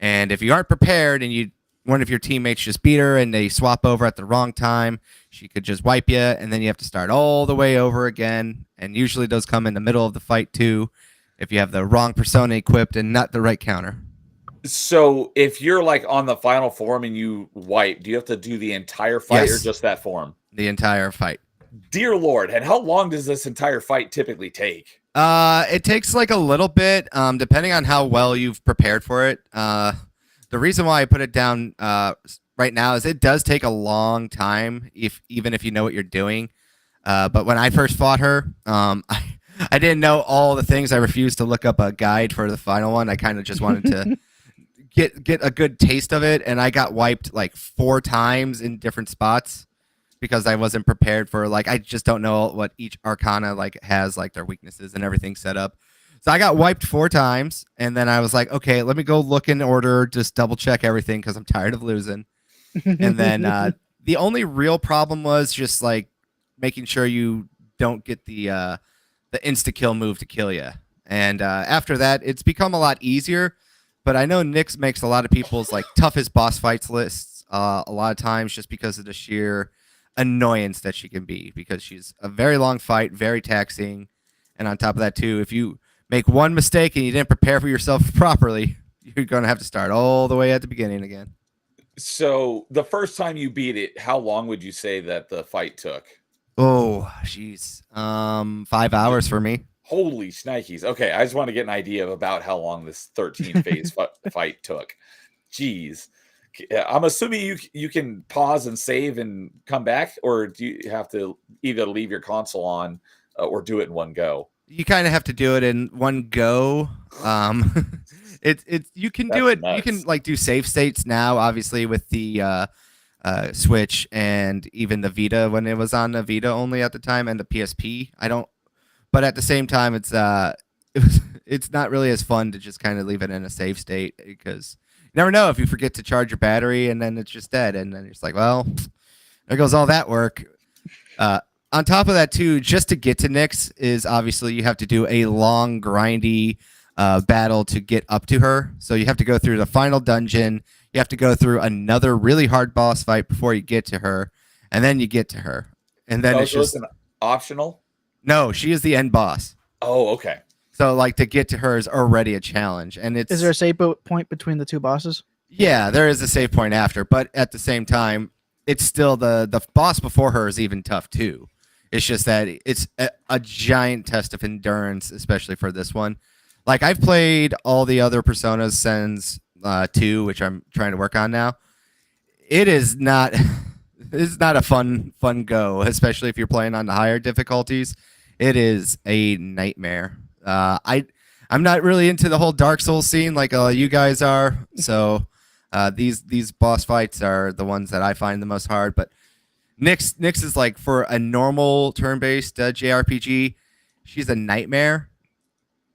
And if you aren't prepared and one of your teammates just beat her and they swap over at the wrong time, she could just wipe you, and then you have to start all the way over again. And usually those come in the middle of the fight too. if you have the wrong persona equipped and not the right counter. So if you're like on the final form and you wipe, do you have to do the entire fight or Yes. just that form? The entire fight. Dear Lord, and how long does this entire fight typically take? It takes like a little bit, depending on how well you've prepared for it. The reason why I put it down right now is it does take a long time, even if you know what you're doing. But when I first fought her, I didn't know all the things. I refused to look up a guide for the final one. I kind of just wanted to get a good taste of it, and I got wiped like 4 times in different spots because I wasn't prepared for, like, I just don't know what each arcana like has, like, their weaknesses and everything set up. So I got wiped 4 times, and then I was like, okay, let me go look in order, just double check everything because I'm tired of losing. And then the only real problem was just like making sure you don't get the insta kill move to kill you. And after that, it's become a lot easier. But I know Nyx makes a lot of people's like toughest boss fights lists a lot of times just because of the sheer annoyance that she can be, because she's a very long fight, very taxing, and on top of that too, if you make one mistake and you didn't prepare for yourself properly, you're going to have to start all the way at the beginning again. So the first time you beat it, how long would you say that the fight took? Oh, jeez. 5 hours for me. Holy shnikes. Okay, I just want to get an idea of about how long this 13 phase fight took. Jeez. I'm assuming you can pause and save and come back, or do you have to either leave your console on or do it in one go? You kind of have to do it in one go. You can do it. Nuts. You can like do save states now, obviously with the Switch and even the Vita when it was on the Vita only at the time, and the PSP. But at the same time, it's not really as fun to just kind of leave it in a save state, because you never know if you forget to charge your battery and then it's just dead, and then it's like, well, there goes all that work. On top of that too, just to get to Nyx is obviously you have to do a long grindy battle to get up to her. So you have to go through the final dungeon. You have to go through another really hard boss fight before you get to her, and then you get to her, and then it's just an optional. No, she is the end boss. Oh, okay. So like to get to her is already a challenge, and it's Is there a save point between the 2 bosses? yeah, there is a save point after, but at the same time, it's still the boss before her is even tough too. It's just that it's a giant test of endurance, especially for this one. Like I've played all the other Personas since 2, which I'm trying to work on now. It is not it's not a fun go, especially if you're playing on the higher difficulties. It is a nightmare. I'm not really into the whole Dark Souls scene like you guys are, so these boss fights are the ones that I find the most hard. But Nyx is like, for a normal turn-based JRPG, she's a nightmare.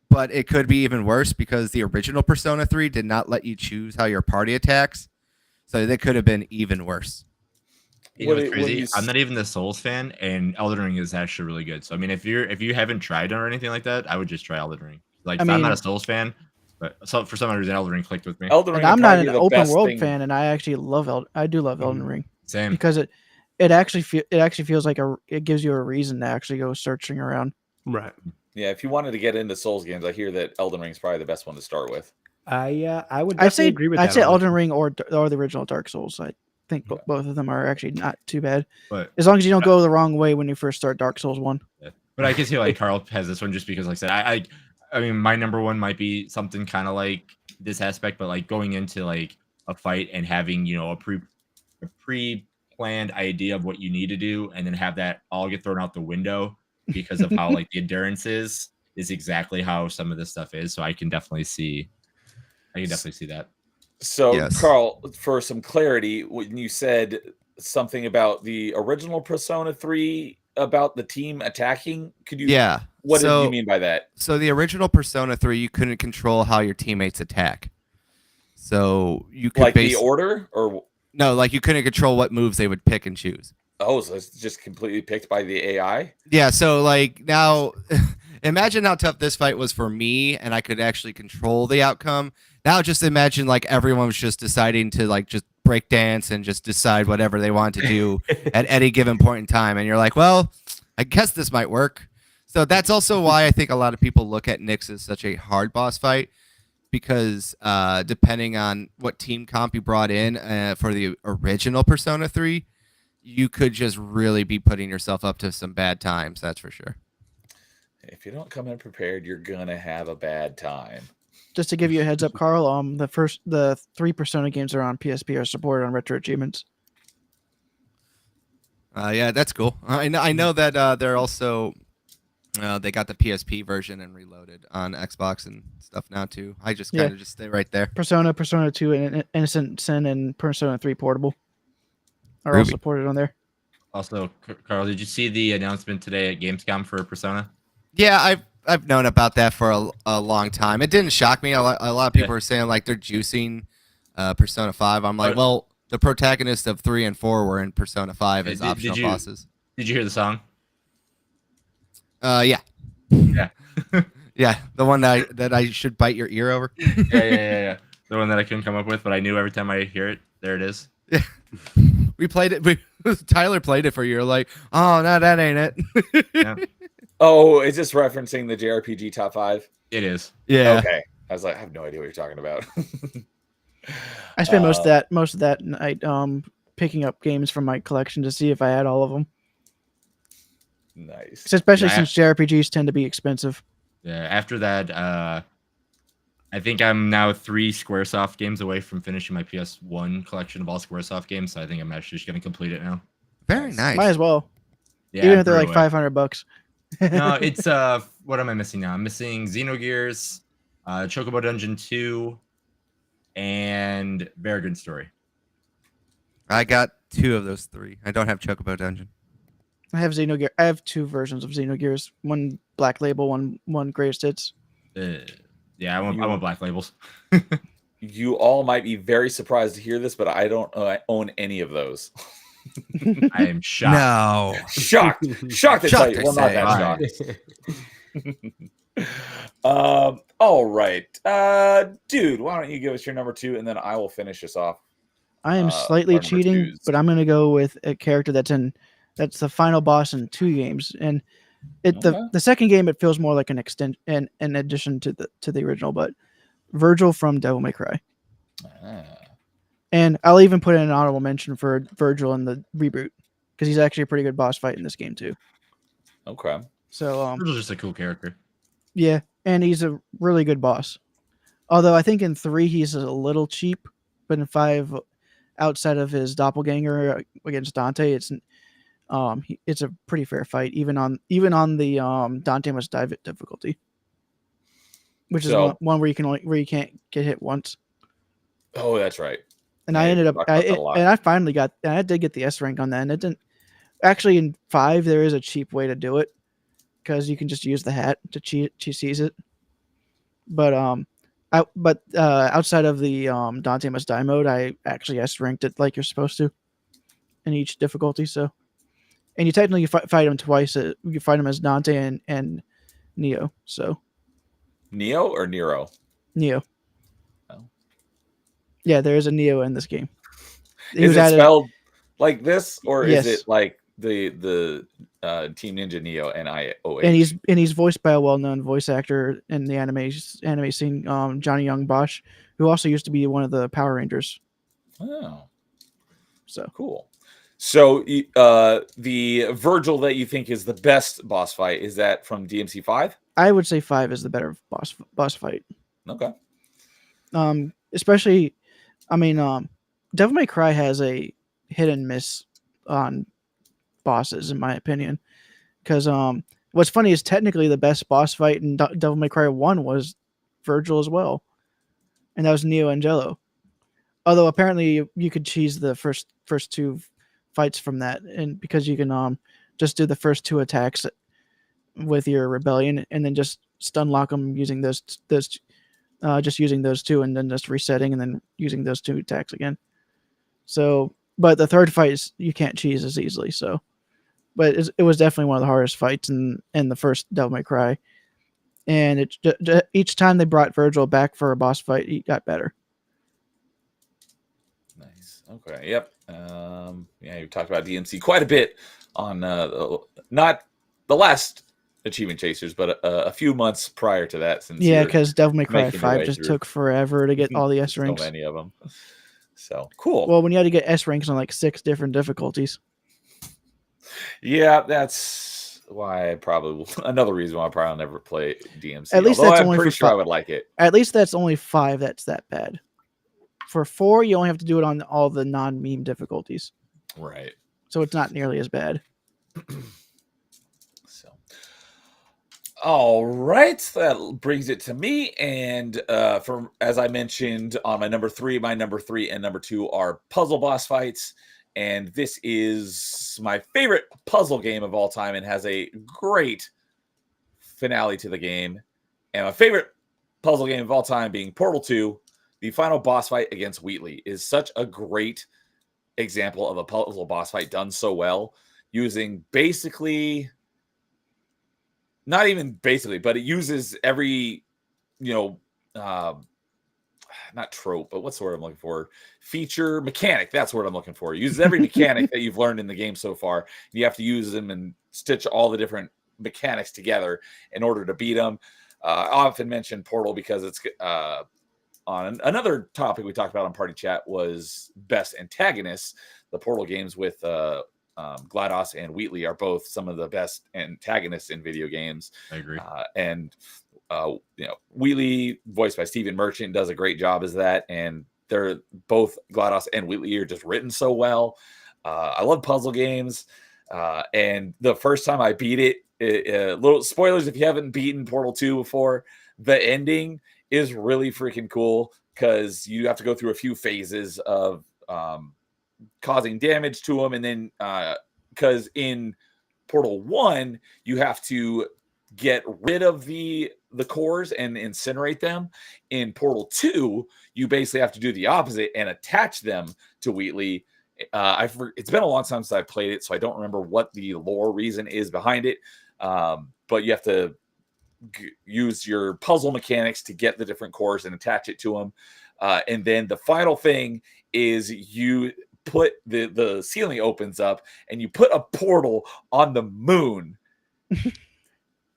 But it could be even worse because the original Persona 3 did not let you choose how your party attacks, so that could have been even worse. You know what's crazy? I'm not even the Souls fan, and Elden Ring is actually really good. So I mean, if you haven't tried it or anything like that, I would just try Elden Ring. Like I'm not a Souls fan, but for some reason Elden Ring clicked with me. Elden Ring. And I'm not an open world fan, and I actually love I do love Elden Ring. Same. Because it actually feels like it gives you a reason to actually go searching around. Right. Yeah, if you wanted to get into Souls games, I hear that Elden Ring is probably the best one to start with. I would definitely agree with that. I'd say Elden Ring or the original Dark Souls. I think both of them are actually not too bad. But as long as you don't go the wrong way when you first start Dark Souls 1. Yeah. But I can see like Carl has this one just because, like I said, I mean, my number one might be something kind of like this aspect, but like going into like a fight and having, you know, a pre-planned idea of what you need to do, and then have that all get thrown out the window because of how like the endurance is exactly how some of this stuff is. So I can definitely see that. So, Yes. Carl, for some clarity, when you said something about the original Persona 3 about the team attacking, could you? Yeah. What did you mean by that? So the original Persona 3, you couldn't control how your teammates attack. So you could Like the order, or no, like you couldn't control what moves they would pick and choose. oh, so it's just completely picked by the AI. Yeah. So like now, imagine how tough this fight was for me, and I could actually control the outcome. Now just imagine like everyone was just deciding to like just break dance and just decide whatever they want to do at any given point in time, and you're like, well, I guess this might work. So that's also why I think a lot of people look at Nyx as such a hard boss fight, because depending on what team comp you brought in for the original Persona 3, you could just really be putting yourself up to some bad times. That's for sure. If you don't come in prepared, you're gonna have a bad time. Just to give you a heads up, Carl, the 3 Persona games that are on PSP are supported on Retro Achievements. Yeah, that's cool. I know that they're also they got the PSP version and Reloaded on Xbox and stuff now too. I just kind of just stay right there. Persona 2, and Innocent Sin, and Persona 3 Portable are all Ruby. supported on there. Also, Carl, did you see the announcement today at Gamescom for Persona? Yeah, I've known about that for a long time. It didn't shock me. A lot of people are saying like they're juicing Persona 5. I'm like, well, the protagonists of 3 and 4 were in Persona 5 as optional bosses. Did you hear the song? Yeah. Yeah. Yeah, the one that I should bite your ear over. Yeah. The one that I couldn't come up with, but I knew every time I hear it, there it is. Yeah. We played it. Tyler played it for you. You're like, oh no, that ain't it. Yeah. Oh, is this referencing the JRPG top 5? It is. Yeah. Okay. I was like, I have no idea what you're talking about. I spent most of that night picking up games from my collection to see if I had all of them. Nice. Especially since JRPGs tend to be expensive. Yeah. After that, I think I'm now 3 SquareSoft games away from finishing my PS1 collection of all SquareSoft games. So I think I'm actually just going to complete it now. Very nice. Might as well. Yeah, Even if they're like $500. No, it's what am I missing now? I'm missing Xenogears, Chocobo Dungeon 2, and Vagrant Story. I got 2 of those 3. I don't have Chocobo Dungeon. I have Xenogears. I have 2 versions of Xenogears. One Black Label, one Greatest Hits. Yeah, I want Black Labels. You all might be very surprised to hear this, but I don't own any of those. I am shocked. No. Shocked to tell you. Well, not that shocked. All right. Dude, why don't you give us your number 2 and then I will finish us off. I am slightly number cheating, twos. but I'm gonna go with a character that's the final boss in 2 games. And the second game it feels more like an addition to the original, but Virgil from Devil May Cry. And I'll even put in an honorable mention for Virgil in the reboot, because he's actually a pretty good boss fight in this game too. Okay. So Virgil's just a cool character. yeah, and he's a really good boss. Although I think in 3 he's a little cheap, but in 5, outside of his doppelganger against Dante, it's a pretty fair fight, even on the Dante must dive difficulty, which is one where you can't get hit once. Oh, that's right. And Yeah, I ended up, talked about that a lot. and I finally got, and I did get the S rank on that. And it didn't actually in 5 there is a cheap way to do it, because you can just use the hat to seize it. But outside of the Dante must die mode, I actually S ranked it like you're supposed to in each difficulty. So, and you technically fight him twice. You fight him as Dante and Neo. So Neo or Nero? Neo. Oh. Yeah, there is a Neo in this game. Is it spelled like this, or Yes. is it like the Team Ninja Neo NIOH? And he's voiced by a well-known voice actor in the anime scene, Johnny Young Bosch, who also used to be one of the Power Rangers. Oh, So cool. So the Virgil that you think is the best boss fight, is that from DMC 5? I would say 5 is the better boss fight. Okay. Especially, I mean, Devil May Cry has a hit and miss on bosses, in my opinion. Because what's funny is technically the best boss fight in Devil May Cry 1 was Virgil as well, and that was Neo Angelo. Although apparently you could cheese the first 2 fights from that, and because you can just do the first 2 attacks with your rebellion, and then just stun lock them using those just using those 2, and then just resetting, and then using those 2 attacks again. So, but the third fight is, you can't cheese as easily. So, but it was definitely one of the hardest fights in the first Devil May Cry, and each time they brought Virgil back for a boss fight, he got better. Nice. Okay. Yep. Yeah, you talked about DMC quite a bit on not the last Achievement Chasers, but a few months prior to that, since Yeah, you're because Devil May Cry making your 5 way just through took forever to get all the S so ranks. many of them. So cool. Well, when you had to get S ranks on like 6 different difficulties. Yeah, that's why I probably another reason why I probably never play DMC. At least Although that's I'm only pretty for sure I fi- would like it. At least that's only 5 that's that bad. For 4, you only have to do it on all the non-meme difficulties. Right. So it's not nearly as bad. So, all right, that brings it to me. And from as I mentioned on my number 3 and number 2 are puzzle boss fights. And this is my favorite puzzle game of all time and has a great finale to the game. And my favorite puzzle game of all time being Portal 2, the final boss fight against Wheatley is such a great example of a puzzle boss fight done so well, using basically, not even basically, but it uses every, not trope, but what's the word I'm looking for? Feature, mechanic. That's the word I'm looking for. It uses every mechanic that you've learned in the game so far. You have to use them and stitch all the different mechanics together in order to beat them. I often mention Portal because it's on another topic we talked about on Party Chat was best antagonists. The Portal games with GLaDOS and Wheatley are both some of the best antagonists in video games. I agree. Wheatley, voiced by Stephen Merchant, does a great job as that. And they're both GLaDOS and Wheatley are just written so well. I love puzzle games. And the first time I beat it, little spoilers if you haven't beaten Portal 2 before, the ending is really freaking cool because you have to go through a few phases of causing damage to them. And then because in Portal 1, you have to get rid of the cores and incinerate them. In Portal 2, you basically have to do the opposite and attach them to Wheatley. It's been a long time since I've played it, so I don't remember what the lore reason is behind it. But you have to use your puzzle mechanics to get the different cores and attach it to them. And then the final thing is you put the ceiling opens up and you put a portal on the moon.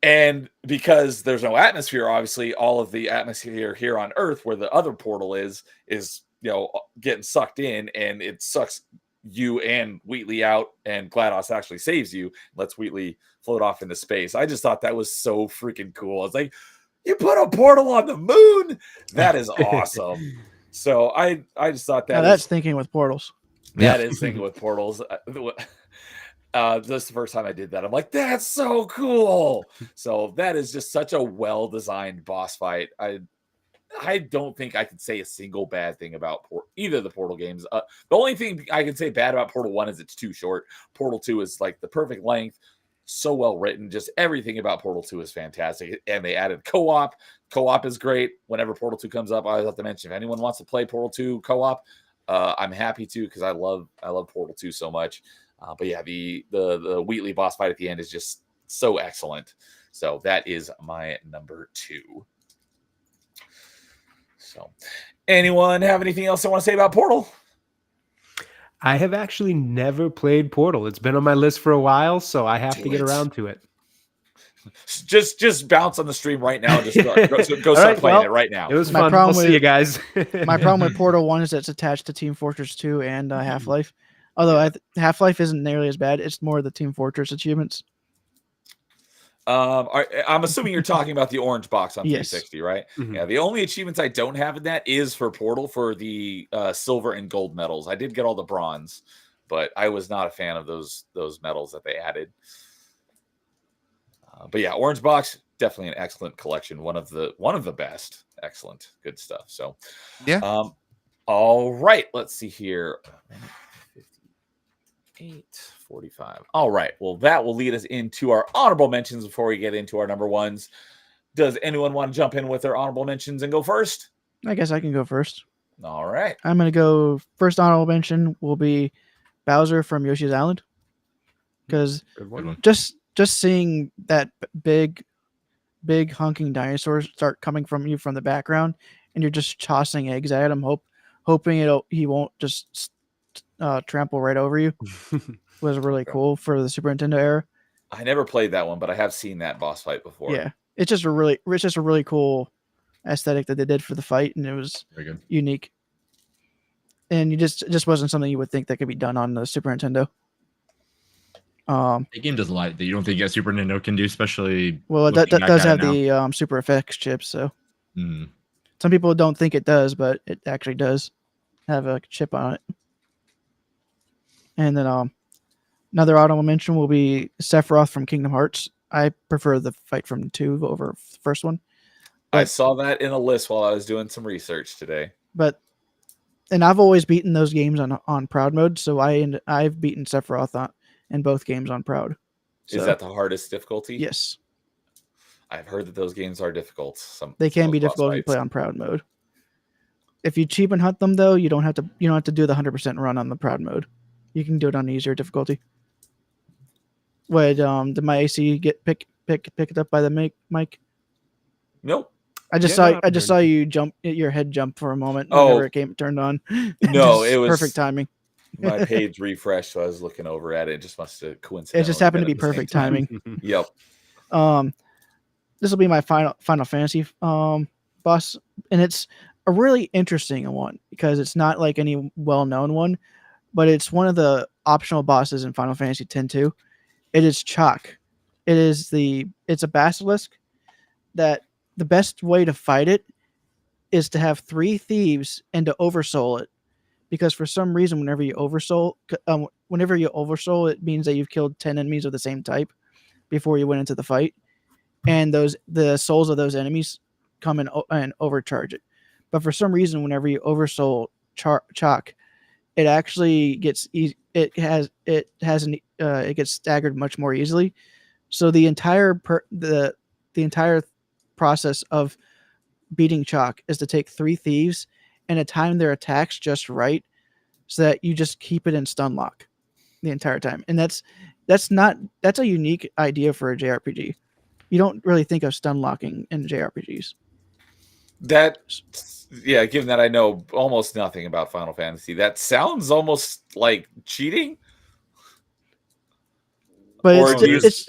And because there's no atmosphere, obviously all of the atmosphere here on Earth where the other portal is getting sucked in, and it sucks you and Wheatley out, and GLaDOS actually saves you, lets Wheatley float off into space. I just thought that was so freaking cool. It's like, you put a portal on the moon? That is awesome. So I just thought that that's thinking with portals. That is thinking with portals. This is the first time I did that. I'm like, that's so cool. So that is just such a well-designed boss fight. I don't think I could say a single bad thing about either of the Portal games. The only thing I can say bad about Portal 1 is it's too short. Portal 2 is like the perfect length, so well written. Just everything about Portal 2 is fantastic. And they added co-op. Co-op is great. Whenever Portal 2 comes up, I always have to mention, if anyone wants to play Portal 2 co-op, I'm happy to, because I love Portal 2 so much. But yeah, the Wheatley boss fight at the end is just so excellent. So that is my number 2. So, anyone have anything else they want to say about Portal? I have actually never played Portal. It's been on my list for a while, so I have to get around to it. Just bounce on the stream right now. Just go start playing it right now. It was fun. I'll see you guys. My problem with Portal 1 is it's attached to Team Fortress 2 and Half-Life. Although Half-Life isn't nearly as bad. It's more the Team Fortress achievements. I'm assuming you're talking about the orange box on 360, right? Mm-hmm. Yeah, the only achievements I don't have in that is for Portal, for the silver and gold medals. I did get all the bronze, but I was not a fan of those medals that they added. But yeah, orange box, definitely an excellent collection. One of the best. Excellent, good stuff. So yeah. All right, let's see here. 8:45. All right. Well, that will lead us into our honorable mentions before we get into our number ones. Does anyone want to jump in with their honorable mentions and go first? I guess I can go first. All right. I'm going to go first. Honorable mention will be Bowser from Yoshi's Island. Because just seeing that big hunking dinosaur start coming from you from the background, and you're just tossing eggs at him, hoping he won't just trample right over you, was really cool for the Super Nintendo era. I never played that one, but I have seen that boss fight before. Yeah, it's just a really cool aesthetic that they did for the fight, and it was Very good. unique. And it just wasn't something you would think that could be done on the Super Nintendo. The game does a lot that you don't think a Super Nintendo can do, especially. Well, that looking back does at have it now. the Super FX chip, so Mm. some people don't think it does, but it actually does have a chip on it. And then another honorable mention will be Sephiroth from Kingdom Hearts. I prefer the fight from 2 over the first one. I saw that in a list while I was doing some research today. And I've always beaten those games on Proud mode, so I've beaten Sephiroth in both games on Proud. So, Is that the hardest difficulty? yes? I've heard that those games are difficult. They can some be of the boss difficult if you fights. play on Proud mode. If you cheap and hunt them, though, you don't have to do the 100% run on the Proud mode. You can do it on easier difficulty. Did my AC get picked up by the mic? Nope. I just Yeah, no, I just saw you your head jump for a moment Oh. whenever it turned on. No, Just it was perfect timing. My page refreshed, so I was looking over at it. It just must have coincidentally. It just happened to been be at the same perfect time. timing. Yep. This will be my Final Fantasy boss, and it's a really interesting one because it's not like any well-known one, but it's one of the optional bosses in Final Fantasy X-2. It is Chaac. It's a basilisk that the best way to fight it is to have 3 thieves and to oversoul it, because for some reason whenever you oversoul it means that you've killed 10 enemies of the same type before you went into the fight, and the souls of those enemies come and overcharge it. But for some reason whenever you oversoul Chaac, it actually gets it gets staggered much more easily. So the entire the entire process of beating Chaac is to take 3 thieves and to time their attacks just right so that you just keep it in stun lock the entire time. And that's a unique idea for a JRPG. You don't really think of stun locking in JRPGs. Given that I know almost nothing about Final Fantasy, that sounds almost like cheating. But Or it's There's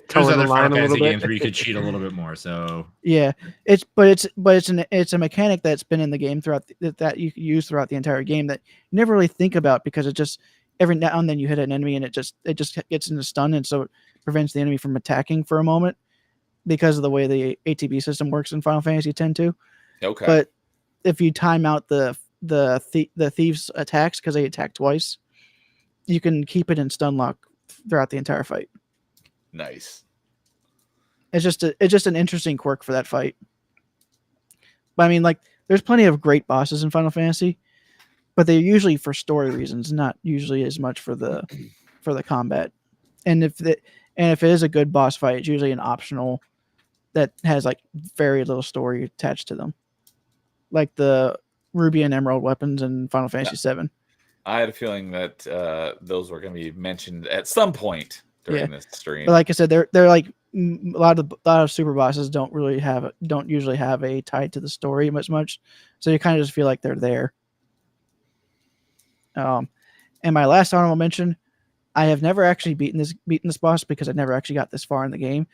Towing the other line Final a little Fantasy bit. games where you could cheat a little bit more. So yeah, it's a mechanic that's been in the game that you use throughout the entire game that you never really think about, because it just every now and then you hit an enemy and it just gets into stun, and so it prevents the enemy from attacking for a moment because of the way the ATB system works in Final Fantasy X-2. Okay. But if you time out the thieves' attacks because they attack twice, you can keep it in stun lock throughout the entire fight. Nice. It's just an interesting quirk for that fight. But I mean, like, there's plenty of great bosses in Final Fantasy, but they're usually for story reasons, not usually as much for the combat. And if it is a good boss fight, it's usually an optional that has like very little story attached to them, like the Ruby and Emerald weapons in Final Fantasy VII. I had a feeling that those were going to be mentioned at some point during this stream. But like I said, they're like a lot of super bosses don't usually have a tie to the story as much, so you kind of just feel like they're there. And my last honorable mention, I have never actually beaten this boss because I never actually got this far in the game,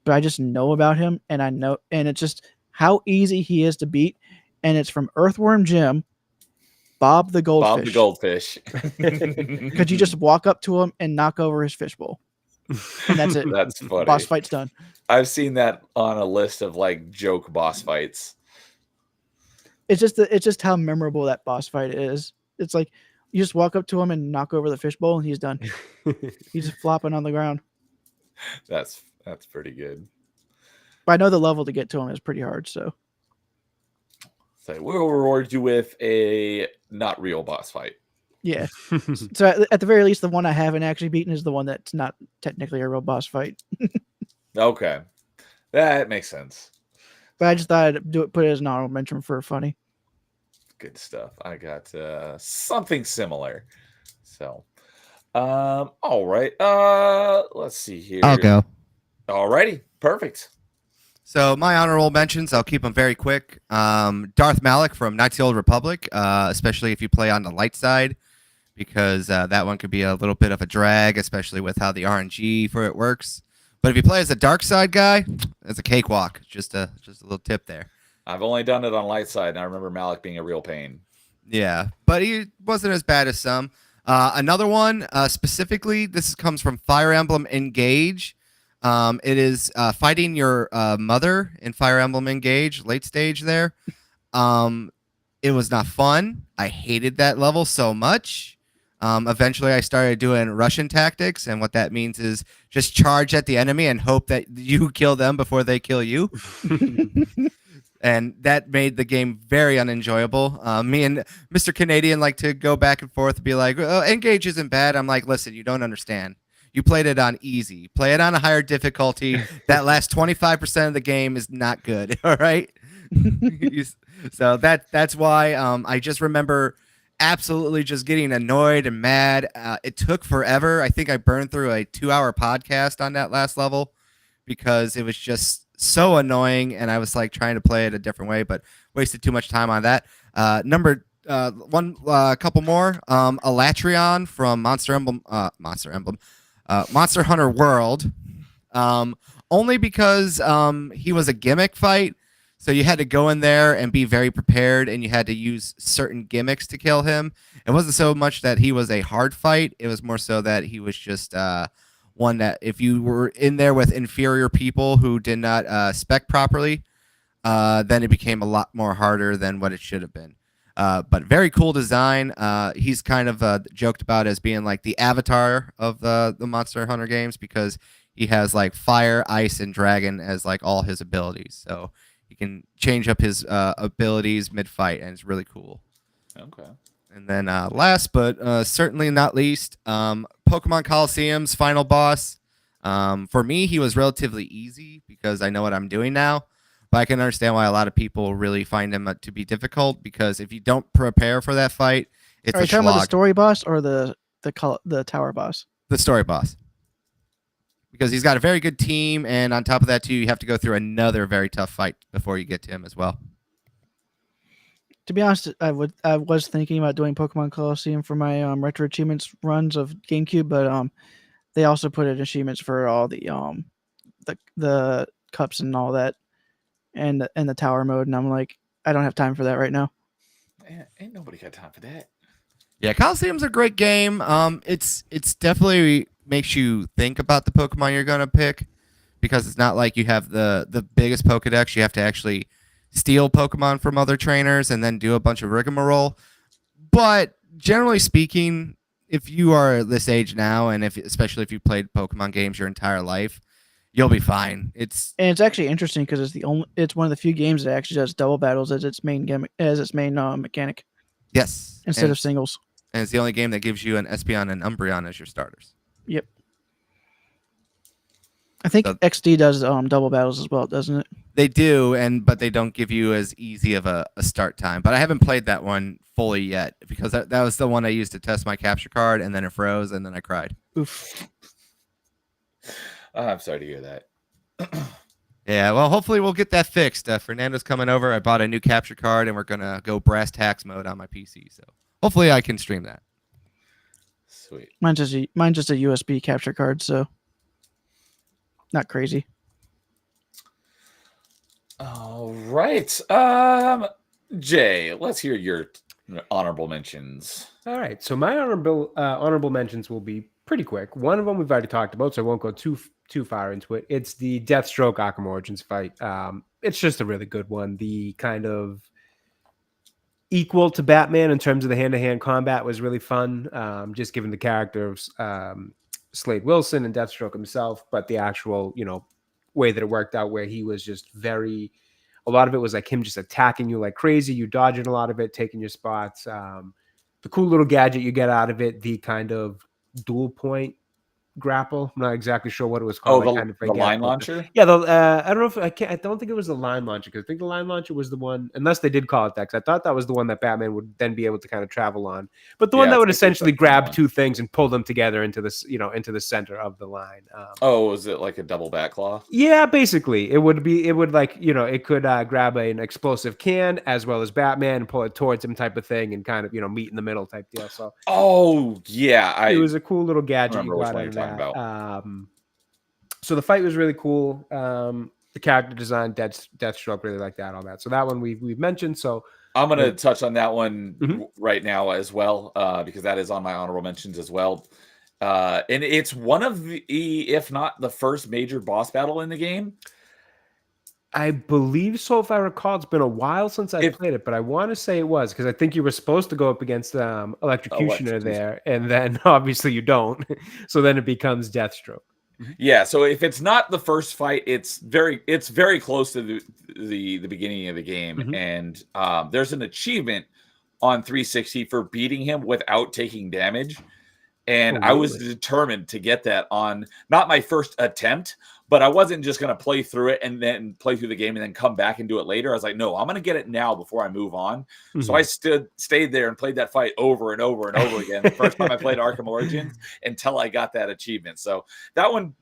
but I just know about him, and it's just how easy he is to beat, and it's from Earthworm Jim, Bob the Goldfish. Bob the Goldfish. Could you just walk up to him and knock over his fishbowl? And that's it. That's funny. Boss fight's done. I've seen that on a list of like joke boss fights. It's just how memorable that boss fight is. It's like you just walk up to him and knock over the fishbowl, and he's done. He's just flopping on the ground. That's pretty good. But I know the level to get to him is pretty hard. So So we'll reward you with a not real boss fight. yeah. So at the very least, the one I haven't actually beaten is the one that's not technically a real boss fight. Okay, that makes sense. But I just thought I'd put it as an honorable mention for funny. Good stuff. I got something similar. So, all right. Let's see here. I'll go. Alrighty, perfect. So my honorable mentions, I'll keep them very quick. Darth Malak from Knights of the Old Republic, especially if you play on the light side, because that one could be a little bit of a drag, especially with how the RNG for it works. But if you play as a dark side guy, it's a cakewalk. Just a little tip there. I've only done it on light side, and I remember Malik being a real pain. Yeah, but he wasn't as bad as some. Another one, specifically, this comes from Fire Emblem Engage. It is fighting your mother in Fire Emblem Engage, late stage there. It was not fun. I hated that level so much. Eventually, I started doing Russian tactics, and what that means is just charge at the enemy and hope that you kill them before they kill you. And that made the game very unenjoyable. Me and Mr. Canadian like to go back and forth and be like, oh, Engage isn't bad. I'm like, listen, you don't understand. You played it on easy. Play it on a higher difficulty. That last 25% of the game is not good. All right. So that's why I just remember absolutely just getting annoyed and mad. It took forever. I think I burned through a 2-hour podcast on that last level because it was just so annoying, and I was like trying to play it a different way, but wasted too much time on that. Couple more. Elatrion from Monster Hunter World. Only because he was a gimmick fight, so you had to go in there and be very prepared, and you had to use certain gimmicks to kill him. It wasn't so much that he was a hard fight; it was more so that he was just one that if you were in there with inferior people who did not spec properly, then it became a lot more harder than what it should have been. But very cool design. He's kind of joked about as being like the avatar of the Monster Hunter games because he has like fire, ice, and dragon as like all his abilities. So he can change up his abilities mid-fight, and it's really cool. Okay. And then last but certainly not least, Pokemon Colosseum's final boss. For me, he was relatively easy because I know what I'm doing now. But I can understand why a lot of people really find him to be difficult because if you don't prepare for that fight, it's Are a you talking about the slog. story boss or the tower boss? The story boss. Because he's got a very good team, and on top of that, too, you have to go through another very tough fight before you get to him as well. To be honest, I was thinking about doing Pokemon Colosseum for my retro achievements runs of GameCube, but they also put in achievements for all the cups and all that, and the tower mode, and I'm like, I don't have time for that right now. Man, ain't nobody got time for that. Yeah, Colosseum's a great game. It's definitely makes you think about the Pokemon you're gonna pick because it's not like you have the biggest Pokedex. You have to actually steal Pokemon from other trainers and then do a bunch of rigmarole. But generally speaking, if you are this age now, and especially if you played Pokemon games your entire life, you'll be fine. It's actually interesting because it's one of the few games that actually does double battles as its main mechanic. Yes, instead of singles. And it's the only game that gives you an Espeon and Umbreon as your starters. Yep. I think XD does double battles as well, doesn't it? They do, but they don't give you as easy of a start time. But I haven't played that one fully yet because that was the one I used to test my capture card, and then it froze, and then I cried. Oof. I'm sorry to hear that. Yeah, well, hopefully we'll get that fixed. Fernando's coming over. I bought a new capture card, and we're going to go brass tacks mode on my PC. So hopefully I can stream that. Sweet. Mine's just a USB capture card, so not crazy. All right. Jay, let's hear your honorable mentions. All right. So my honorable mentions will be pretty quick. One of them we've already talked about, so I won't go too far into it. It's the Deathstroke Arkham Origins fight. It's just a really good one. The kind of equal to Batman in terms of the hand-to-hand combat was really fun. Just given the character of Slade Wilson and Deathstroke himself, but the actual, way that it worked out where he was just a lot of it was like him just attacking you like crazy, you dodging a lot of it, taking your spots. The cool little gadget you get out of it, the kind of dual point grapple. I'm not exactly sure what it was Oh, called. I kind of the forget, line but launcher. yeah, I don't know if I can't. I don't think it was the line launcher because I think the line launcher was the one, unless they did call it that. 'Cause I thought that was the one that Batman would then be able to kind of travel on, but the one Yeah, that I would think it's essentially that grab one. two things and pull them together into this, into the center of the line. Oh, was it like a double back claw? Yeah, basically, it would like it could grab an explosive can as well as Batman and pull it towards him, type of thing, and kind of meet in the middle type deal. So Oh, yeah. it was a cool little gadget you remember which got one out of you're talking that. about. So the fight was really cool. The character design, Deathstroke, really like that, all that. So that one we've mentioned. So I'm going to touch on that one Mhm. right now as well, because that is on my honorable mentions as well. And it's one of the, if not the first major boss battle in the game. I believe so, if I recall. It's been a while since I If- played it, but I want to say it was because I think you were supposed to go up against Electrocutioner there, and then obviously you don't. So then it becomes Deathstroke. Yeah, so if it's not the first fight, it's very close to the beginning of the game, Mhm. and there's an achievement on 360 for beating him without taking damage. And Oh, I was really? determined to get that on not my first attempt, but I wasn't just going to play through it and then play through the game and then come back and do it later. I was like, no, I'm going to get it now before I move on. So Mhm. I stayed there and played that fight over and over and over again. The first time I played Arkham Origins until I got that achievement. So that one,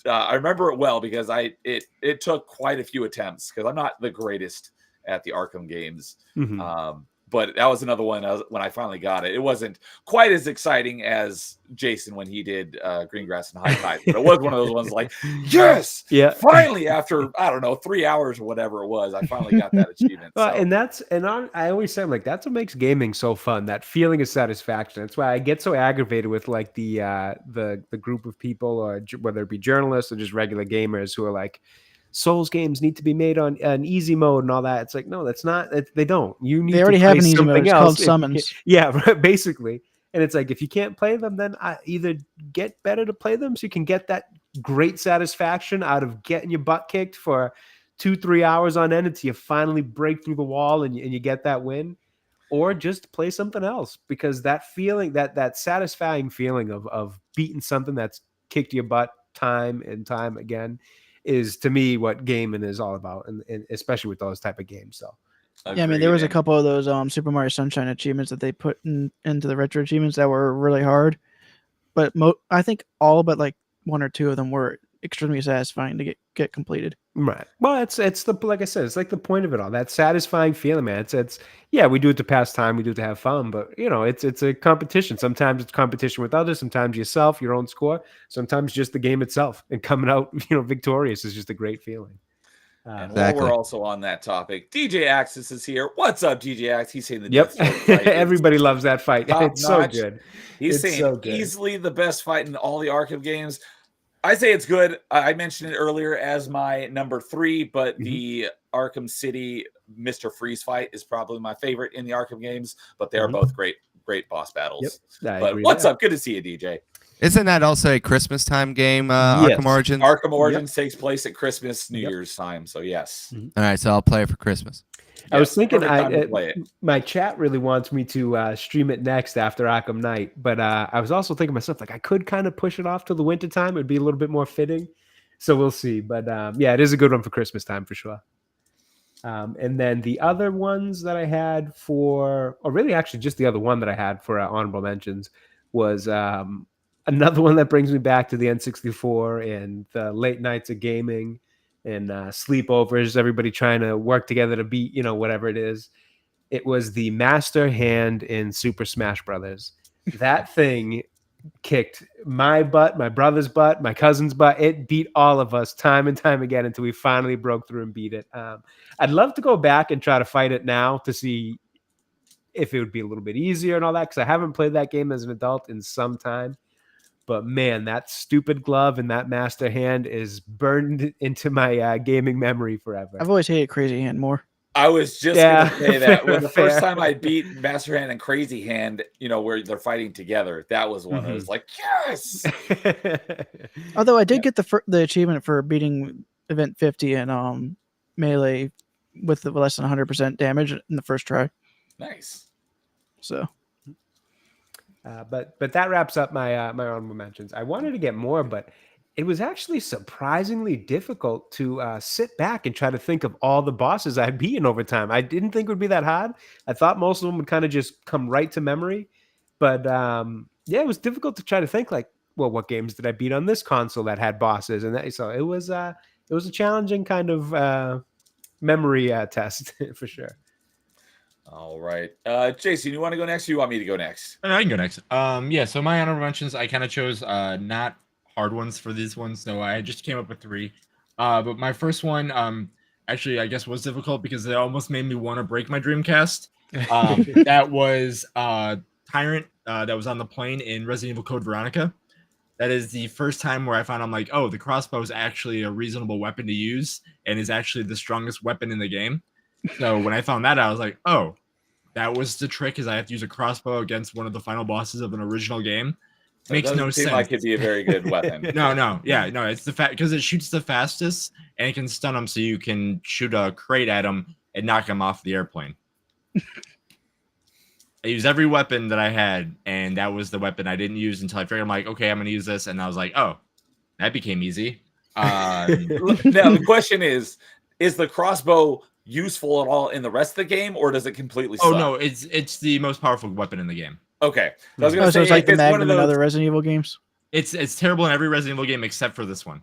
I remember it well because it took quite a few attempts because I'm not the greatest at the Arkham games. Mhm. But that was another one when I finally got it. It wasn't quite as exciting as Jason when he did Green Grass and High Tide, but it was one of those ones like, yes, Yeah. finally, after, I don't know, 3 hours or whatever it was, I finally got that achievement. Well, So. and I always say, I'm like, that's what makes gaming so fun. That feeling of satisfaction. That's why I get so aggravated with like the group of people, or whether it be journalists or just regular gamers, who are like, Souls games need to be made on an easy mode and all that. It's like, no, that's not. They don't. You need They already to have play an easy mode. something It's else. called if you summons. can't- Yeah, right, basically. And it's like, if you can't play them, then either get better to play them so you can get that great satisfaction out of getting your butt kicked for 2-3 hours on end until you finally break through the wall and you get that win, or just play something else, because that feeling, that satisfying feeling of beating something that's kicked your butt time and time again, is to me what gaming is all about, and especially with those type of games. So Yeah, I mean, there was a agreed. couple of those Super Mario Sunshine achievements that they put into the retro achievements that were really hard, but I think all but like one or two of them were extremely satisfying to get completed. right. Well, it's the, like I said, it's like the point of it all. That satisfying feeling, man. It's yeah, we do it to pass time, we do it to have fun, but it's a competition. Sometimes it's competition with others, sometimes yourself, your own score, sometimes just the game itself, and coming out victorious is just a great feeling. And Exactly. while we're also on that topic, DJ Axis is here. What's up, DJ Axis? He's saying the Yep. Deathstroke fight is Everybody loves that fight. top It's so notch. good. He's It's saying so good. easily the best fight in all the Arkham games. I say it's good. I mentioned it earlier as my number 3, but the Arkham City Mr. Freeze fight is probably my favorite in the Arkham games. But they are both great boss battles. I But agree what's there. up? Good to see you, DJ. Isn't that also a Christmas time game, Yes. Arkham Origins? Arkham Origins takes place at Christmas, New Year's time. So yes, All right, so I'll play it for Christmas. I was Yes, thinking, perfect time to play it. my chat really wants me to stream it next after Arkham Knight, but I was also thinking to myself, like, I could kind of push it off to the winter time. It'd be a little bit more fitting. So we'll see. But yeah, it is a good one for Christmas time for sure. And then the other ones that I had or really actually just the other one that I had for honorable mentions was another one that brings me back to the N64 and the late nights of gaming and sleepovers, everybody trying to work together to beat, whatever it is. It was the Master Hand in Super Smash Brothers. That thing kicked my butt, my brother's butt, my cousin's butt. It beat all of us time and time again until we finally broke through and beat it. I'd love to go back and try to fight it now to see if it would be a little bit easier and all that, because I haven't played that game as an adult in some time. But man, that stupid glove and that Master Hand is burned into my gaming memory forever. I've always hated Crazy Hand more. I was just Yeah, going to say that. When the fair. first time I beat Master Hand and Crazy Hand, where they're fighting together, that was one I was like, yes. Although I did get the achievement for beating Event 50 and Melee with the less than 100% damage in the first try. Nice. So But that wraps up my my honorable mentions. I wanted to get more, but it was actually surprisingly difficult to sit back and try to think of all the bosses I'd beaten over time. I didn't think it would be that hard. I thought most of them would kind of just come right to memory, but yeah, it was difficult to try to think like, well, what games did I beat on this console that had bosses? And that, so it was a challenging kind of memory test for sure. All right. Jason, you want to go next or you want me to go next? I can go next. Yeah, so my honorable mentions, I kind of chose not hard ones for these ones, so I just came up with 3. But my first one, actually, I guess was difficult because it almost made me want to break my Dreamcast. That was Tyrant that was on the plane in Resident Evil Code Veronica. That is the first time where I found I'm like, oh, the crossbow is actually a reasonable weapon to use and is actually the strongest weapon in the game. So when I found that out, I was like, oh, that was the trick, is I have to use a crossbow against one of the final bosses of an original game. Makes no sense. Like it'd be a very good weapon. No, it's the fact because it shoots the fastest and it can stun them, so you can shoot a crate at them and knock them off the airplane. I used every weapon that I had, and that was the weapon I didn't use until I figured I'm like, okay, I'm gonna use this, and I was like, oh, that became easy. Now the question is the crossbow useful at all in the rest of the game, or does it completely suck? Oh no, it's the most powerful weapon in the game. Okay, I was gonna So say it's like the it's one Magnum of in those. other Resident Evil games. It's terrible in every Resident Evil game except for this one.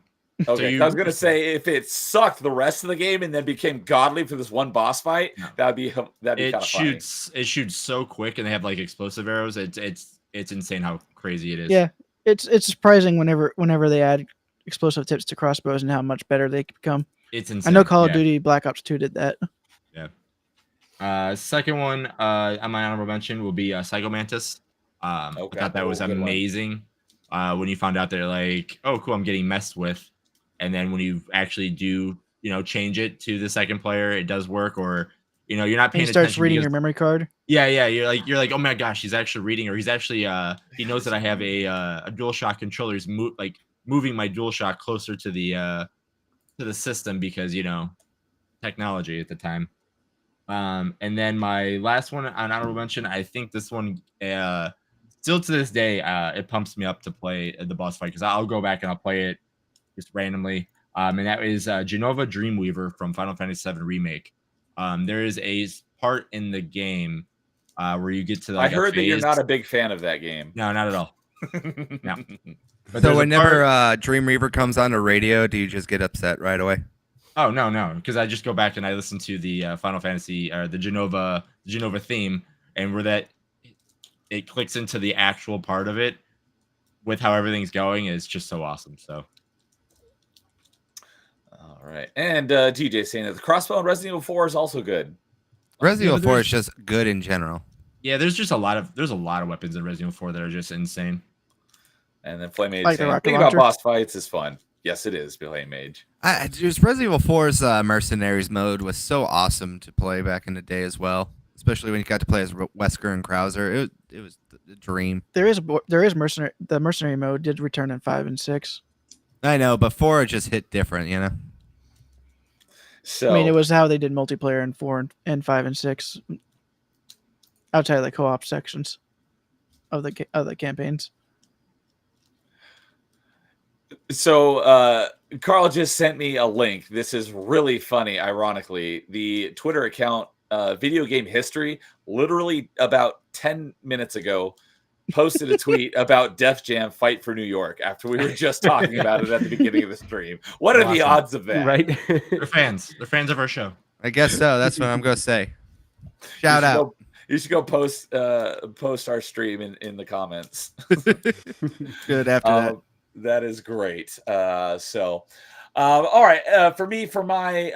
Okay, you- I was gonna say if it sucked the rest of the game and then became godly for this one boss fight, No. that'd be kind It of funny. shoots so quick, and they have like explosive arrows. It's insane how crazy it is. Yeah, it's surprising whenever they add explosive tips to crossbows and how much better they can become. It's I insane. know Call of Yeah. Duty Black Ops 2 did that. Second one on my honorable mention will be Psycho Mantis. I Okay. thought that was Good one. amazing. When you found out they're like, oh, cool, I'm getting messed with, and then when you actually do, change it to the second player, it does work, or you're not And paying he starts attention reading because- your memory card. Yeah, you're like, oh my gosh, he's actually reading, or he's actually he knows that I have a DualShock controller. He's moving my DualShock closer to the system because technology at the time. And then my last one on honorable mention, I think this one still to this day it pumps me up to play the boss fight because I'll go back and I'll play it just randomly. And that is Genova Dreamweaver from Final Fantasy VII Remake. There is a part in the game where you get to I like heard that you're phase- not a big fan of that game. No, not at all. No. But So there's a whenever part- Dream Reaper comes on the radio, do you just get upset right away? Oh no, because I just go back and I listen to the Final Fantasy or the Genova theme, and where it clicks into the actual part of it with how everything's going is just so awesome. So All right, and TJ saying that the crossbow in Resident Evil 4 is also good. Resident but Evil 4 there's- is just good in general. yeah, there's a lot of weapons in Resident Evil 4 that are just insane. And then Flame Mage Like the saying, rocket "Think about launcher? boss fights is fun." Yes, it is. Flame Mage. Just Resident Evil 4's Mercenaries mode was so awesome to play back in the day as well, especially when you got to play as Wesker and Krauser. It was the dream. There is mercenary. The mercenary mode did return in 5 and 6. I know, but 4 just hit different. So I mean, it was how they did multiplayer in 4 and 5 and 6, outside of the co-op sections of the campaigns. So Carl just sent me a link. This is really funny. Ironically, the Twitter account Video Game History, literally about 10 minutes ago, posted a tweet about Def Jam Fight for New York after we were just talking about it at the beginning of the stream. What are the Awesome. odds of that? Right? They're fans. They're fans of our show. I guess so. That's what I'm going to say. Shout out. You should go post our stream in the comments. Good after that. That is great. All right. For my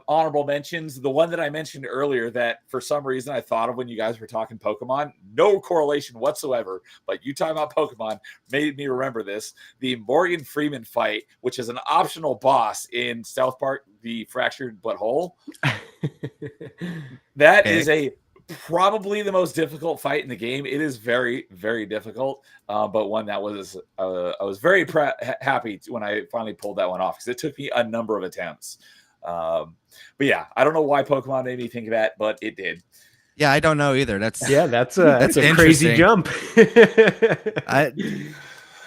honorable mentions, the one that I mentioned earlier that for some reason I thought of when you guys were talking Pokemon, no correlation whatsoever, but you talking about Pokemon made me remember this. The Morgan Freeman fight, which is an optional boss in South Park, The Fractured But Whole. That is probably the most difficult fight in the game. It is very, very difficult, but one that was I was very happy when I finally pulled that one off because it took me a number of attempts. But yeah, I don't know why Pokemon made me think of that, but it did. Yeah, I don't know either. That's Yeah, that's a crazy interesting. jump.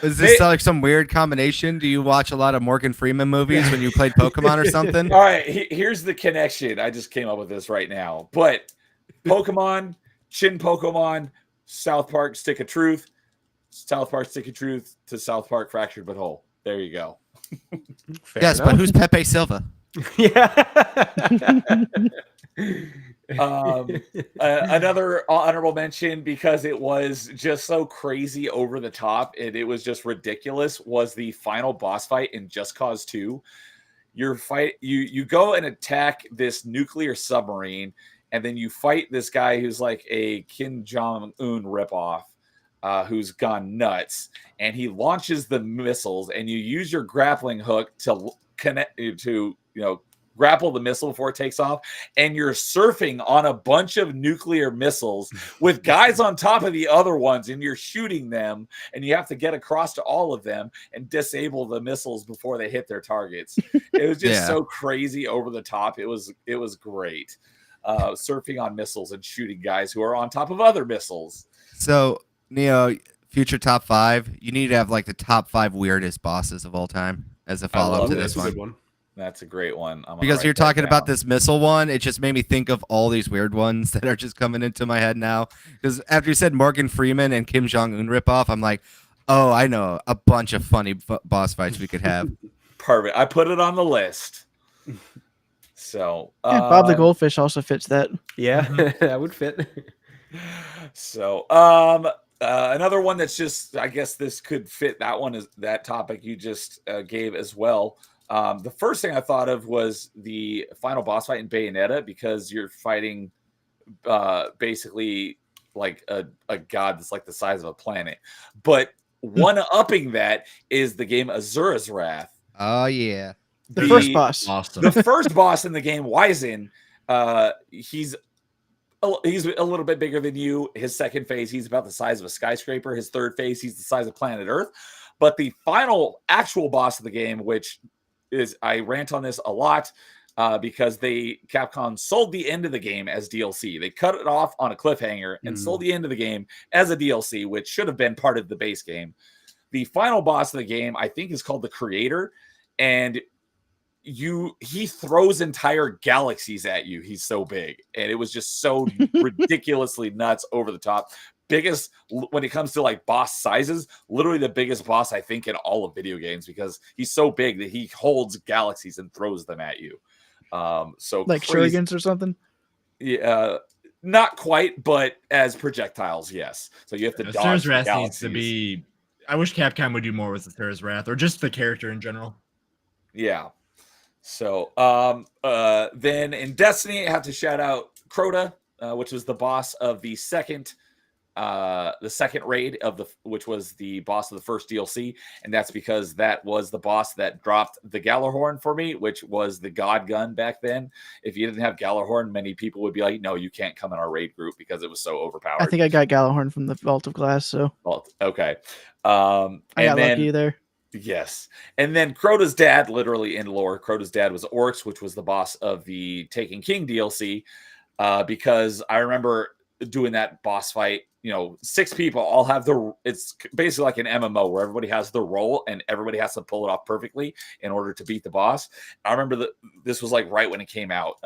Is this like some weird combination? Do you watch a lot of Morgan Freeman movies when you played Pokemon or something? All right, here's the connection. I just came up with this right now. But Pokemon, Shin Pokemon, South Park Stick of Truth, South Park Stick of Truth to South Park Fractured But Whole. There you go. Fair Yes, enough. but who's Pepe Silva? Yeah. Another honorable mention, because it was just so crazy over the top and it was just ridiculous, was the final boss fight in Just Cause 2. You go and attack this nuclear submarine, and then you fight this guy who's like a Kim Jong-un ripoff, who's gone nuts, and he launches the missiles, and you use your grappling hook to connect to grapple the missile before it takes off, and you're surfing on a bunch of nuclear missiles with guys on top of the other ones, and you're shooting them, and you have to get across to all of them and disable the missiles before they hit their targets. It was just so crazy over the top. It was great. Surfing on missiles and shooting guys who are on top of other missiles. So, Neo, future top 5, you need to have like the top 5 weirdest bosses of all time as a follow-up to this one. That's a great one. Because you're talking about this missile one, it just made me think of all these weird ones that are just coming into my head now. Because after you said Morgan Freeman and Kim Jong-un ripoff, I'm like, oh, I know a bunch of funny boss fights we could have. Perfect. I put it on the list. So Bob the Goldfish also fits that. Yeah, that would fit. So another one that's just, I guess this could fit that one, is that topic you just gave as well. The first thing I thought of was the final boss fight in Bayonetta, because you're fighting basically like a god that's like the size of a planet. But one-upping that is the game Azura's Wrath. Oh, yeah. The first boss. Awesome. The first boss in the game, Wyzen, he's a little bit bigger than you. His second phase, he's about the size of a skyscraper. His third phase, he's the size of planet Earth. But the final actual boss of the game, which is, I rant on this a lot, because Capcom sold the end of the game as DLC. They cut it off on a cliffhanger and sold the end of the game as a DLC, which should have been part of the base game. The final boss of the game, I think, is called the Creator, and he throws entire galaxies at you. He's so big, and it was just so ridiculously nuts, over the top. Biggest, when it comes to like boss sizes, literally the biggest boss I think in all of video games, because he's so big that he holds galaxies and throws them at you. So like crazy. shurikens or something. Yeah, not quite, but as projectiles, yes. So you have to dodge Asura's Wrath needs galaxies. to be. I wish Capcom would do more with Asura's Wrath, or just the character in general. Yeah. So then in Destiny, I have to shout out Crota, which was the boss of the second raid which was the boss of the first DLC, and that's because that was the boss that dropped the Galahorn for me, which was the God Gun back then. If you didn't have Galahorn, many people would be like, "No, you can't come in our raid group," because it was so overpowered. I think I got Galahorn from the Vault of Glass, so Okay. I got lucky there. Yes. And then Crota's dad, literally in lore, Crota's dad was Oryx, which was the boss of the Taken King DLC, because I remember doing that boss fight. 6 people all have it's basically like an MMO where everybody has their role and everybody has to pull it off perfectly in order to beat the boss. I remember this was like right when it came out,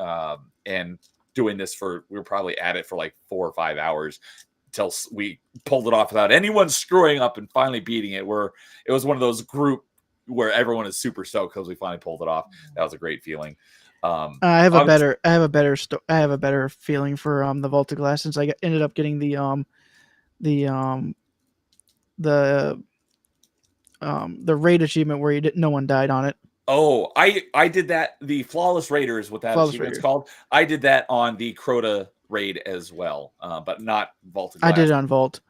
and doing this we were probably at it for like 4 or 5 hours until we pulled it off without anyone screwing up and finally beating it, where it was one of those group where everyone is super stoked because we finally pulled it off. That was a great feeling. I have a better feeling for the Vault of Glass, since I ended up getting the raid achievement where no one died on it. Oh, I did that. The Flawless Raiders, what that achievement's called. I did that on the Crota raid as well, but not Vault of Glass. I did it on Vault.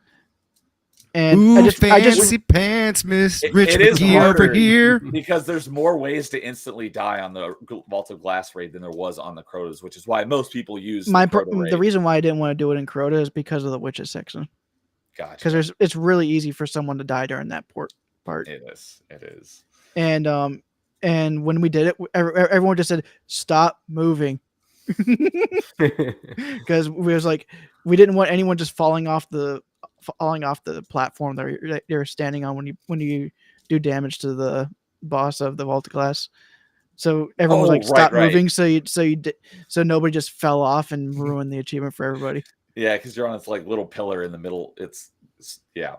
And Ooh, I just fancy pants, Miss Rich it is McGee harder over here. because there's more ways to instantly die on the Vault of Glass raid than there was on the Crotas, which is why most people use the reason why I didn't want to do it in Crota is because of the witches section. Gotcha. Because it's really easy for someone to die during that part. It is. And when we did it, everyone just said, "Stop moving." because we didn't want anyone just falling off the platform that you're standing on when you do damage to the boss of the vault class. So everyone was like, "Stop moving!" So nobody just fell off and ruined the achievement for everybody. Yeah, because you're on this like little pillar in the middle. It's yeah.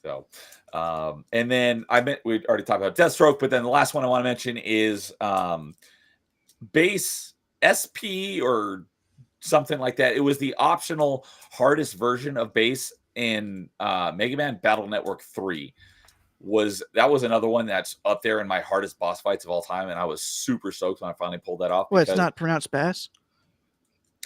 So, and then we already talked about Deathstroke, but then the last one I want to mention is Base SP or something like that. It was the optional hardest version of Base in Mega Man Battle Network 3. That was another one that's up there in my hardest boss fights of all time, and I was super stoked when I finally pulled that off. Well, it's not pronounced Bass.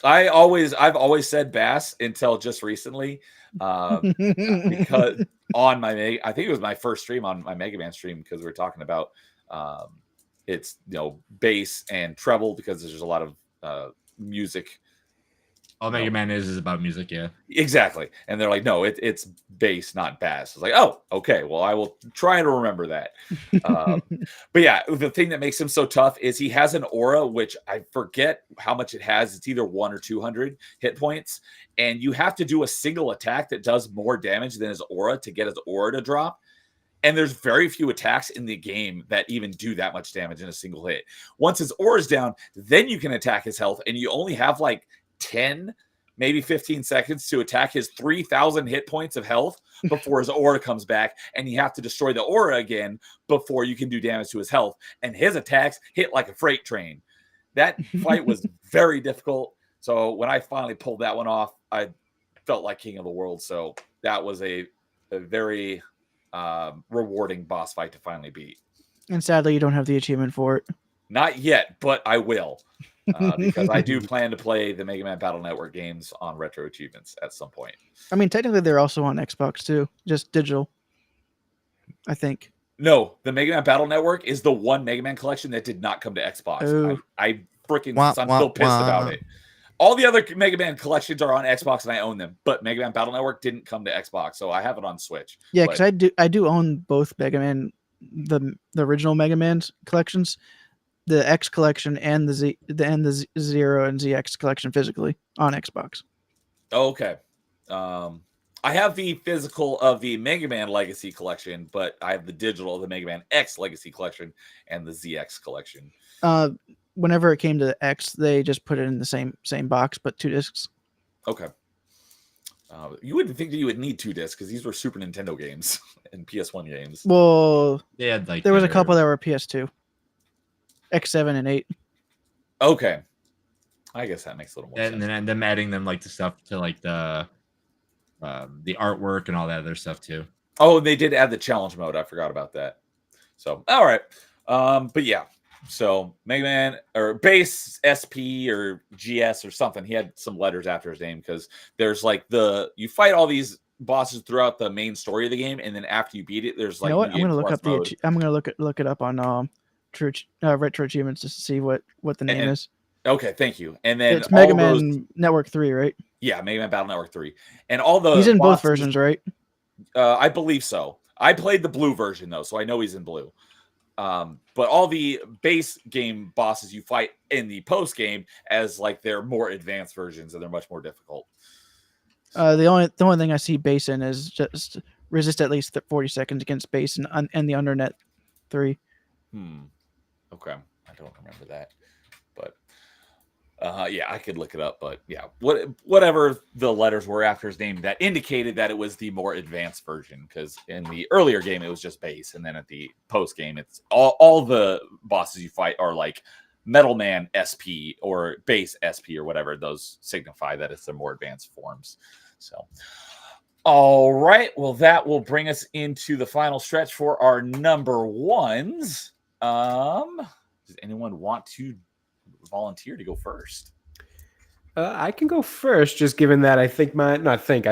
I've always said Bass until just recently, because on my I think it was my first stream on my Mega Man stream, because we were talking about it's bass and treble, because there's a lot of music. All Mega Man is about music, yeah. Exactly. And they're like, no, it's bass, not bass. It's like, oh, okay. Well, I will try to remember that. But yeah, the thing that makes him so tough is he has an aura, which I forget how much it has. It's either 100 or 200 hit points. And you have to do a single attack that does more damage than his aura to get his aura to drop. And there's very few attacks in the game that even do that much damage in a single hit. Once his aura's down, then you can attack his health. And you only have like 10, maybe 15 seconds to attack his 3,000 hit points of health before his aura comes back, and you have to destroy the aura again before you can do damage to his health. And his attacks hit like a freight train. That fight was very difficult. So when I finally pulled that one off, I felt like king of the world. So that was a very rewarding boss fight to finally beat. And sadly, you don't have the achievement for it. Not yet, but I will. Because I do plan to play the Mega Man Battle Network games on Retro Achievements at some point. I mean, technically, they're also on Xbox too, just digital, I think. No, the Mega Man Battle Network is the one Mega Man collection that did not come to Xbox. I'm still pissed about it. All the other Mega Man collections are on Xbox, and I own them. But Mega Man Battle Network didn't come to Xbox, so I have it on Switch. Yeah, because I do own both Mega Man, the original Mega Man's collections, the X collection and the Zero and ZX collection physically on Xbox. Okay. I have the physical of the Mega Man Legacy collection, but I have the digital of the Mega Man X Legacy collection and the ZX collection. Whenever it came to the X, they just put it in the same box, but 2 discs. Okay. You wouldn't think that you would need 2 discs, because these were Super Nintendo games and PS1 games. Well, They had like there was a couple that were PS2. X7 and 8. Okay. I guess that makes a little more sense. And then them adding them like the stuff to like the artwork and all that other stuff too. Oh, they did add the challenge mode. I forgot about that. So, all right. But yeah. So Mega Man or Base SP or GS or something. He had some letters after his name, because there's like you fight all these bosses throughout the main story of the game, and then after you beat it, there's like, you know what? I'm gonna look up I'm gonna look it up on Retro Achievements just to see what the name is. Okay, thank you. And then it's Mega Man Network 3, right? Yeah, Mega Man Battle Network 3. And all the he's in both versions, right? I believe so. I played the blue version though, so I know he's in blue. But all the base game bosses you fight in the post game as like they're more advanced versions, and they're much more difficult. The only thing I see base in is just resist at least 40 seconds against base and the Undernet 3. Okay, I don't remember that, but yeah, I could look it up. But yeah, whatever the letters were after his name that indicated that it was the more advanced version, because in the earlier game it was just base, and then at the post game it's all the bosses you fight are like Metal Man SP or Base SP or whatever. Those signify that it's the more advanced forms. So all right, well, that will bring us into the final stretch for our number ones. Does anyone want to volunteer to go first? I can go first, just given that I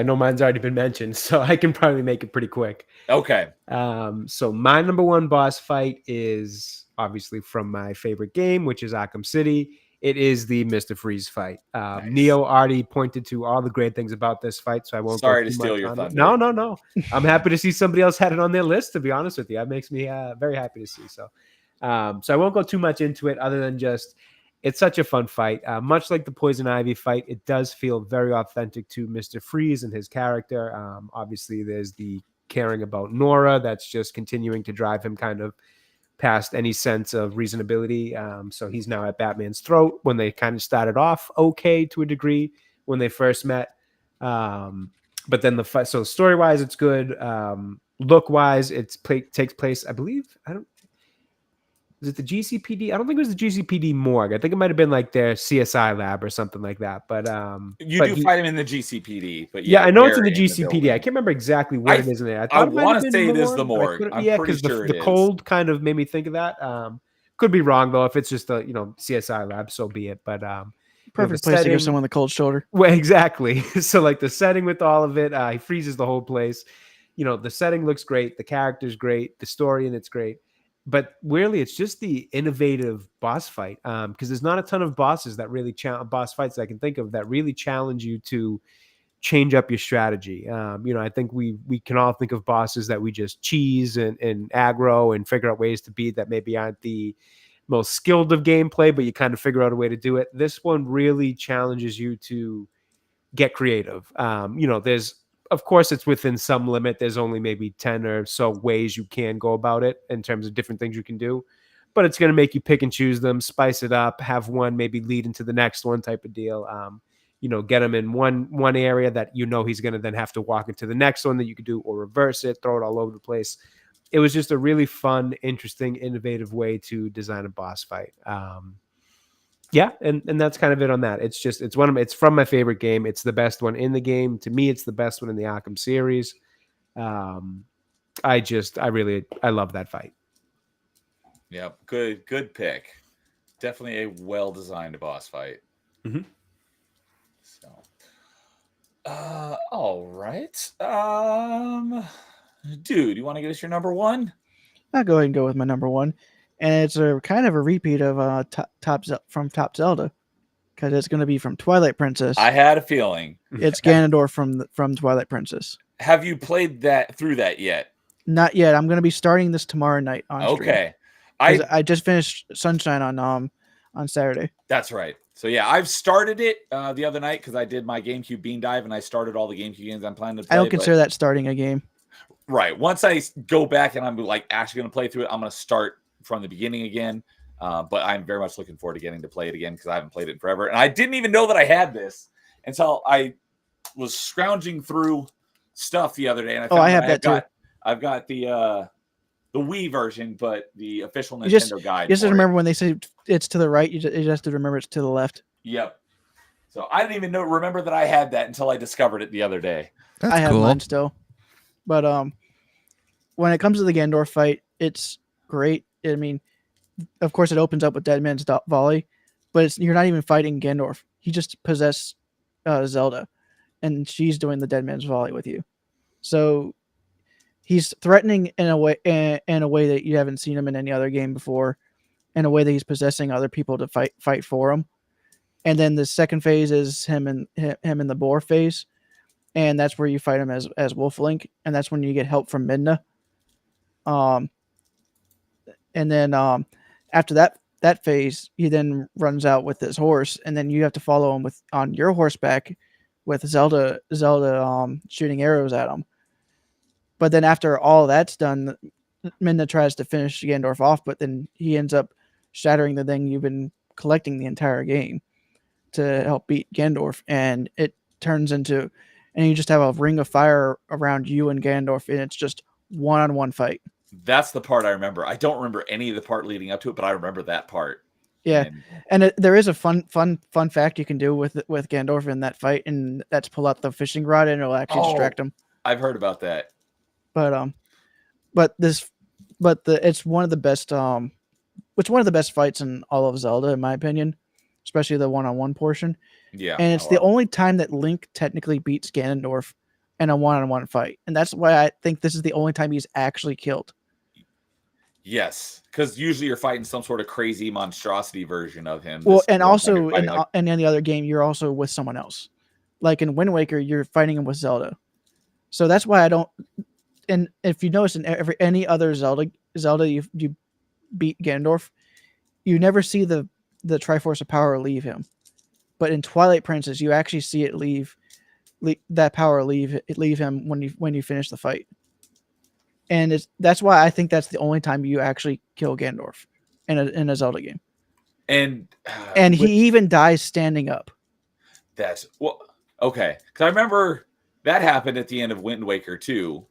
know mine's already been mentioned, so I can probably make it pretty quick. Okay. So my number one boss fight is obviously from my favorite game, which is Arkham City. It is the Mr. Freeze fight. Nice. Neo already pointed to all the great things about this fight, so I won't. Sorry to steal your thunder. No. I'm happy to see somebody else had it on their list. To be honest with you, that makes me very happy to see. So I won't go too much into it, other than just it's such a fun fight. Much like the Poison Ivy fight, it does feel very authentic to Mr. Freeze and his character. Obviously, there's the caring about Nora that's just continuing to drive him kind of past any sense of reasonability. So he's now at Batman's throat when they kind of started off okay to a degree when they first met. But then the fight, so story-wise, it's good. Look-wise, takes place, I believe, is it the GCPD? I don't think it was the GCPD morgue. I think it might have been like their CSI lab or something like that. But you do fight him in the GCPD, but yeah, I know it's in the where GCPD. I can't remember exactly what it is in there. I want to say it is the morgue. Yeah, because the cold kind of made me think of that. Could be wrong though. If it's just a CSI lab, so be it. But Perfect place to give someone the cold shoulder. Well, exactly. So like the setting with all of it, he freezes the whole place. The setting looks great. The character's great. The story in it's great. But weirdly, it's just the innovative boss fight. Because there's not a ton of bosses that really boss fights that I can think of that really challenge you to change up your strategy. I think we can all think of bosses that we just cheese and aggro and figure out ways to beat that maybe aren't the most skilled of gameplay, but you kind of figure out a way to do it. This one really challenges you to get creative. There's, of course, it's within some limit. There's only maybe 10 or so ways you can go about it in terms of different things you can do, but it's going to make you pick and choose them, spice it up, have one maybe lead into the next one type of deal. Get him in one area that he's going to then have to walk into the next one that you could do, or reverse it, throw it all over the place. It was just a really fun, interesting, innovative way to design a boss fight. Yeah, and that's kind of it on that. It's from my favorite game. It's the best one in the game. To me, it's the best one in the Arkham series. I love that fight. Yeah, good pick. Definitely a well-designed boss fight. Mm-hmm. So, all right. Dude, you want to give us your number one? I'll go ahead and go with my number one. And it's a kind of a repeat of Top Zelda, because it's going to be from Twilight Princess. I had a feeling. It's Ganondorf from Twilight Princess. Have you played through that yet? Not yet. I'm going to be starting this tomorrow night on stream. Okay. I just finished Sunshine on Saturday. That's right. So yeah, I've started it the other night because I did my GameCube bean dive and I started all the GameCube games I'm planning to play. I don't consider that starting a game. Right. Once I go back and I'm like actually going to play through it, I'm going to start from the beginning again. But I'm very much looking forward to getting to play it again because I haven't played it in forever. And I didn't even know that I had this until I was scrounging through stuff the other day. And I found I have that too. I've got the Wii version, but the official Nintendo guide. You just remember when they say it's to the right, you just have to remember it's to the left. Yep. So I didn't even remember that I had that until I discovered it the other day. I have mine still. But when it comes to the Ganondorf fight, it's great. I mean, of course, it opens up with Dead Man's Volley, but you're not even fighting Ganondorf. He just possessed Zelda, and she's doing the Dead Man's Volley with you. So he's threatening in a way that you haven't seen him in any other game before, in a way that he's possessing other people to fight for him. And then the second phase is him in the boar phase, and that's where you fight him as Wolf Link, and that's when you get help from Midna. And then after that phase, he then runs out with his horse, and then you have to follow him on your horseback with Zelda shooting arrows at him. But then after all that's done, Midna tries to finish Ganondorf off, but then he ends up shattering the thing you've been collecting the entire game to help beat Ganondorf, and it turns into, and you just have a ring of fire around you and Ganondorf, and it's just one-on-one fight. That's the part I remember. I don't remember any of the part leading up to it, but I remember that part. Yeah, and there is a fun fact you can do with Ganondorf in that fight, and that's pull out the fishing rod, and it'll actually distract him. I've heard about that. But it's one of the best. It's one of the best fights in all of Zelda, in my opinion, especially the one-on-one portion. Yeah, and it's the only time that Link technically beats Ganondorf in a one-on-one fight, and that's why I think this is the only time he's actually killed. Yes, because usually you're fighting some sort of crazy monstrosity version of him. Well, and also in any other game, you're also with someone else. Like in Wind Waker, you're fighting him with Zelda. So that's why I don't. And if you notice in any other Zelda you beat Ganondorf, you never see the the Triforce of Power leave him. But in Twilight Princess, you actually see it leave that power leave him when you finish the fight. And that's why I think that's the only time you actually kill Ganondorf in a Zelda game. And he even dies standing up. That's okay. Because I remember that happened at the end of Wind Waker too.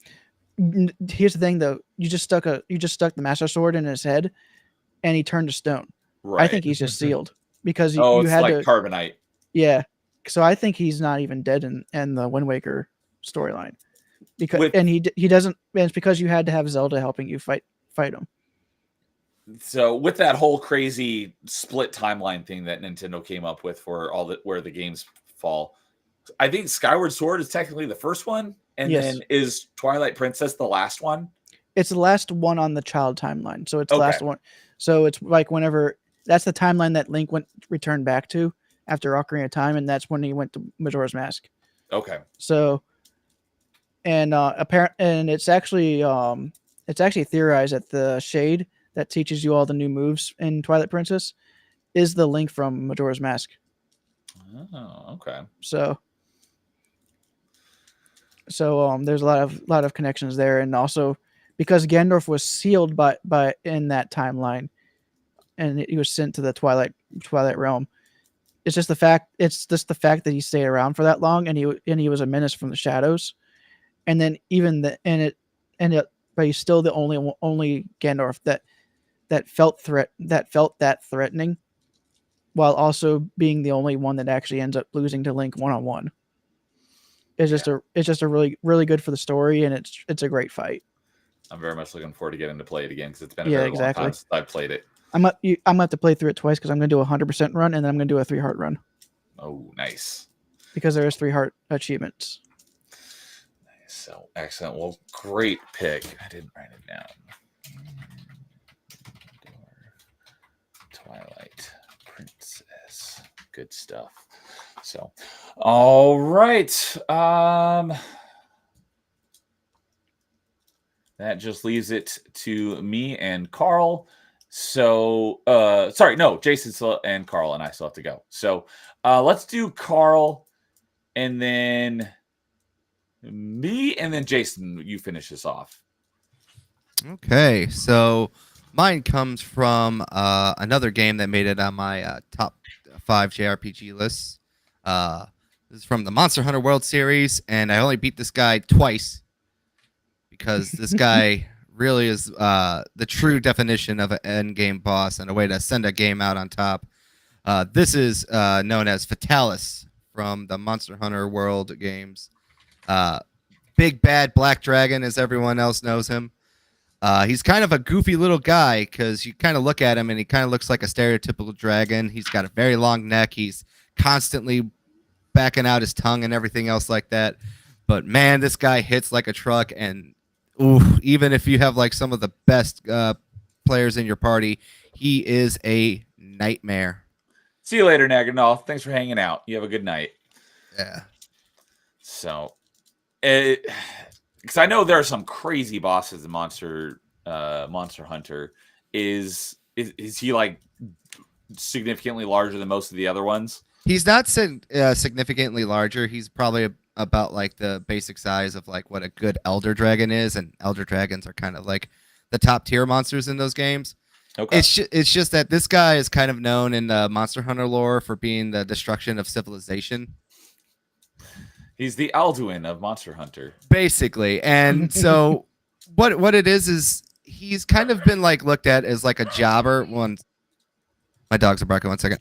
Here's the thing, though. You just stuck the Master Sword in his head, and he turned to stone. Right. I think he's just sealed because you it's had like carbonite. Yeah. So I think he's not even dead in the Wind Waker storyline, because he doesn't. And it's because you had to have Zelda helping you fight him. So with that whole crazy split timeline thing that Nintendo came up with for where the games fall, I think Skyward Sword is technically the first one, and then is Twilight Princess the last one? It's the last one on the child timeline, so it's the last one. So it's like whenever that's the timeline that Link returned back to after Ocarina of Time, and that's when he went to Majora's Mask. Okay. So, and it's actually theorized that the shade that teaches you all the new moves in Twilight Princess is the Link from Majora's Mask. Oh, okay. So there's a lot of connections there, and also because Ganondorf was sealed by in that timeline, and he was sent to the Twilight Realm. It's just the fact that he stayed around for that long, and he was a menace from the shadows, and then but he's still the only Ganondorf that felt that threatening, while also being the only one that actually ends up losing to Link one-on-one. It's just a really, really good for the story, and it's a great fight. I'm very much looking forward to getting to play it again because it's been a very long time since I've played it. I'm gonna have to play through it twice because I'm gonna do a 100% run, and then I'm gonna do a 3-heart run. Oh, nice! Because there is 3-heart achievements. Nice. So excellent. Well, great pick. I didn't write it down. Twilight Princess. Good stuff. So, all right. That just leaves it to me and Carl. So, Jason and Carl and I still have to go. So, let's do Carl and then me and then Jason. You finish this off. Okay, so mine comes from another game that made it on my top 5 JRPG lists. This is from the Monster Hunter World Series, and I only beat this guy twice because this guy really is the true definition of an end game boss and a way to send a game out on top. This is known as Fatalis from the Monster Hunter World games. Big Bad Black Dragon, as everyone else knows him. He's kind of a goofy little guy because you kind of look at him and he kind of looks like a stereotypical dragon. He's got a very long neck. He's constantly backing out his tongue and everything else like that. But man, this guy hits like a truck. And even if you have like some of the best players in your party, he is a nightmare. See you later, Naganol. Thanks for hanging out. You have a good night. Yeah. So, because I know there are some crazy bosses in Monster Hunter. Is he like significantly larger than most of the other ones? He's not significantly larger. He's probably about like the basic size of like what a good Elder Dragon is, and Elder Dragons are kind of like the top tier monsters in those games. Okay. It's just that this guy is kind of known in the Monster Hunter lore for being the destruction of civilization. He's the Alduin of Monster Hunter, basically. And so what it is he's kind of been like looked at as like a jobber. My dogs are barking. 1 second.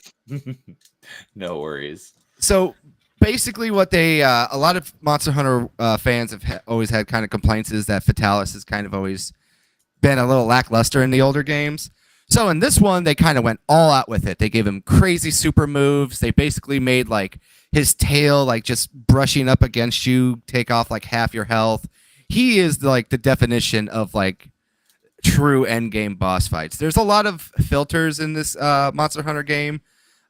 No worries. So basically what they a lot of Monster Hunter fans have always had kind of complaints is that Fatalis has kind of always been a little lackluster in the older games. So in this one, they kind of went all out with it. They gave him crazy super moves. They basically made like his tail like just brushing up against you take off like half your health. He is like the definition of like true end game boss fights. There's a lot of filters in this Monster Hunter game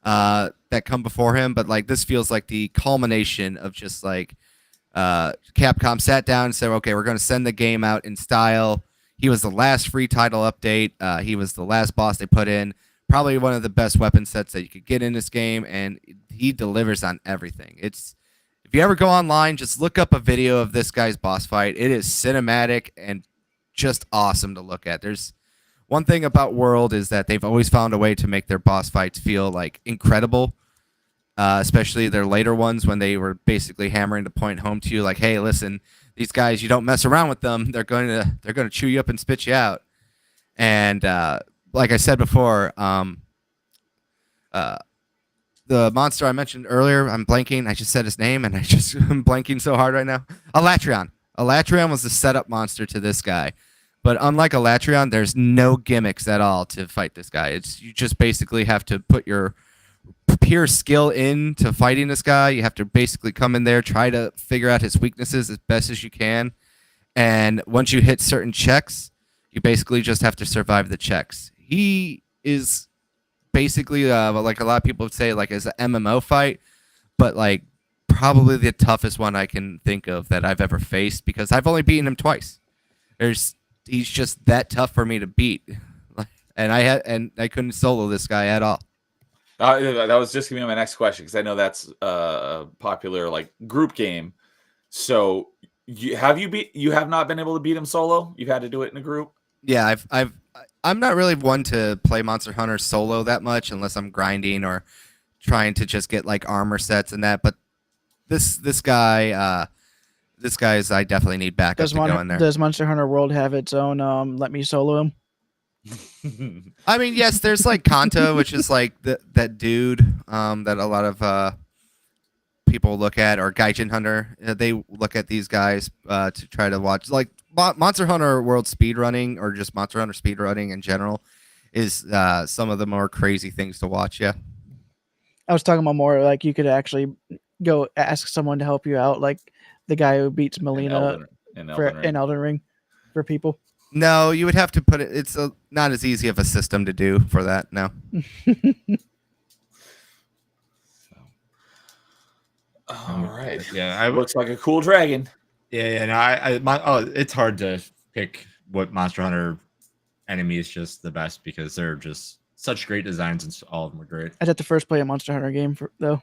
that come before him, but like this feels like the culmination of just like Capcom sat down and said, okay, we're going to send the game out in style. He was the last free title update. He was the last boss they put in. probably one of the best weapon sets that you could get in this game, and he delivers on everything. It's if you ever go online, just look up a video of this guy's boss fight. It is cinematic and just awesome to look at. There's one thing about World is that they've always found a way to make their boss fights feel like incredible, especially their later ones when they were basically hammering the point home to you, like, hey, listen, these guys, you don't mess around with them. They're going to chew you up and spit you out. And like I said before, the monster I mentioned earlier, I'm blanking. I just said his name, and I'm blanking so hard right now. Elatrion. Elatrion was the setup monster to this guy. But unlike Elatrion, there's no gimmicks at all to fight this guy. You just basically have to put your pure skill into fighting this guy. You have to basically come in there, try to figure out his weaknesses as best as you can. And once you hit certain checks, you basically just have to survive the checks. He is basically, like a lot of people would say, like as an MMO fight, but like probably the toughest one I can think of that I've ever faced, because I've only beaten him twice. He's just that tough for me to beat, and I couldn't solo this guy at all. That was just gonna be my next question, because I know that's a popular like group game. So you have not been able to beat him solo? You've had to do it in a group? Yeah, I'm not really one to play Monster Hunter solo that much unless I'm grinding or trying to just get like armor sets and that. But this guy's I definitely need backup to go in there. Does Monster Hunter World have its own let me solo him? I mean, yes, there's like Kanto, which is like that dude that a lot of people look at, or Gaijin Hunter. They look at these guys to try to watch. Like Monster Hunter World speedrunning, or just Monster Hunter speedrunning in general, is some of the more crazy things to watch. Yeah. I was talking about more like you could actually go ask someone to help you out, like the guy who beats Melina in Elden Ring for people. No, you would have to put it. It's not as easy of a system to do for that. No. All right. Yeah, looks like a cool dragon. Yeah. No, it's hard to pick what Monster Hunter enemy is just the best, because they're just such great designs, and all of them are great. I'd have to first play a Monster Hunter game though.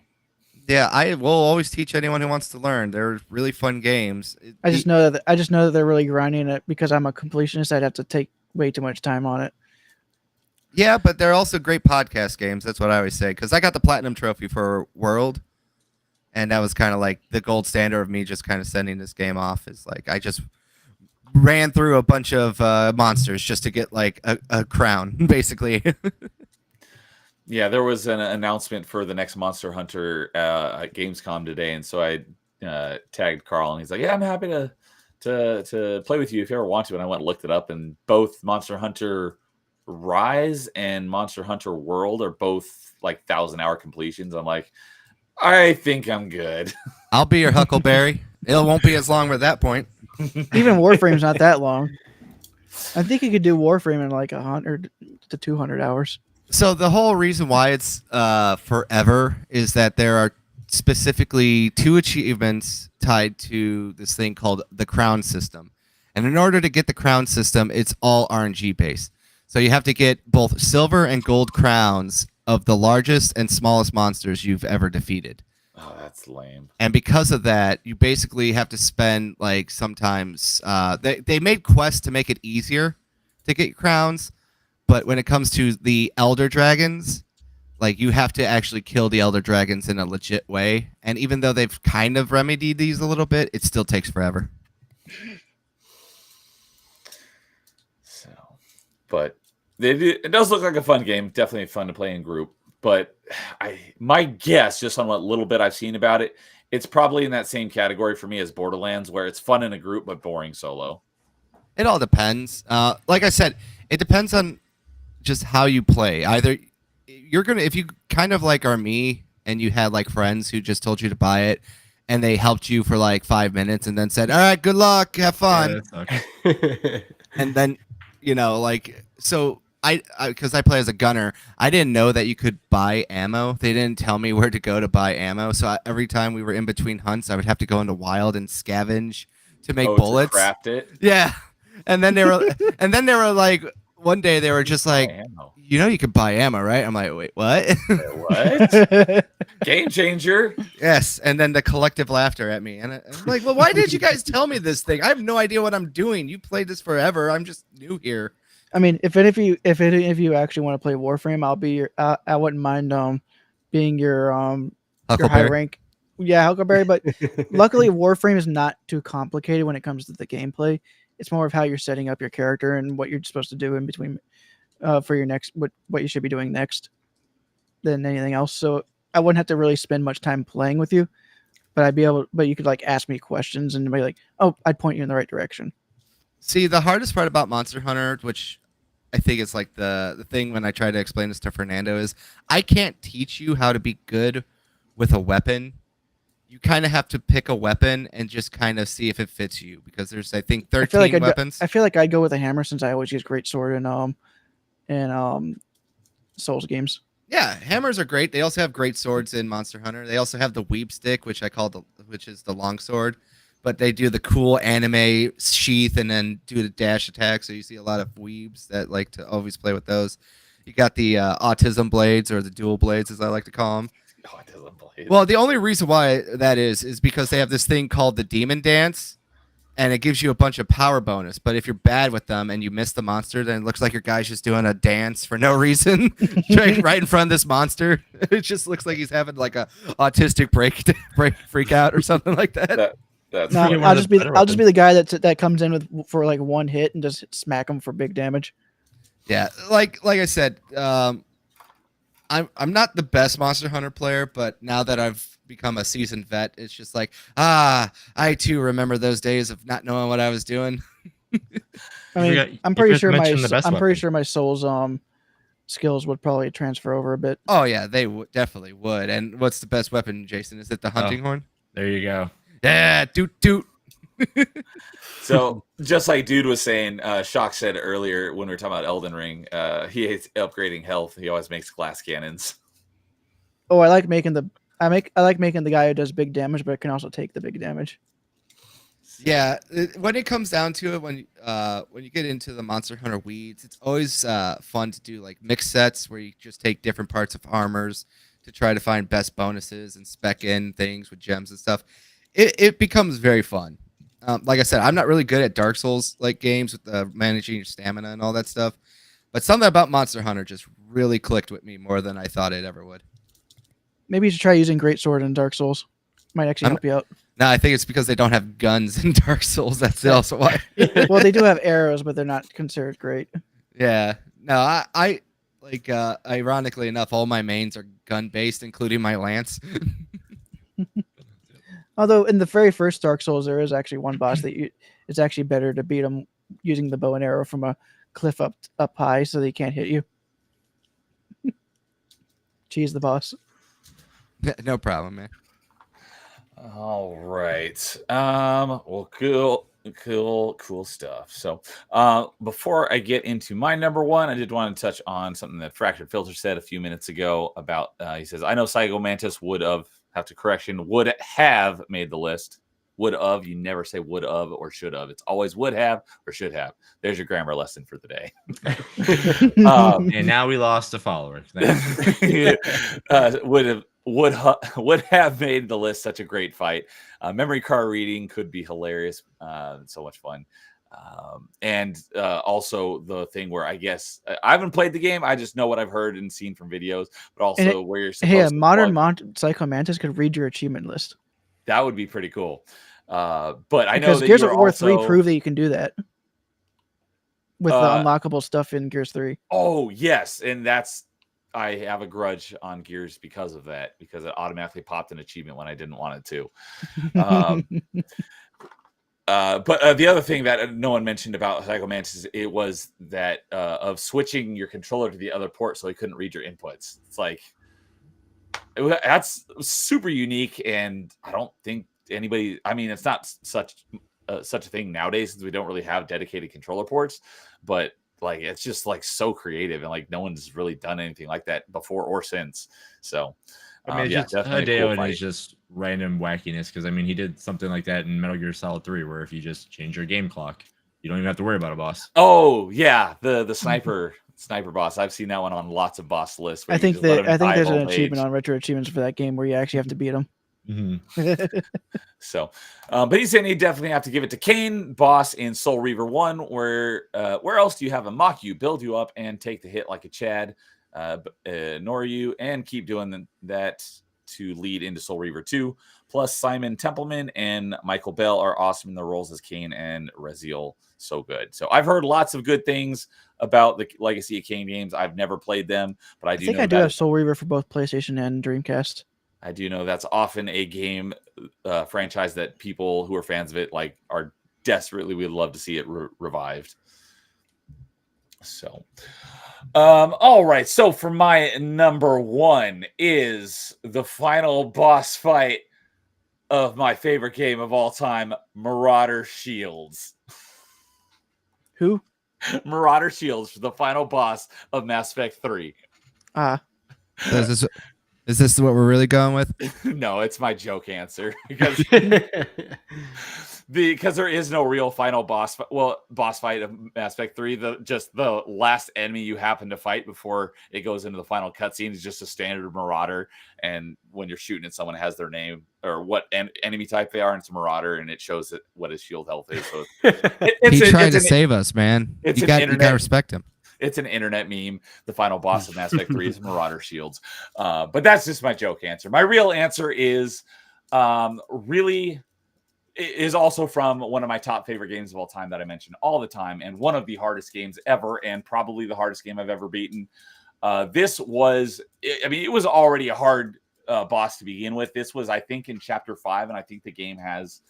Yeah, I will always teach anyone who wants to learn. They're really fun games. I just know that they're really grinding it, because I'm a completionist. I'd have to take way too much time on it. Yeah, but they're also great podcast games. That's what I always say, because I got the platinum trophy for World, and that was kind of like the gold standard of me just kind of sending this game off. Is like I just ran through a bunch of monsters just to get like a crown, basically. Yeah, there was an announcement for the next Monster Hunter at Gamescom today, and so I tagged Carl, and he's like, "Yeah, I'm happy to play with you if you ever want to." And I went and looked it up, and both Monster Hunter Rise and Monster Hunter World are both like 1,000-hour completions. I'm like, I think I'm good. I'll be your Huckleberry. It won't be as long at that point. Even Warframe's not that long. I think you could do Warframe in like 100 to 200 hours. So the whole reason why it's forever is that there are specifically 2 achievements tied to this thing called the crown system. And in order to get the crown system, it's all RNG based. So you have to get both silver and gold crowns of the largest and smallest monsters you've ever defeated. Oh, that's lame. And because of that, you basically have to spend like sometimes they made quests to make it easier to get crowns. But when it comes to the Elder Dragons, like you have to actually kill the Elder Dragons in a legit way. And even though they've kind of remedied these a little bit, it still takes forever. So, but it does look like a fun game. Definitely fun to play in group. But my guess, just on what little bit I've seen about it, it's probably in that same category for me as Borderlands, where it's fun in a group but boring solo. It all depends. Like I said, it depends on just how you play. Either if you kind of like are me and you had like friends who just told you to buy it and they helped you for like 5 minutes and then said, all right, good luck, have fun. Yeah, And then, like, so because I play as a gunner, I didn't know that you could buy ammo. They didn't tell me where to go to buy ammo. So every time we were in between hunts, I would have to go into wild and scavenge to make bullets. To craft it. Yeah. And then they were like, one day they were just like, you know you could buy ammo, right? I'm like, wait, what? What? Game changer. Yes, and then the collective laughter at me, and I'm like, well, why did you guys tell me this thing? I have no idea what I'm doing. You played this forever. I'm just new here. I mean, if any of you actually want to play Warframe, I'll be your. I wouldn't mind being your high Huckleberry. rank. Yeah, Huckleberry. But luckily, Warframe is not too complicated when it comes to the gameplay. It's more of how you're setting up your character and what you're supposed to do in between for your next what you should be doing next than anything else. So I wouldn't have to really spend much time playing with you, but but you could like ask me questions and be like, oh, I'd point you in the right direction. See, the hardest part about Monster Hunter, which I think is like the thing when I try to explain this to Fernando, is I can't teach you how to be good with a weapon. You kind of have to pick a weapon and just kind of see if it fits you, because there's, I think, 13 weapons. I feel like I'd go with a hammer since I always use great sword in Souls games. Yeah, hammers are great. They also have great swords in Monster Hunter. They also have the weeb stick, which which is the long sword, but they do the cool anime sheath and then do the dash attack. So you see a lot of weebs that like to always play with those. You got the autism blades, or the dual blades, as I like to call them. Autism blades. Well, the only reason why that is because they have this thing called the Demon Dance, and it gives you a bunch of power bonus. But if you're bad with them and you miss the monster, then it looks like your guy's just doing a dance for no reason right in front of this monster. It just looks like he's having like a autistic freak out or something like that. That's No, funny. I'll just be the guy that comes in for like one hit and just smack him for big damage. Yeah, like I said, I'm not the best Monster Hunter player, but now that I've become a seasoned vet, it's just like, I too remember those days of not knowing what I was doing. I mean, forgot- I'm you pretty forgot sure to mention the best weapon. my Souls skills would probably transfer over a bit. Oh yeah, they definitely would. And what's the best weapon, Jason? Is it the hunting horn? There you go. Yeah, toot. So just like Dude was saying, Shock said earlier when we were talking about Elden Ring, he hates upgrading health. He always makes glass cannons. Oh, I like making the guy who does big damage, but can also take the big damage. Yeah, when it comes down to it, when you get into the Monster Hunter weeds, it's always fun to do like mix sets where you just take different parts of armors to try to find best bonuses and spec in things with gems and stuff. It becomes very fun. Like I said, I'm not really good at Dark Souls like games with managing your stamina and all that stuff, but something about Monster Hunter just really clicked with me more than I thought it ever would. Maybe you should try using Great Sword in Dark Souls. Might actually help you out. No, I think it's because they don't have guns in Dark Souls. That's also why. Well, they do have arrows, but they're not considered great. Yeah. No, I like ironically enough, all my mains are gun based, including my lance. Although in the very first Dark Souls, there is actually one boss that it's actually better to beat him using the bow and arrow from a cliff up high, so they can't hit you. Cheese the boss. No problem, man. All right. Well, cool stuff. So, before I get into my number one, I did want to touch on something that Fractured Filter said a few minutes ago about. He says, "I know Psycho Mantis would have made the list. Would have. You never say would have or should have. It's always would have or should have. There's your grammar lesson for the day." And now we lost a follower. Would have made the list. Such a great fight. Memory card reading could be hilarious. So much fun. And also the thing where I guess I haven't played the game. I just know what I've heard and seen from videos, but also where you're supposed a to modern Psycho Mantis could read your achievement list. That would be pretty cool. But I know Because that Gears you're of War also... 3 proved that you can do that with the unlockable stuff in Gears 3. Oh, yes. And I have a grudge on Gears because of that, because it automatically popped an achievement when I didn't want it to. But the other thing that no one mentioned about Psycho Mantis, it was that of switching your controller to the other port so he couldn't read your inputs. It's like, that's super unique, and I don't think anybody, I mean, it's not such a thing nowadays since we don't really have dedicated controller ports, but like it's just like so creative, and like no one's really done anything like that before or since. So I mean, yeah, just definitely a Hideo cool and fight. his just random wackiness, because I mean, he did something like that in Metal Gear Solid 3, where if you just change your game clock, you don't even have to worry about a boss. Oh yeah, the sniper Sniper boss. I've seen that one on lots of boss lists. where I you think just let that him I think die there's of an old achievement age. on retro achievements for that game where you actually have to beat him. So, but he's saying you definitely have to give it to Kane, boss in Soul Reaver 1, where else do you have him mock you, build you up, and take the hit like a Chad, ignore you, and keep doing that to lead into Soul Reaver 2. Plus, Simon Templeman and Michael Bell are awesome in their roles as Kane and Raziel. So good. So I've heard lots of good things about the Legacy of Kane games. I've never played them, but I do think know I do that have Soul Reaver for both PlayStation and Dreamcast. I do know that's often a game franchise that people who are fans of it are desperately would love to see it revived. So, all right. So for my number 1 is the final boss fight of my favorite game of all time, Marauder Shields. Who? Marauder Shields for the final boss of Mass Effect 3. So is this what we're really going with? No, it's my joke answer because there is no real final boss fight of Mass Effect 3. The last enemy you happen to fight before it goes into the final cutscene is just a standard Marauder, and when you're shooting at someone, it has their name or what enemy type they are, and it's a Marauder, and it shows what his shield health is. So He tried to save us, man. It's You an got to respect him. It's an internet meme. The final boss of Mass Effect 3 is Marauder Shields. But that's just my joke answer. My real answer is is also from one of my top favorite games of all time that I mention all the time, and one of the hardest games ever, and probably the hardest game I've ever beaten. It was already a hard boss to begin with. This was, I think, in chapter 5, and I think the game has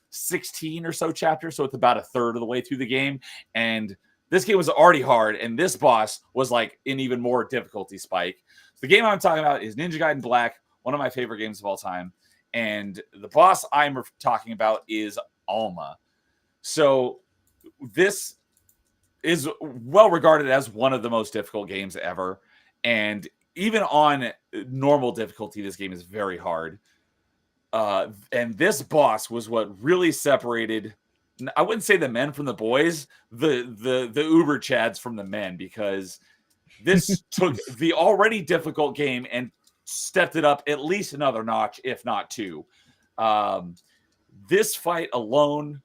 16 or so chapters, so it's about a third of the way through the game, and this game was already hard, and this boss was like an even more difficulty spike. The game I'm talking about is Ninja Gaiden Black, one of my favorite games of all time. And the boss I'm talking about is Alma. So this is well regarded as one of the most difficult games ever. And even on normal difficulty, this game is very hard. And this boss was what really separated, I wouldn't say the men from the boys, the Uber Chads from the men, because this took the already difficult game and stepped it up at least another notch, if not 2. This fight alone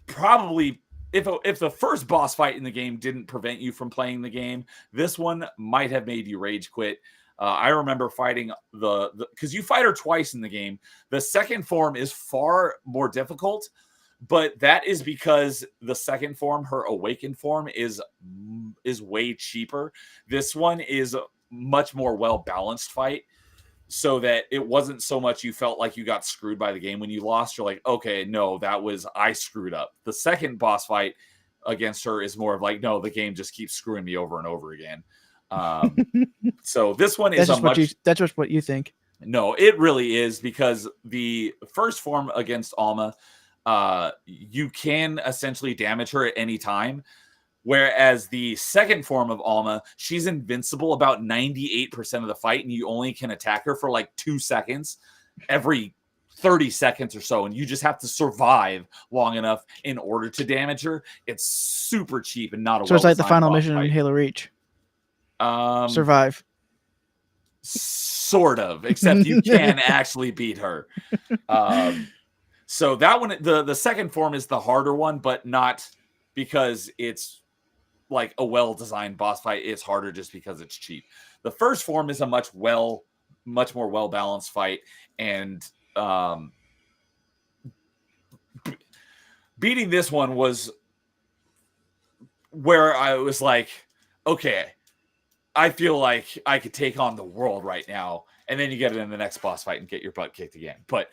probably, if the first boss fight in the game didn't prevent you from playing the game, this one might have made you rage quit. I remember fighting because you fight her twice in the game. The second form is far more difficult, but that is because the second form, her awakened form, is way cheaper. This one is a much more well-balanced fight, so that it wasn't so much you felt like you got screwed by the game when you lost. You're like, okay, no, I screwed up. The second boss fight against her is more of like, no, the game just keeps screwing me over and over again. So this one is that's just what you think. No, it really is, because the first form against Alma, you can essentially damage her at any time. Whereas the second form of Alma, she's invincible about 98% of the fight, and you only can attack her for like 2 seconds every 30 seconds or so, and you just have to survive long enough in order to damage her. It's super cheap and not a So it's like the well-designed final boss mission in fight. Halo Reach. Survive. Sort of, except you can actually beat her. So that one, the second form is the harder one, but not because it's like a well-designed boss fight. It's harder just because it's cheap. The first form is a much more well-balanced fight, and beating this one was where I was like, okay, I feel like I could take on the world right now. And then you get it in the next boss fight and get your butt kicked again. But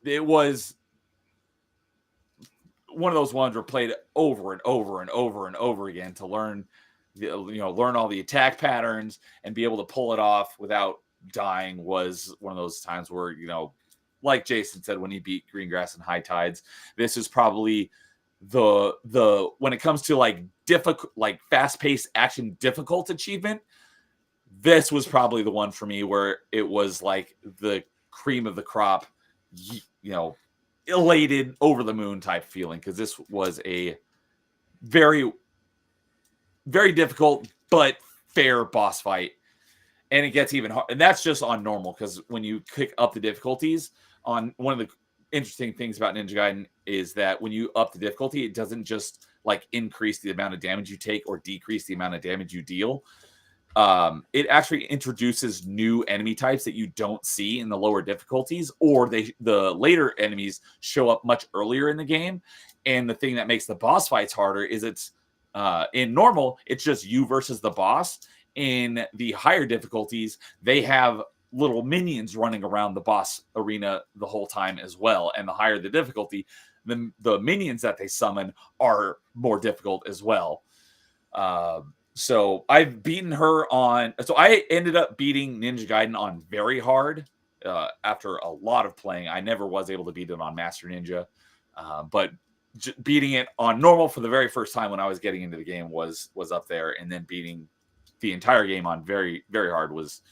it was one of those ones where played over and over and over and over again to learn all the attack patterns and be able to pull it off without dying. Was one of those times where, like Jason said, when he beat Greengrass and High Tides, this is probably the when it comes to like difficult, like fast-paced action difficult achievement, this was probably the one for me where it was like the cream of the crop, elated, over the moon type feeling, because this was a very very difficult but fair boss fight. And it gets even hard. And that's just on normal, because when you kick up the difficulties, on one of the interesting things about Ninja Gaiden is that when you up the difficulty, it doesn't just like increase the amount of damage you take or decrease the amount of damage you deal. It actually introduces new enemy types that you don't see in the lower difficulties, or the later enemies show up much earlier in the game. And the thing that makes the boss fights harder is it's in normal, it's just you versus the boss. In the higher difficulties, they have little minions running around the boss arena the whole time as well. And the higher the difficulty, the minions that they summon are more difficult as well. So I've beaten her on. So I ended up beating Ninja Gaiden on very hard after a lot of playing. I never was able to beat it on Master Ninja, but beating it on normal for the very first time when I was getting into the game was up there, and then beating the entire game on very, very hard was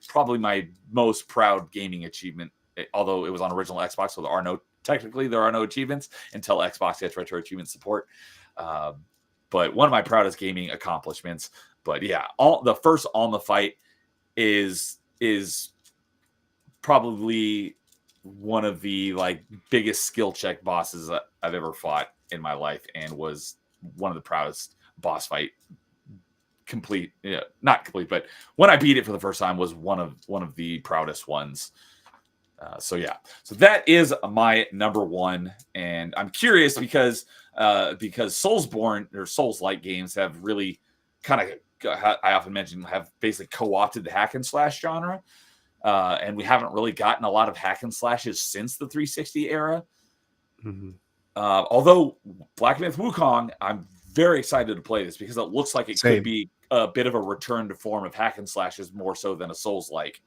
probably my most proud gaming achievement. Although it was on original Xbox, so there are no achievements until Xbox gets retro achievement support. But one of my proudest gaming accomplishments. But yeah, the first Alma fight is probably one of the like biggest skill check bosses I've ever fought in my life, and was one of the proudest boss fight. Not complete, but when I beat it for the first time was one of the proudest ones. So that is my number one, and I'm curious because Soulsborne or Souls-like games have really kind of, I often mention, have basically co-opted the hack and slash genre, and we haven't really gotten a lot of hack and slashes since the 360 era. Mm-hmm. Although Black Myth Wukong, I'm very excited to play this because it looks like it could be a bit of a return to form of hack and slashes more so than a Souls-like.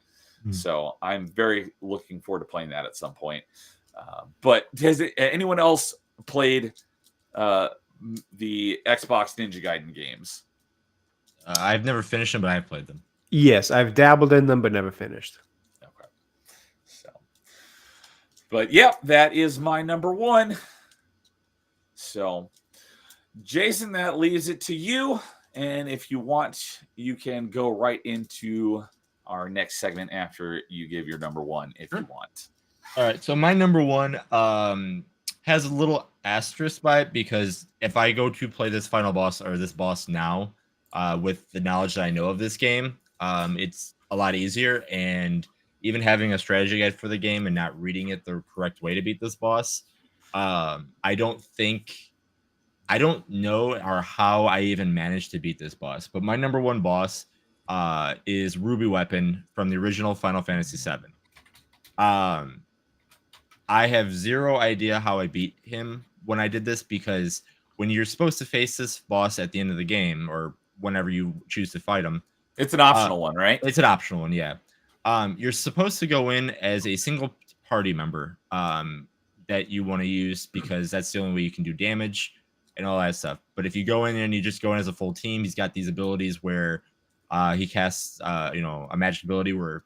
So I'm very looking forward to playing that at some point. But has anyone else played the Xbox Ninja Gaiden games? I've never finished them, but I've played them. Yes, I've dabbled in them, but never finished. Okay. So, but yep, that is my number one. So, Jason, that leaves it to you. And if you want, you can go right into our next segment after you give your number one, if you want. All right. So my number one has a little asterisk by it, because if I go to play this final boss or this boss now, with the knowledge that I know of this game, it's a lot easier. And even having a strategy guide for the game and not reading it the correct way to beat this boss, I don't know or how I even managed to beat this boss. But my number one boss is Ruby Weapon from the original Final Fantasy VII. I have zero idea how I beat him when I did this, because when you're supposed to face this boss at the end of the game, or whenever you choose to fight him, it's an optional one, right? It's an optional one, yeah. You're supposed to go in as a single party member that you want to use, because that's the only way you can do damage and all that stuff. But if you go in and you just go in as a full team, he's got these abilities where he casts a magic ability where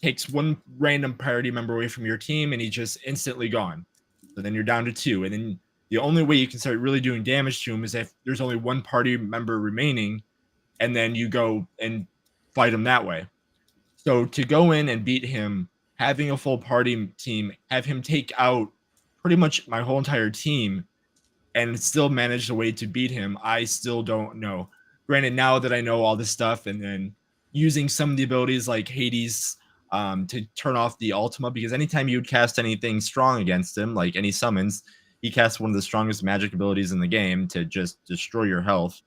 takes one random party member away from your team and he's just instantly gone. So then you're down to two, and then the only way you can start really doing damage to him is if there's only one party member remaining, and then you go and fight him that way. So to go in and beat him, having a full party team, have him take out pretty much my whole entire team, and still manage a way to beat him, I still don't know. Granted, now that I know all this stuff, and then using some of the abilities like Hades to turn off the Ultima, because anytime you would cast anything strong against him, like any summons, he casts one of the strongest magic abilities in the game to just destroy your health.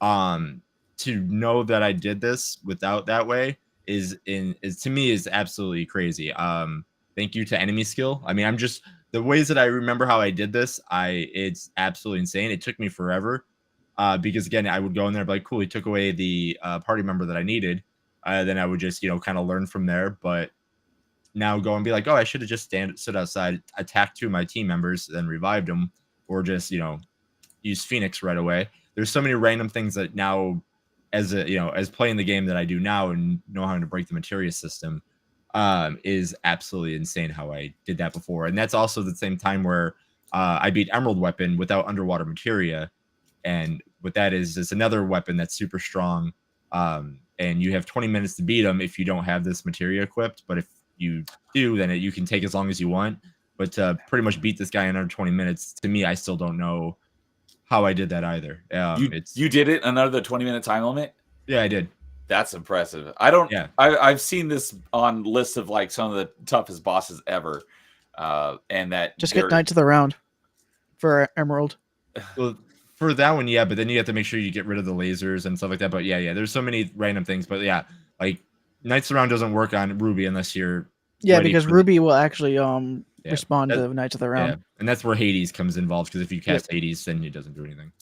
To know that I did this without that way is to me is absolutely crazy. Thank you to enemy skill. I mean, the ways that I remember how I did this, it's absolutely insane. It took me forever. Because again, I would go in there and be like, cool, he took away the party member that I needed. Then I would just, kind of learn from there. But now go and be like, oh, I should have just stood outside, attacked two of my team members, then revived them, or just, use Phoenix right away. There's so many random things that now, as playing the game that I do now and know how to break the materia system, is absolutely insane how I did that before. And that's also the same time where I beat Emerald Weapon without underwater materia. And what that is, it's another weapon that's super strong. And you have 20 minutes to beat them if you don't have this materia equipped. But if you do, then you can take as long as you want. But to pretty much beat this guy in under 20 minutes, to me, I still don't know how I did that either. You did it another 20-minute time limit? Yeah, I did. That's impressive. I don't. Yeah. I've seen this on lists of like some of the toughest bosses ever, and that Just get Knights of the Round for Emerald. Well, for that one, yeah, but then you have to make sure you get rid of the lasers and stuff like that. But yeah, there's so many random things. But yeah, like Knights Around doesn't work on Ruby unless you're because Ruby will actually respond to Knights of the Round. Yeah, and that's where Hades comes involved, because if you cast Hades, then it doesn't do anything.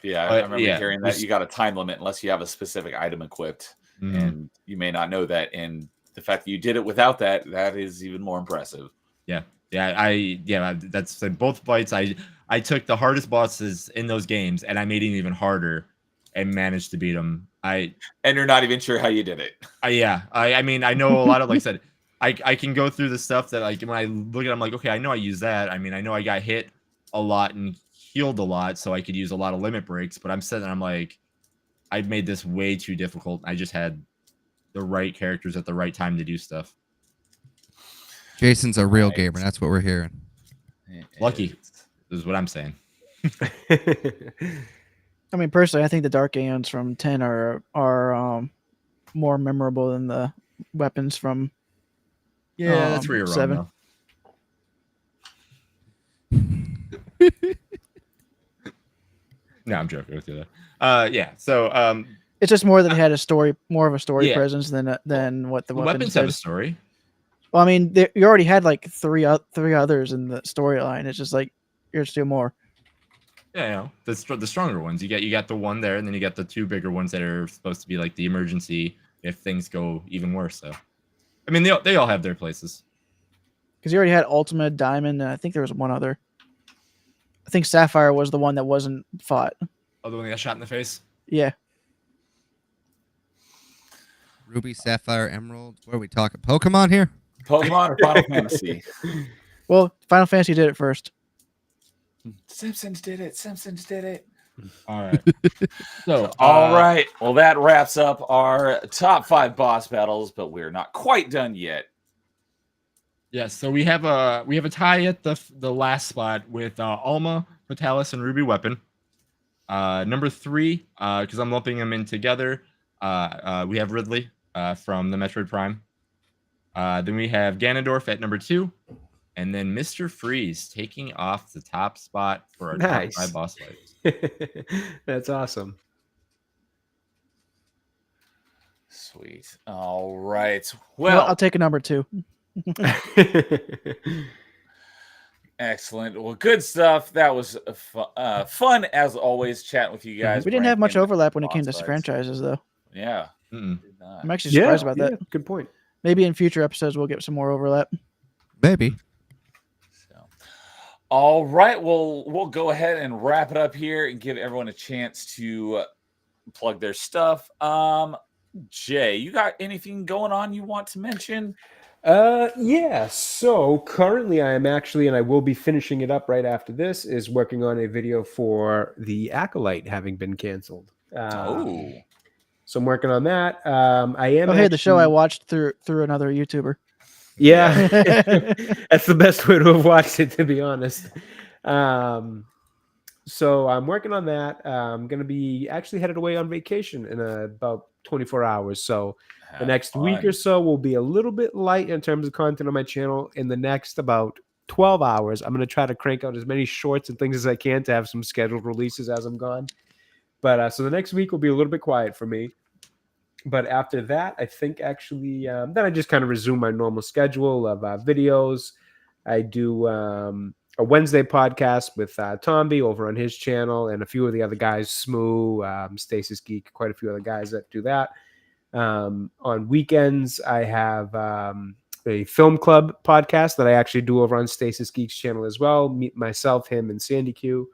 Yeah, I remember hearing that you got a time limit unless you have a specific item equipped, and you may not know that. And the fact that you did it without that is even more impressive. That's like both fights. I took the hardest bosses in those games, and I made it even harder, and managed to beat them. And you're not even sure how you did it. I mean, I know a lot of, like I said, I can go through the stuff that, like, when I look at it, I'm like, okay, I know I use that. I mean, I know I got hit a lot and healed a lot, so I could use a lot of limit breaks. But I'm sitting there, I'm like, I've made this way too difficult. I just had the right characters at the right time to do stuff. Jason's a real gamer. That's what we're hearing. Lucky is what I'm saying. I mean, personally, I think the Dark Aeons from 10 are more memorable than the weapons from that's where you're 7. wrong. No, I'm joking with you. So it's just more that it had a story, more of a story presence than what the weapons have a story. Well, I mean, you already had like three others in the storyline. It's just like here's 2 more. Yeah, the stronger ones. You got the one there, and then you got the 2 bigger ones that are supposed to be like the emergency if things go even worse. So, I mean, they all have their places. Because you already had Ultima, Diamond, and I think there was one other. I think Sapphire was the one that wasn't fought. Oh, the one that got shot in the face? Yeah. Ruby, Sapphire, Emerald. What are we talking? Pokemon here? Pokemon or Final Fantasy? Well, Final Fantasy did it first. Simpsons did it. All right. So, all right. Well, that wraps up our top 5 boss battles, but we're not quite done yet. Yes, so we have a tie at the last spot with Alma, Fatalis, and Ruby Weapon. Number 3, because I'm lumping them in together, we have Ridley from the Metroid Prime. Then we have Ganondorf at number 2, and then Mr. Freeze taking off the top spot for our top 5 boss fights. That's awesome. Sweet. All right. Well, Well, I'll take a number 2. excellent. Well, good stuff. That was fun as always chatting with you guys. We didn't have much ranking overlap when it boss came to fights. franchises, though. Yeah. Mm-mm. Did not. I'm actually surprised about that. Good point. Maybe in future episodes we'll get some more overlap. Maybe. So, all right. Well, we'll go ahead and wrap it up here and give everyone a chance to plug their stuff. Jay, you got anything going on you want to mention? Yeah. So currently I am actually, and I will be finishing it up right after this, is working on a video for The Acolyte having been canceled. So I'm working on that. I am. Oh, hey, the show I watched through another YouTuber. Yeah, that's the best way to have watched it, to be honest. So I'm working on that. I'm going to be actually headed away on vacation in about 24 hours. So the next week or so will be a little bit light in terms of content on my channel. In the next about 12 hours, I'm going to try to crank out as many shorts and things as I can to have some scheduled releases as I'm gone. But so the next week will be a little bit quiet for me. But after that, I think actually then I just kind of resume my normal schedule of videos. I do a Wednesday podcast with Tomby over on his channel, and a few of the other guys, Smoo, Stasis Geek, quite a few other guys that do that. On weekends, I have a film club podcast that I actually do over on Stasis Geek's channel as well. Meet myself, him, and Sandy Q.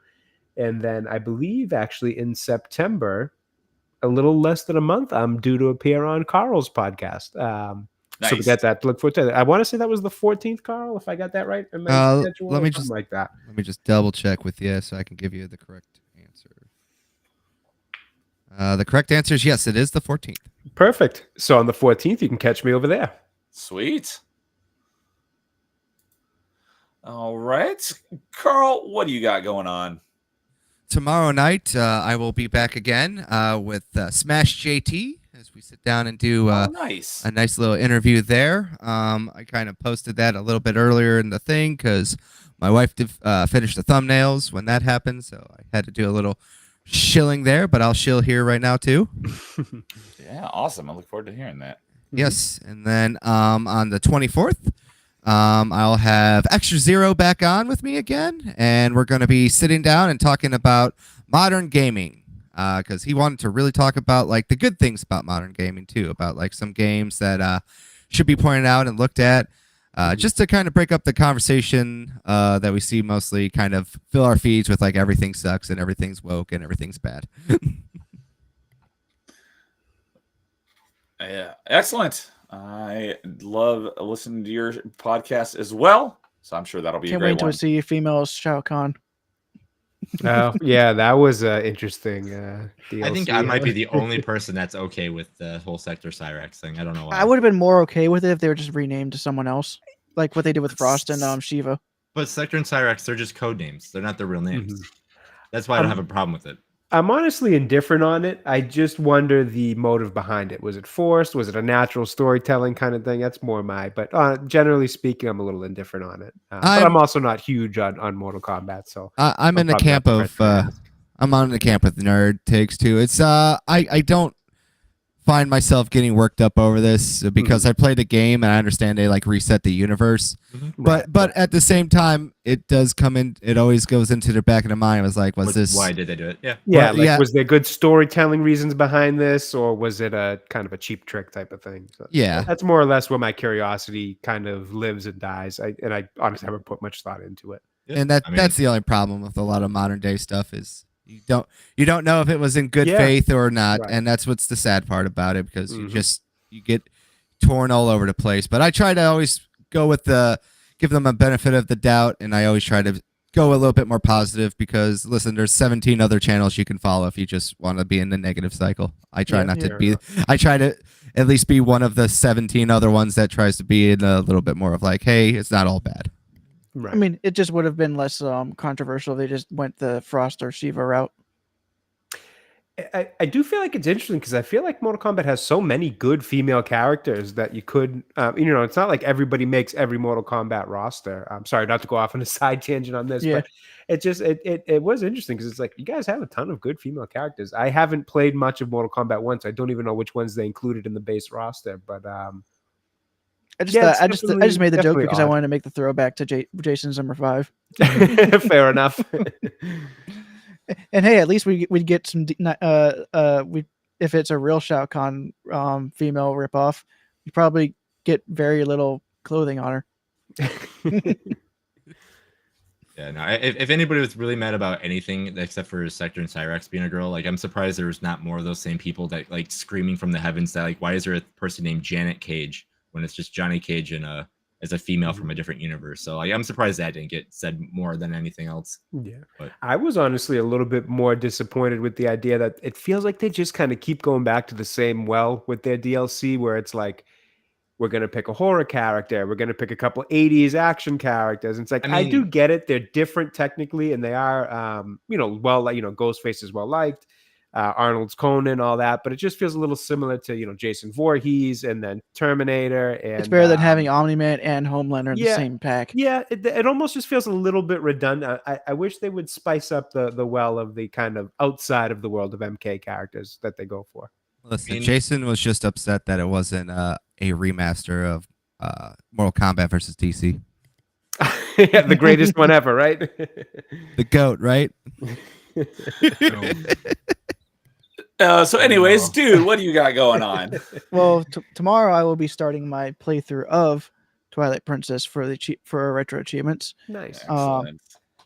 And then I believe actually in September, a little less than a month, I'm due to appear on Carl's podcast. So we got that to look forward to. I want to say that was the 14th, Carl, if I got that right. In my schedule, let me something like that. Let me just double check with you so I can give you the correct answer. The correct answer is yes. It is the 14th. Perfect. So on the 14th, you can catch me over there. Sweet. All right. Carl, what do you got going on? Tomorrow night, I will be back again with Smash JT as we sit down and do Nice. a nice little interview there. I kind of posted that a little bit earlier in the thing because my wife did finish the thumbnails when that happened, so I had to do a little shilling there, but I'll shill here right now too. Yeah, awesome. I look forward to hearing that. Yes, and then on the 24th, I'll have Extra Zero back on with me again, and we're going to be sitting down and talking about modern gaming because he wanted to really talk about like the good things about modern gaming too, about like some games that should be pointed out and looked at, just to kind of break up the conversation that we see mostly kind of fill our feeds with like everything sucks and everything's woke and everything's bad. Yeah, excellent. I love listening to your podcast as well, so I'm sure that'll be Can't a great wait to one. see female Shao Kahn. Oh, yeah, that was interesting. DLC. I think I might be the only person that's okay with the whole Sector Cyrax thing. I don't know why. I would have been more okay with it if they were just renamed to someone else, like what they did with Frost and Shiva. But Sector and Cyrax, they're just code names. They're not their real names. Mhm. That's why I don't have a problem with it. I'm honestly indifferent on it. I just wonder the motive behind it. Was it forced? Was it a natural storytelling kind of thing? That's more my. But generally speaking, I'm a little indifferent on it. But I'm also not huge on Mortal Kombat. So I'm in the probably camp have to of press pass. I'm on the camp with nerd takes too. It's I don't find myself getting worked up over this because I played the game and I understand they like reset the universe. But at the same time, it does come in. It always goes into the back of the mind. It was like, was this? Why did they do it? Yeah. Yeah, Well, yeah. was there good storytelling reasons behind this, or was it a kind of a cheap trick type of thing? So Yeah. that's more or less where my curiosity kind of lives and dies. I honestly haven't put much thought into it. Yeah. And that I mean, that's the only problem with a lot of modern day stuff is you don't know if it was in good Yeah. faith or not, Right. and that's what's the sad part about it because you get torn all over the place. But I try to always go with give them a benefit of the doubt, and I always try to go a little bit more positive because listen, there's 17 other channels you can follow if you just want to be in the negative cycle. I try not to fair be. enough. I try to at least be one of the 17 other ones that tries to be in a little bit more of like, hey, it's not all bad. Right. I mean, it just would have been less controversial if they just went the Frost or Shiva route. I do feel like it's interesting because I feel like Mortal Kombat has so many good female characters that you could, it's not like everybody makes every Mortal Kombat roster. I'm sorry not to go off on a side tangent on this, Yeah. but it was interesting because it's like you guys have a ton of good female characters. I haven't played much of Mortal Kombat 1, so I don't even know which ones they included in the base roster. But I just Yeah, thought, it's I just made the joke definitely because I odd. wanted to make the throwback to Jason's number 5. fair enough. And hey, at least we'd get some if it's a real Shao Kahn female ripoff, you probably get very little clothing on her. Yeah, no. If anybody was really mad about anything except for Sector and Cyrax being a girl, like I'm surprised there's not more of those same people that like screaming from the heavens that like, why is there a person named Janet Cage when it's just Johnny Cage and as a female from a different universe? So like, I'm surprised that didn't get said more than anything else. Yeah. But I was honestly a little bit more disappointed with the idea that it feels like they just kind of keep going back to the same well with their DLC where it's like, we're going to pick a horror character. We're going to pick a couple 80s action characters. And it's like, I do get it. They're different technically. And they are, Ghostface is well liked. Arnold's Conan, all that. But it just feels a little similar to, Jason Voorhees and then Terminator. And It's better than having Omni-Man and Homelander in the yeah. same pack. Yeah, it almost just feels a little bit redundant. I wish they would spice up the well of the kind of outside of the world of MK characters that they go for. Listen, Jason was just upset that it wasn't a remaster of Mortal Kombat versus DC. Yeah, the greatest one ever, right? The GOAT, right? So, anyways, dude, what do you got going on? Well, tomorrow I will be starting my playthrough of Twilight Princess for retro achievements. Nice. Excellent.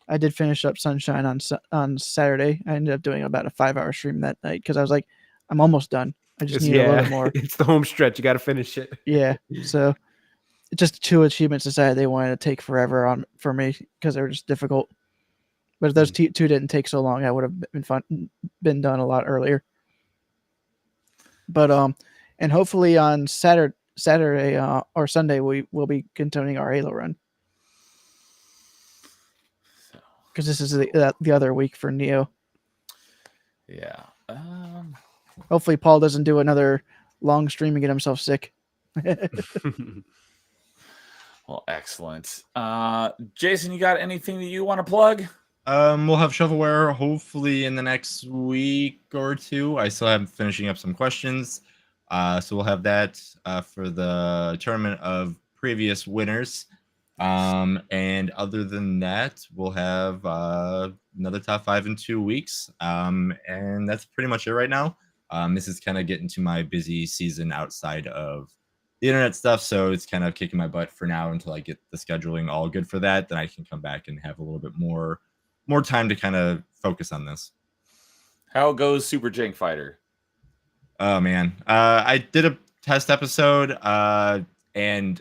I did finish up Sunshine on Saturday. I ended up doing about a 5-hour stream that night because I was like, I'm almost done. I just need a little bit more. It's the home stretch. You got to finish it. Yeah. So just 2 achievements decided they wanted to take forever for me because they were just difficult. But if those 2 didn't take so long, I would have been done a lot earlier. But and hopefully on Saturday or Sunday we will be continuing our Halo run because this is the other week for Neo. Yeah. Hopefully Paul doesn't do another long stream and get himself sick. Well, excellent. Jason, you got anything that you want to plug? We'll have shovelware hopefully in the next week or two. I still am finishing up some questions. So we'll have that for the tournament of previous winners. And other than that, we'll have another top 5 in 2 weeks. And that's pretty much it right now. This is kind of getting to my busy season outside of the internet stuff, so it's kind of kicking my butt for now until I get the scheduling all good for that. Then I can come back and have a little bit more time to kind of focus on this. How goes Super Jank Fighter? Oh man, I did a test episode, and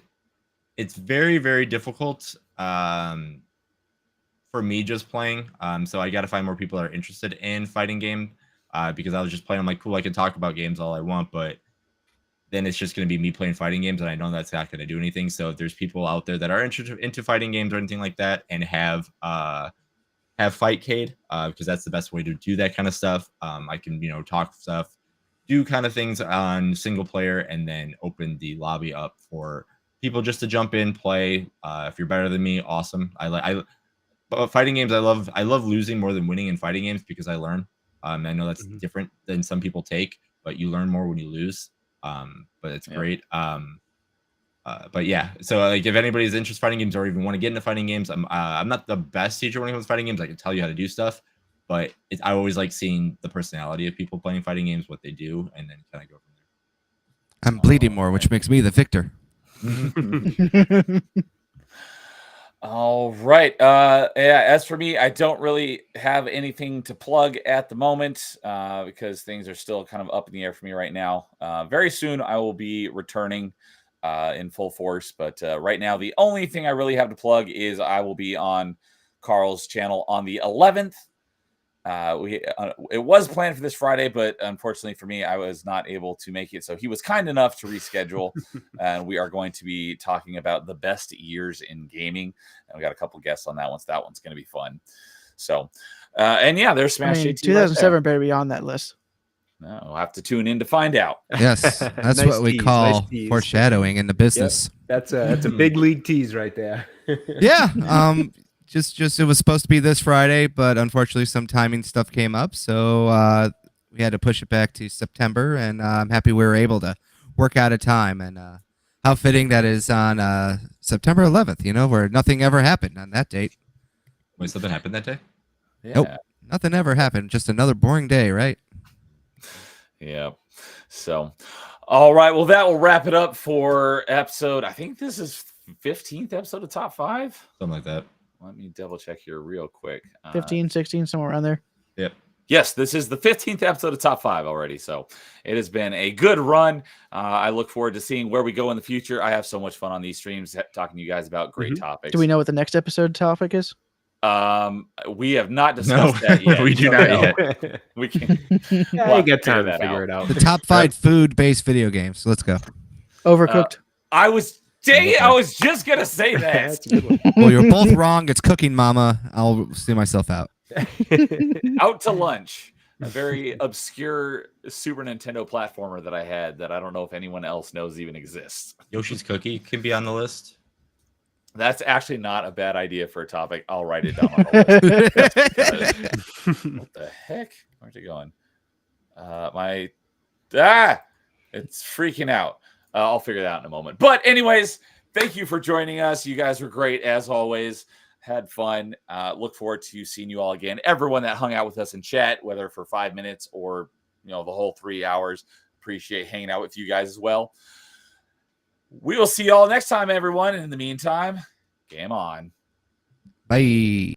it's very, very difficult for me just playing. So I got to find more people that are interested in fighting game, because I was just playing. I'm like, cool, I can talk about games all I want, but then it's just going to be me playing fighting games, and I know that's not going to do anything. So if there's people out there that are into fighting games or anything like that and have Fightcade, because that's the best way to do that kind of stuff. I can, talk stuff, do kind of things on single player, and then open the lobby up for people just to jump in, play. If you're better than me, awesome. But fighting games, I love losing more than winning in fighting games because I learn. I know that's different than some people take, but you learn more when you lose. But it's great. But yeah, so like if anybody's interested in fighting games or even want to get into fighting games, I'm not the best teacher when it comes to fighting games. I can tell you how to do stuff, but I always like seeing the personality of people playing fighting games, what they do, and then kind of go from there. I'm bleeding more, which makes me the victor. All right. Yeah, as for me, I don't really have anything to plug at the moment because things are still kind of up in the air for me right now. Very soon I will be returning in full force, but right now the only thing I really have to plug is I will be on Carl's channel on the 11th. It was planned for this Friday, but unfortunately for me, I was not able to make it. So he was kind enough to reschedule, and we are going to be talking about the best years in gaming. And we got a couple guests on that one. So that one's going to be fun. So, and yeah, there's Smash JT. 2007 better be on that list. No, we'll have to tune in to find out. Yes, that's Nice what we tease, call nice tease. foreshadowing in the business. That's a big league tease right there. Yeah. Just it was supposed to be this Friday, but unfortunately some timing stuff came up, so we had to push it back to September, and I'm happy we were able to work out a time. And how fitting that is on September 11th, where nothing ever happened on that date. Wait, something happened that day? Yeah. Nope, nothing ever happened. Just another boring day, right? Yeah. So, all right. Well, that will wrap it up for episode. I think this is 15th episode of Top 5. Something like that. Let me double check here real quick. 15, 16, somewhere around there. Yep. Yes, this is the 15th episode of Top 5 already. So it has been a good run. I look forward to seeing where we go in the future. I have so much fun on these streams talking to you guys about great topics. Do we know what the next episode topic is? We have not discussed that yet. We do not yet. We can. Yeah, you got time to figure it out. The top 5 food-based video games. Let's go. Overcooked. I was just gonna say that. That's a good one. Well, you're both wrong. It's Cooking Mama. I'll see myself out. Out to Lunch, a very obscure Super Nintendo platformer that I had that I don't know if anyone else knows even exists. Yoshi's Cookie can be on the list. That's actually not a bad idea for a topic. I'll write it down on the list. What the heck? Where's it going? It's freaking out. I'll figure that out in a moment. But anyways, thank you for joining us. You guys were great as always. Had fun. Look forward to seeing you all again. Everyone that hung out with us in chat, whether for 5 minutes or the whole 3 hours, appreciate hanging out with you guys as well. We will see you all next time, everyone. And in the meantime, game on. Bye.